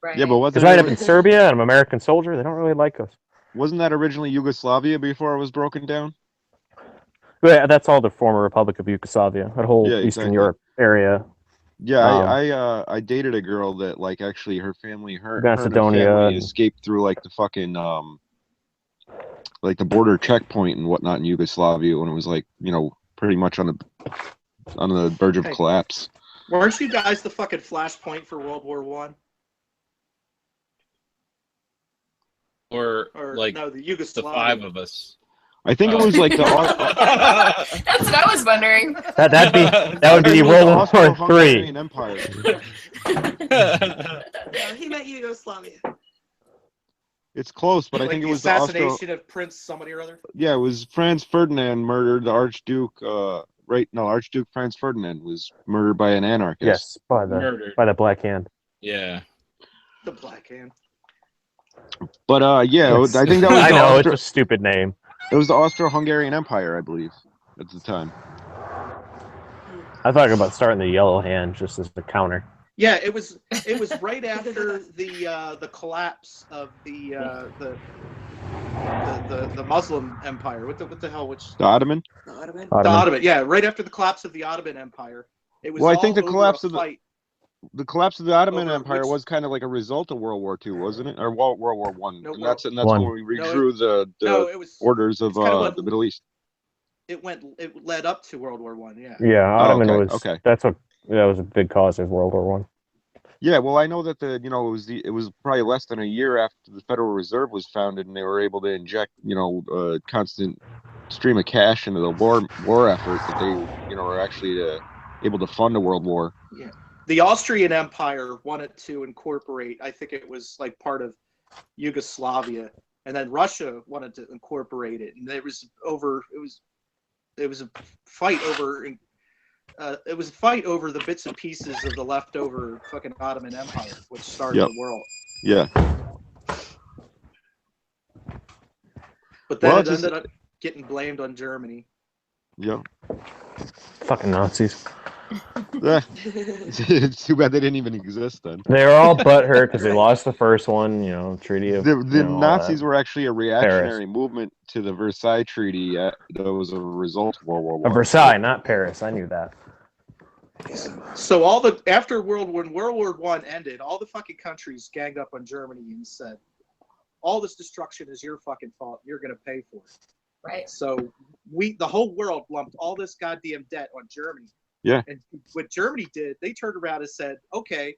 Speaker 1: Right.
Speaker 4: Yeah, but
Speaker 7: Because
Speaker 4: wasn't
Speaker 7: right
Speaker 4: it,
Speaker 7: up in Serbia and I'm an American soldier, they don't really like us.
Speaker 4: wasn't that originally Yugoslavia before it was broken down?
Speaker 7: Yeah, that's all the former Republic of Yugoslavia, that whole
Speaker 4: Yeah,
Speaker 7: Eastern
Speaker 4: exactly.
Speaker 7: Europe area.
Speaker 4: Yeah, I dated a girl that like actually her family, her and her
Speaker 7: Macedonia
Speaker 4: family
Speaker 7: and-
Speaker 4: escaped through like the fucking like the border checkpoint and whatnot in Yugoslavia when it was like pretty much on the verge of
Speaker 8: Hey.
Speaker 4: collapse.
Speaker 8: Weren't you guys the fucking flashpoint for World War One?
Speaker 2: Or like
Speaker 8: no, the
Speaker 2: the
Speaker 8: Yugoslavia.
Speaker 2: 5 of us.
Speaker 4: I think it was like the
Speaker 1: That's what I was wondering.
Speaker 7: That would be
Speaker 4: the
Speaker 7: World War
Speaker 4: Austro-Hungarian
Speaker 7: III.
Speaker 4: Empire.
Speaker 3: No, he meant Yugoslavia.
Speaker 4: It's close, but I
Speaker 8: Like
Speaker 4: think it
Speaker 8: the
Speaker 4: was the Austro.
Speaker 8: assassination of Prince somebody or other.
Speaker 4: Yeah, it was Franz Ferdinand murdered the Archduke. Archduke Franz Ferdinand was murdered by an anarchist.
Speaker 7: Yes, by
Speaker 2: Murdered.
Speaker 7: the Black Hand.
Speaker 2: Yeah.
Speaker 8: The Black Hand.
Speaker 4: But yeah,
Speaker 7: Yes.
Speaker 4: I think that was
Speaker 7: I
Speaker 4: the
Speaker 7: know,
Speaker 4: Austro-
Speaker 7: it's a stupid name.
Speaker 4: it was the Austro-Hungarian Empire, I believe, at the time.
Speaker 7: I thought about starting the Yellow Hand just as a counter.
Speaker 8: Yeah, it was right after the collapse of the Muslim Empire. What the hell?
Speaker 4: The Ottoman.
Speaker 3: The Ottoman.
Speaker 8: The Ottoman. Yeah, right after the collapse of the Ottoman Empire. It was.
Speaker 4: Well, I
Speaker 8: all
Speaker 4: think the
Speaker 8: over
Speaker 4: collapse
Speaker 8: a
Speaker 4: of
Speaker 8: fight.
Speaker 4: the collapse of the Ottoman
Speaker 8: Over
Speaker 4: Empire
Speaker 8: which-
Speaker 4: was kind of like a result of World War II, wasn't it? Or World War One.
Speaker 8: No,
Speaker 4: And that's
Speaker 7: One.
Speaker 4: when we redrew the
Speaker 8: No, it was.
Speaker 4: orders of
Speaker 8: it's kind of what-
Speaker 4: the Middle East.
Speaker 8: It led up to World War One. Yeah.
Speaker 7: Yeah, Ottoman was.
Speaker 4: okay.
Speaker 7: That was a big cause of World War One.
Speaker 4: Yeah, well, I know that it was probably less than a year after the Federal Reserve was founded, and they were able to inject a constant stream of cash into the war effort that they were actually able to fund a world war.
Speaker 8: Yeah. The Austrian Empire wanted to incorporate. I think it was like part of Yugoslavia, and then Russia wanted to incorporate it, and there was it was a fight over. It was a fight over the bits and pieces of the leftover fucking Ottoman Empire, which started
Speaker 4: Yep.
Speaker 8: the world.
Speaker 4: Yeah.
Speaker 8: But then
Speaker 4: Well,
Speaker 8: it ended up getting blamed on Germany.
Speaker 4: Yeah.
Speaker 7: Fucking Nazis.
Speaker 4: Yeah. It's too bad they didn't even exist then.
Speaker 7: They were all butthurt because they lost the first one. Treaty of
Speaker 4: The
Speaker 7: all
Speaker 4: Nazis
Speaker 7: that.
Speaker 4: were actually a reactionary movement to the Versailles Treaty that was a result of World War
Speaker 7: Of
Speaker 4: One.
Speaker 7: Versailles, not Paris. I knew that.
Speaker 8: So after World War I ended, all the fucking countries ganged up on Germany and said, all this destruction is your fucking fault. You're gonna pay for it.
Speaker 1: Right.
Speaker 8: So the whole world lumped all this goddamn debt on Germany.
Speaker 4: Yeah.
Speaker 8: And what Germany did, they turned around and said, okay,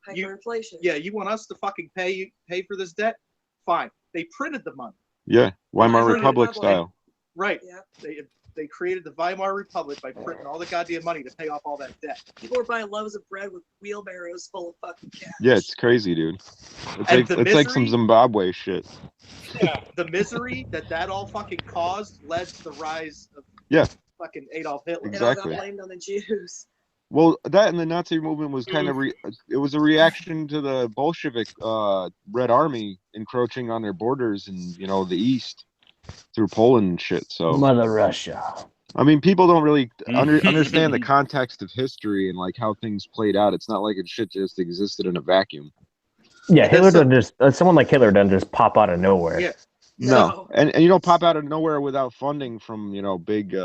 Speaker 3: Hyperinflation.
Speaker 8: you want us to fucking pay for this debt? Fine. They printed the money.
Speaker 4: Yeah, Weimar
Speaker 3: Weimar
Speaker 4: Republic
Speaker 3: Republic.
Speaker 4: style.
Speaker 8: Right.
Speaker 3: Yeah.
Speaker 8: They created the Weimar Republic by printing all the goddamn money to pay off all that debt.
Speaker 3: People were buying loaves of bread with wheelbarrows full of fucking cash.
Speaker 4: Yeah, it's crazy, dude. It's
Speaker 8: And
Speaker 4: like like some Zimbabwe shit.
Speaker 8: Yeah. The misery that all fucking caused led to the rise of fucking Adolf Hitler.
Speaker 3: It all
Speaker 4: Exactly.
Speaker 3: got blamed on the Jews.
Speaker 4: Well, that and the Nazi movement was kind of it was a reaction to the Bolshevik Red Army encroaching on their borders in the east through Poland and shit. So
Speaker 7: Mother Russia.
Speaker 4: I mean, people don't really understand the context of history and like how things played out. It's not like it shit just existed in a vacuum.
Speaker 7: Yeah, Hitler doesn't just someone like Hitler doesn't just pop out of nowhere.
Speaker 8: Yeah.
Speaker 4: No. And you don't pop out of nowhere without funding from big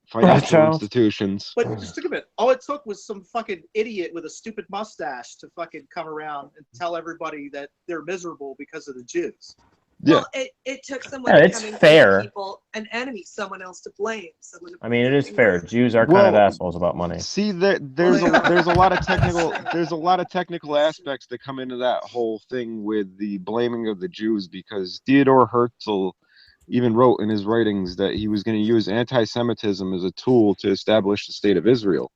Speaker 4: financial institutions.
Speaker 8: But just think of it. All it took was some fucking idiot with a stupid mustache to fucking come around and tell everybody that they're miserable because of the Jews.
Speaker 4: Yeah.
Speaker 3: Well, it took someone
Speaker 7: it's
Speaker 3: becoming
Speaker 7: fair.
Speaker 3: people an enemy, someone else to blame.
Speaker 7: I mean, it is fair. Jews are kind of assholes about money.
Speaker 4: See, there's a lot of technical aspects that come into that whole thing with the blaming of the Jews, because Theodor Herzl even wrote in his writings that he was going to use anti-Semitism as a tool to establish the state of Israel.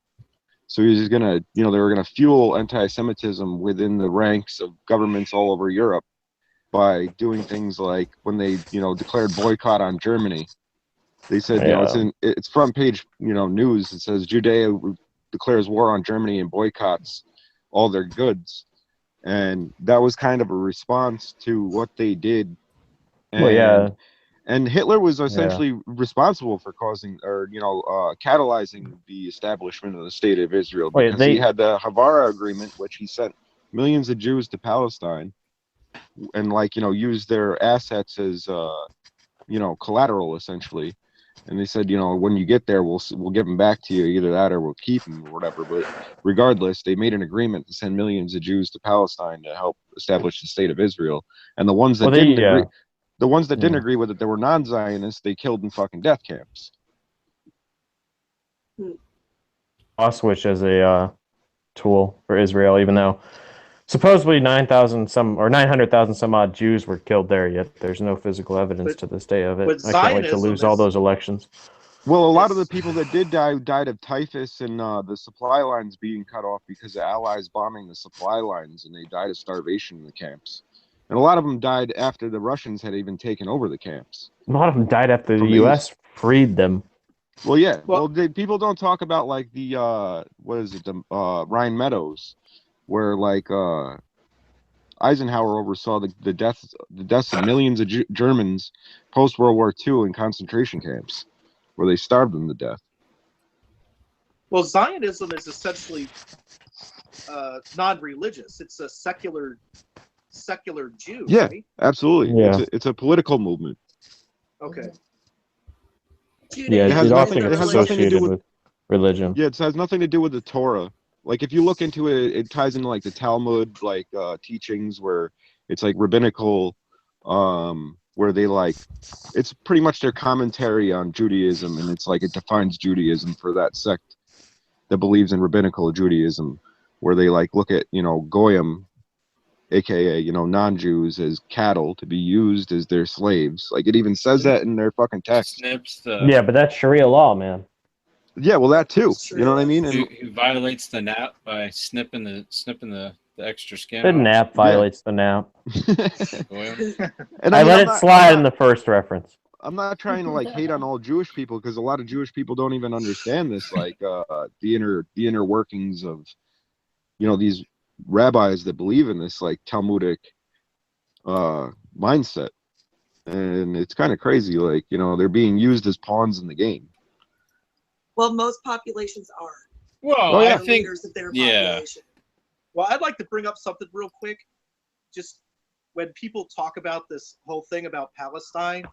Speaker 4: So he was going to, they were going to fuel anti-Semitism within the ranks of governments all over Europe by doing things like when they, declared boycott on Germany. They said, it's front page, news. It says Judea declares war on Germany and boycotts all their goods. And that was kind of a response to what they did. And, and Hitler was essentially responsible for causing or, catalyzing the establishment of the state of Israel, because he had the Havara Agreement, which he sent millions of Jews to Palestine and use their assets as collateral essentially. And they said, when you get there, we'll give them back to you, either that or we'll keep them or whatever. But regardless, they made an agreement to send millions of Jews to Palestine to help establish the state of Israel. And the ones that didn't agree with it, they were non-Zionists. They killed in fucking death camps.
Speaker 7: Auschwitz as a tool for Israel, even though supposedly 900,000 some odd Jews were killed there, yet there's no physical evidence to this day of it. I can't wait to lose all those elections.
Speaker 4: Well, a lot of the people that did die died of typhus and the supply lines being cut off because the Allies bombing the supply lines, and they died of starvation in the camps. And a lot of them died after the Russians had even taken over the camps.
Speaker 7: A lot of them died after the U.S. freed them.
Speaker 4: Well, yeah. Well, people don't talk about like the Rhine Meadows, where Eisenhower oversaw the deaths of millions of Germans post World War II in concentration camps, where they starved them to death.
Speaker 8: Well, Zionism is essentially non-religious. It's a secular Jew.
Speaker 4: Yeah,
Speaker 8: right?
Speaker 4: absolutely. Yeah. It's a political movement.
Speaker 8: Okay.
Speaker 7: Yeah, it has nothing to do with religion.
Speaker 4: Yeah, it has nothing to do with the Torah. Like, if you look into it, it ties into like the Talmud, teachings where it's like rabbinical, where they it's pretty much their commentary on Judaism, and it's like it defines Judaism for that sect that believes in rabbinical Judaism, where they look at Goyim, aka non-Jews, as cattle to be used as their slaves. Like, it even says that in their fucking text.
Speaker 7: Yeah, but that's Sharia law, man.
Speaker 4: Yeah, well, that too. You know what I mean? And
Speaker 2: who violates the nap by snipping the extra skin?
Speaker 7: The nap violates the nap.
Speaker 4: And
Speaker 7: I let it slide in the first reference.
Speaker 4: I'm not trying to hate on all Jewish people, because a lot of Jewish people don't even understand this, the inner workings of these rabbis that believe in this Talmudic mindset, and it's kind of crazy. They're being used as pawns in the game.
Speaker 3: Well, most populations are.
Speaker 2: Well, I think
Speaker 3: leaders of their population.
Speaker 8: Well, I'd like to bring up something real quick. Just when people talk about this whole thing about Palestine,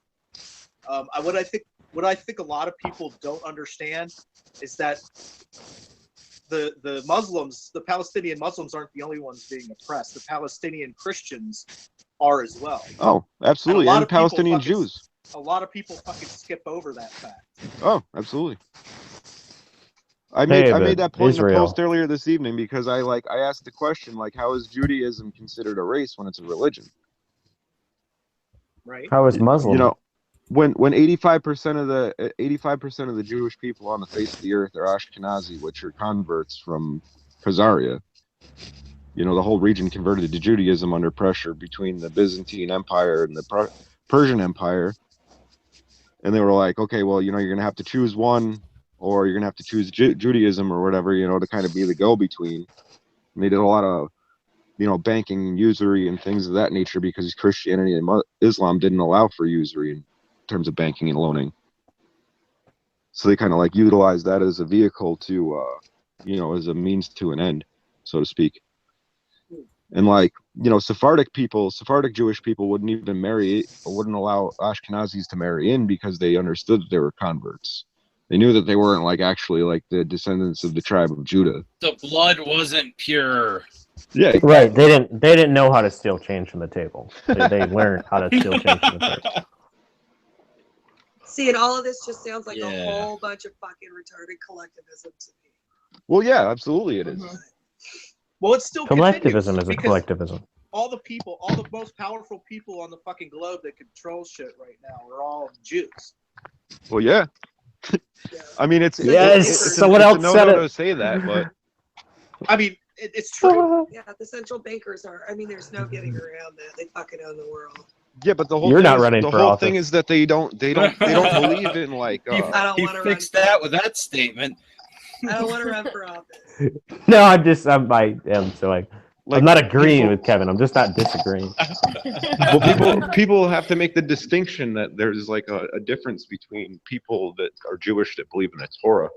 Speaker 8: What I think a lot of people don't understand is that the Muslims, the Palestinian Muslims, aren't the only ones being oppressed. The Palestinian Christians are as well.
Speaker 4: Oh, absolutely. And Palestinian Jews.
Speaker 8: A lot of people fucking skip over that fact.
Speaker 4: Oh, absolutely. I made that point in a post earlier this evening because I asked the question, like, how is Judaism considered a race when it's a religion?
Speaker 8: Right.
Speaker 7: How is Muslim?
Speaker 4: You know, when 85% of the Jewish people on the face of the earth are Ashkenazi, which are converts from Khazaria. You know, the whole region converted to Judaism under pressure between the Byzantine Empire and the Persian Empire. And they were like, okay, well, you know, you're going to have to choose one, or you're going to have to choose Judaism or whatever, you know, to kind of be the go-between. And they did a lot of, you know, banking and usury and things of that nature because Christianity and Islam didn't allow for usury in terms of banking and loaning. So they kind of like utilized that as a vehicle to, you know, as a means to an end, so to speak. And like, you know, Sephardic Jewish people wouldn't allow Ashkenazis to marry in because they understood that they were converts. They knew that they weren't like actually like the descendants of the tribe of Judah.
Speaker 2: The blood wasn't pure.
Speaker 4: Yeah, exactly.
Speaker 7: Right. They didn't know how to steal change from the table. They learned how to steal change from the table.
Speaker 3: See, and all of this just sounds like a whole bunch of fucking retarded collectivism to me.
Speaker 4: Well, yeah, absolutely it is.
Speaker 8: Well, it's still
Speaker 7: collectivism is a collectivism.
Speaker 8: All the most powerful people on the fucking globe that control shit right now are all Jews.
Speaker 4: Well, yeah. I mean, it's
Speaker 7: someone else said it.
Speaker 4: To say that, but
Speaker 8: I mean, it's true.
Speaker 3: Yeah, the central bankers are. I mean, there's no getting around that. They fucking own the world.
Speaker 4: Yeah, but the whole thing is that they don't believe in like.
Speaker 8: I don't want to fix that with that statement.
Speaker 3: I don't want to run for office.
Speaker 7: No, I am so like I'm not agreeing with Kevin. I'm just not disagreeing.
Speaker 4: Well, people have to make the distinction that there's like a difference between people that are Jewish that believe in the Torah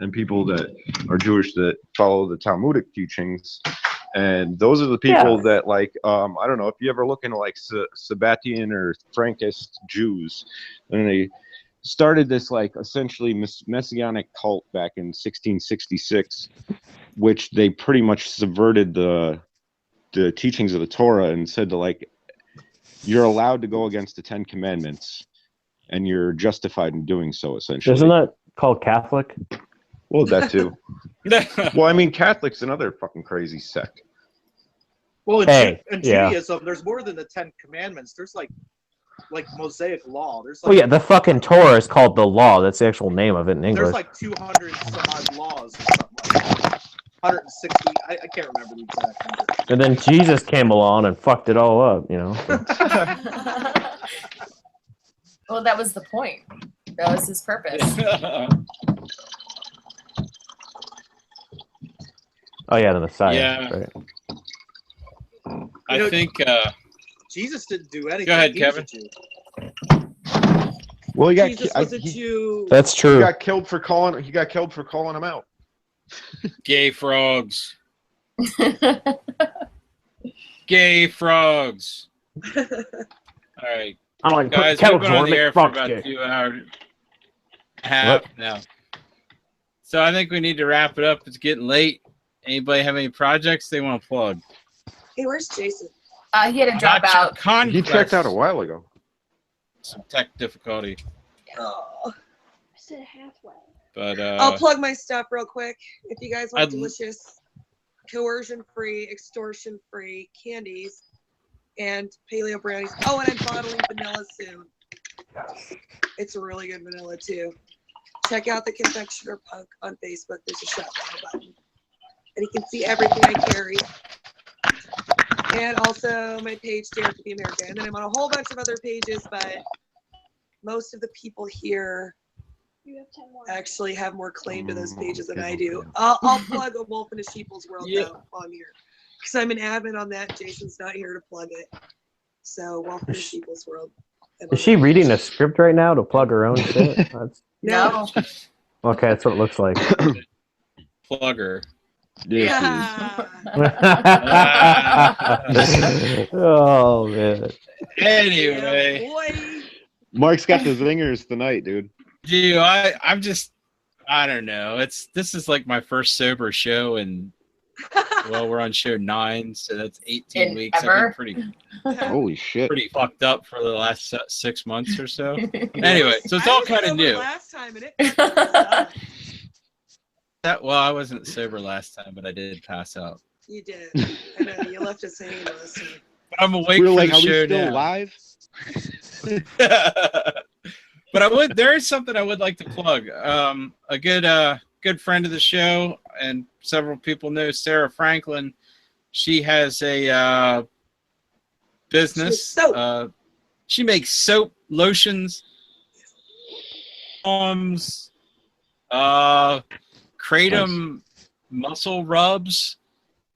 Speaker 4: and people that are Jewish that follow the Talmudic teachings. And those are the people that like, I don't know if you ever look into like Sabbatian or Frankist Jews, and they started this like essentially messianic cult back in 1666, which they pretty much subverted the teachings of the Torah and said to like, you're allowed to go against the 10 Commandments and you're justified in doing so, essentially.
Speaker 7: Isn't that called Catholic?
Speaker 4: Well, that too. Well, I mean, Catholic's another fucking crazy sect.
Speaker 8: Well, in Judaism, there's more than the 10 Commandments. There's like Mosaic law. There's like,
Speaker 7: well, yeah, the fucking Torah is called the law. That's the actual name of it in English.
Speaker 8: There's like 200 some odd laws or something like that. 160. I can't remember the exact number.
Speaker 7: And then Jesus came along and fucked it all up, you know.
Speaker 1: Well, that was the point. That was his purpose.
Speaker 7: Oh yeah, the Messiah.
Speaker 2: Yeah.
Speaker 7: Right.
Speaker 2: I think
Speaker 8: Jesus didn't do anything.
Speaker 2: Go ahead, Kevin.
Speaker 4: Well, he got
Speaker 3: Jesus was a Jew.
Speaker 7: That's true.
Speaker 4: He got killed for calling him out.
Speaker 2: Gay frogs. Gay frogs. All right, guys, we've been on the air for about 2 hours and a half now. So I think we need to wrap it up. It's getting late. Anybody have any projects they want to plug?
Speaker 3: Hey, where's Jason?
Speaker 1: He had to drop out.
Speaker 4: He checked out a while ago.
Speaker 2: Some tech difficulty.
Speaker 3: Oh.
Speaker 6: I said halfway.
Speaker 2: But
Speaker 3: I'll plug my stuff real quick. If you guys want delicious, coercion-free, extortion-free candies and paleo brownies. Oh, and I'm bottling vanilla soon. It's a really good vanilla too. Check out the Confectioner Punk on Facebook. There's a shop button. And you can see everything I carry. And also my page, Dare to be America. And then I'm on a whole bunch of other pages, but most of the people here actually have more claim to those pages than I do. I'll plug A Wolf in a Sheeple's World though on here. Because I'm an admin on that. Jason's not here to plug it. So Wolf in a Sheeple's World.
Speaker 7: Is she reading a script right now to plug her own shit?
Speaker 3: No.
Speaker 7: Okay, that's what it looks like.
Speaker 2: Plugger.
Speaker 3: Yeah.
Speaker 7: Oh man.
Speaker 2: Anyway.
Speaker 3: Yeah, boy.
Speaker 4: Mark's got the zingers tonight, dude.
Speaker 2: Gee, I don't know. This is like my first sober show, and well, we're on show 9, so that's 18
Speaker 1: In
Speaker 2: weeks.
Speaker 1: ever?
Speaker 2: I've been
Speaker 4: Holy shit.
Speaker 2: pretty fucked up for the last 6 months or so. Anyway, so it's all kind of new.
Speaker 3: Last time and it sucked.
Speaker 2: Well, I wasn't sober last time, but I did pass out.
Speaker 3: You did. I know you left us hanging last time.
Speaker 2: But I'm awake
Speaker 4: We were
Speaker 2: for
Speaker 4: like,
Speaker 2: the
Speaker 4: are we
Speaker 2: show
Speaker 4: still
Speaker 2: now.
Speaker 4: live?
Speaker 2: But there is something I would like to plug. A good friend of the show, and several people know Sarah Franklin. She has a business. She makes soap, lotions, balms, kratom muscle rubs.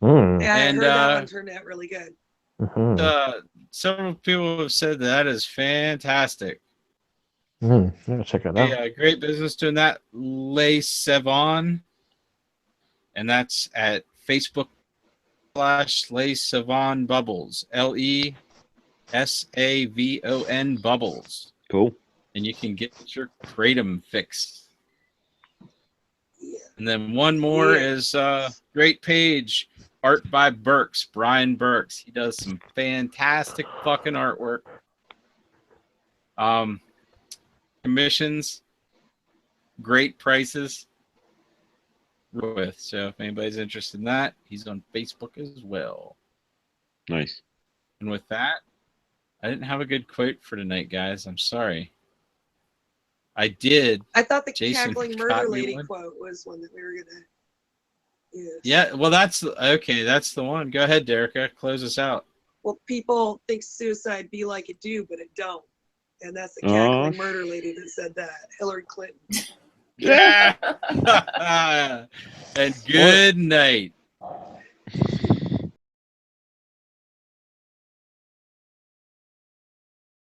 Speaker 7: Mm.
Speaker 3: Yeah, I
Speaker 2: And,
Speaker 3: heard that one turned out really good.
Speaker 7: Mhm.
Speaker 2: Several people have said that is fantastic.
Speaker 7: I'm gonna check it out.
Speaker 2: Yeah, great business doing that. Les Savon, and that's at Facebook /Les Savon Bubbles, LESAVON Bubbles,
Speaker 4: Cool.
Speaker 2: and you can get your kratom fix.
Speaker 3: Yeah.
Speaker 2: And then one more is great page, Art by Burks, Brian Burks. He does some fantastic fucking artwork. Commissions, great prices. So if anybody's interested in that, he's on Facebook as well.
Speaker 4: Nice.
Speaker 2: And with that, I didn't have a good quote for tonight, guys. I'm sorry. I did.
Speaker 3: I thought the
Speaker 2: Jason
Speaker 3: cackling
Speaker 2: got
Speaker 3: murder
Speaker 2: me
Speaker 3: lady
Speaker 2: one.
Speaker 3: quote was one that we were gonna use.
Speaker 2: Yeah, well, that's okay. That's the one. Go ahead, Derica. Close us out.
Speaker 3: Well, people think suicide be like it do, but it don't. And that's the cackling murder lady that said that. Hillary Clinton.
Speaker 2: Yeah. And good night.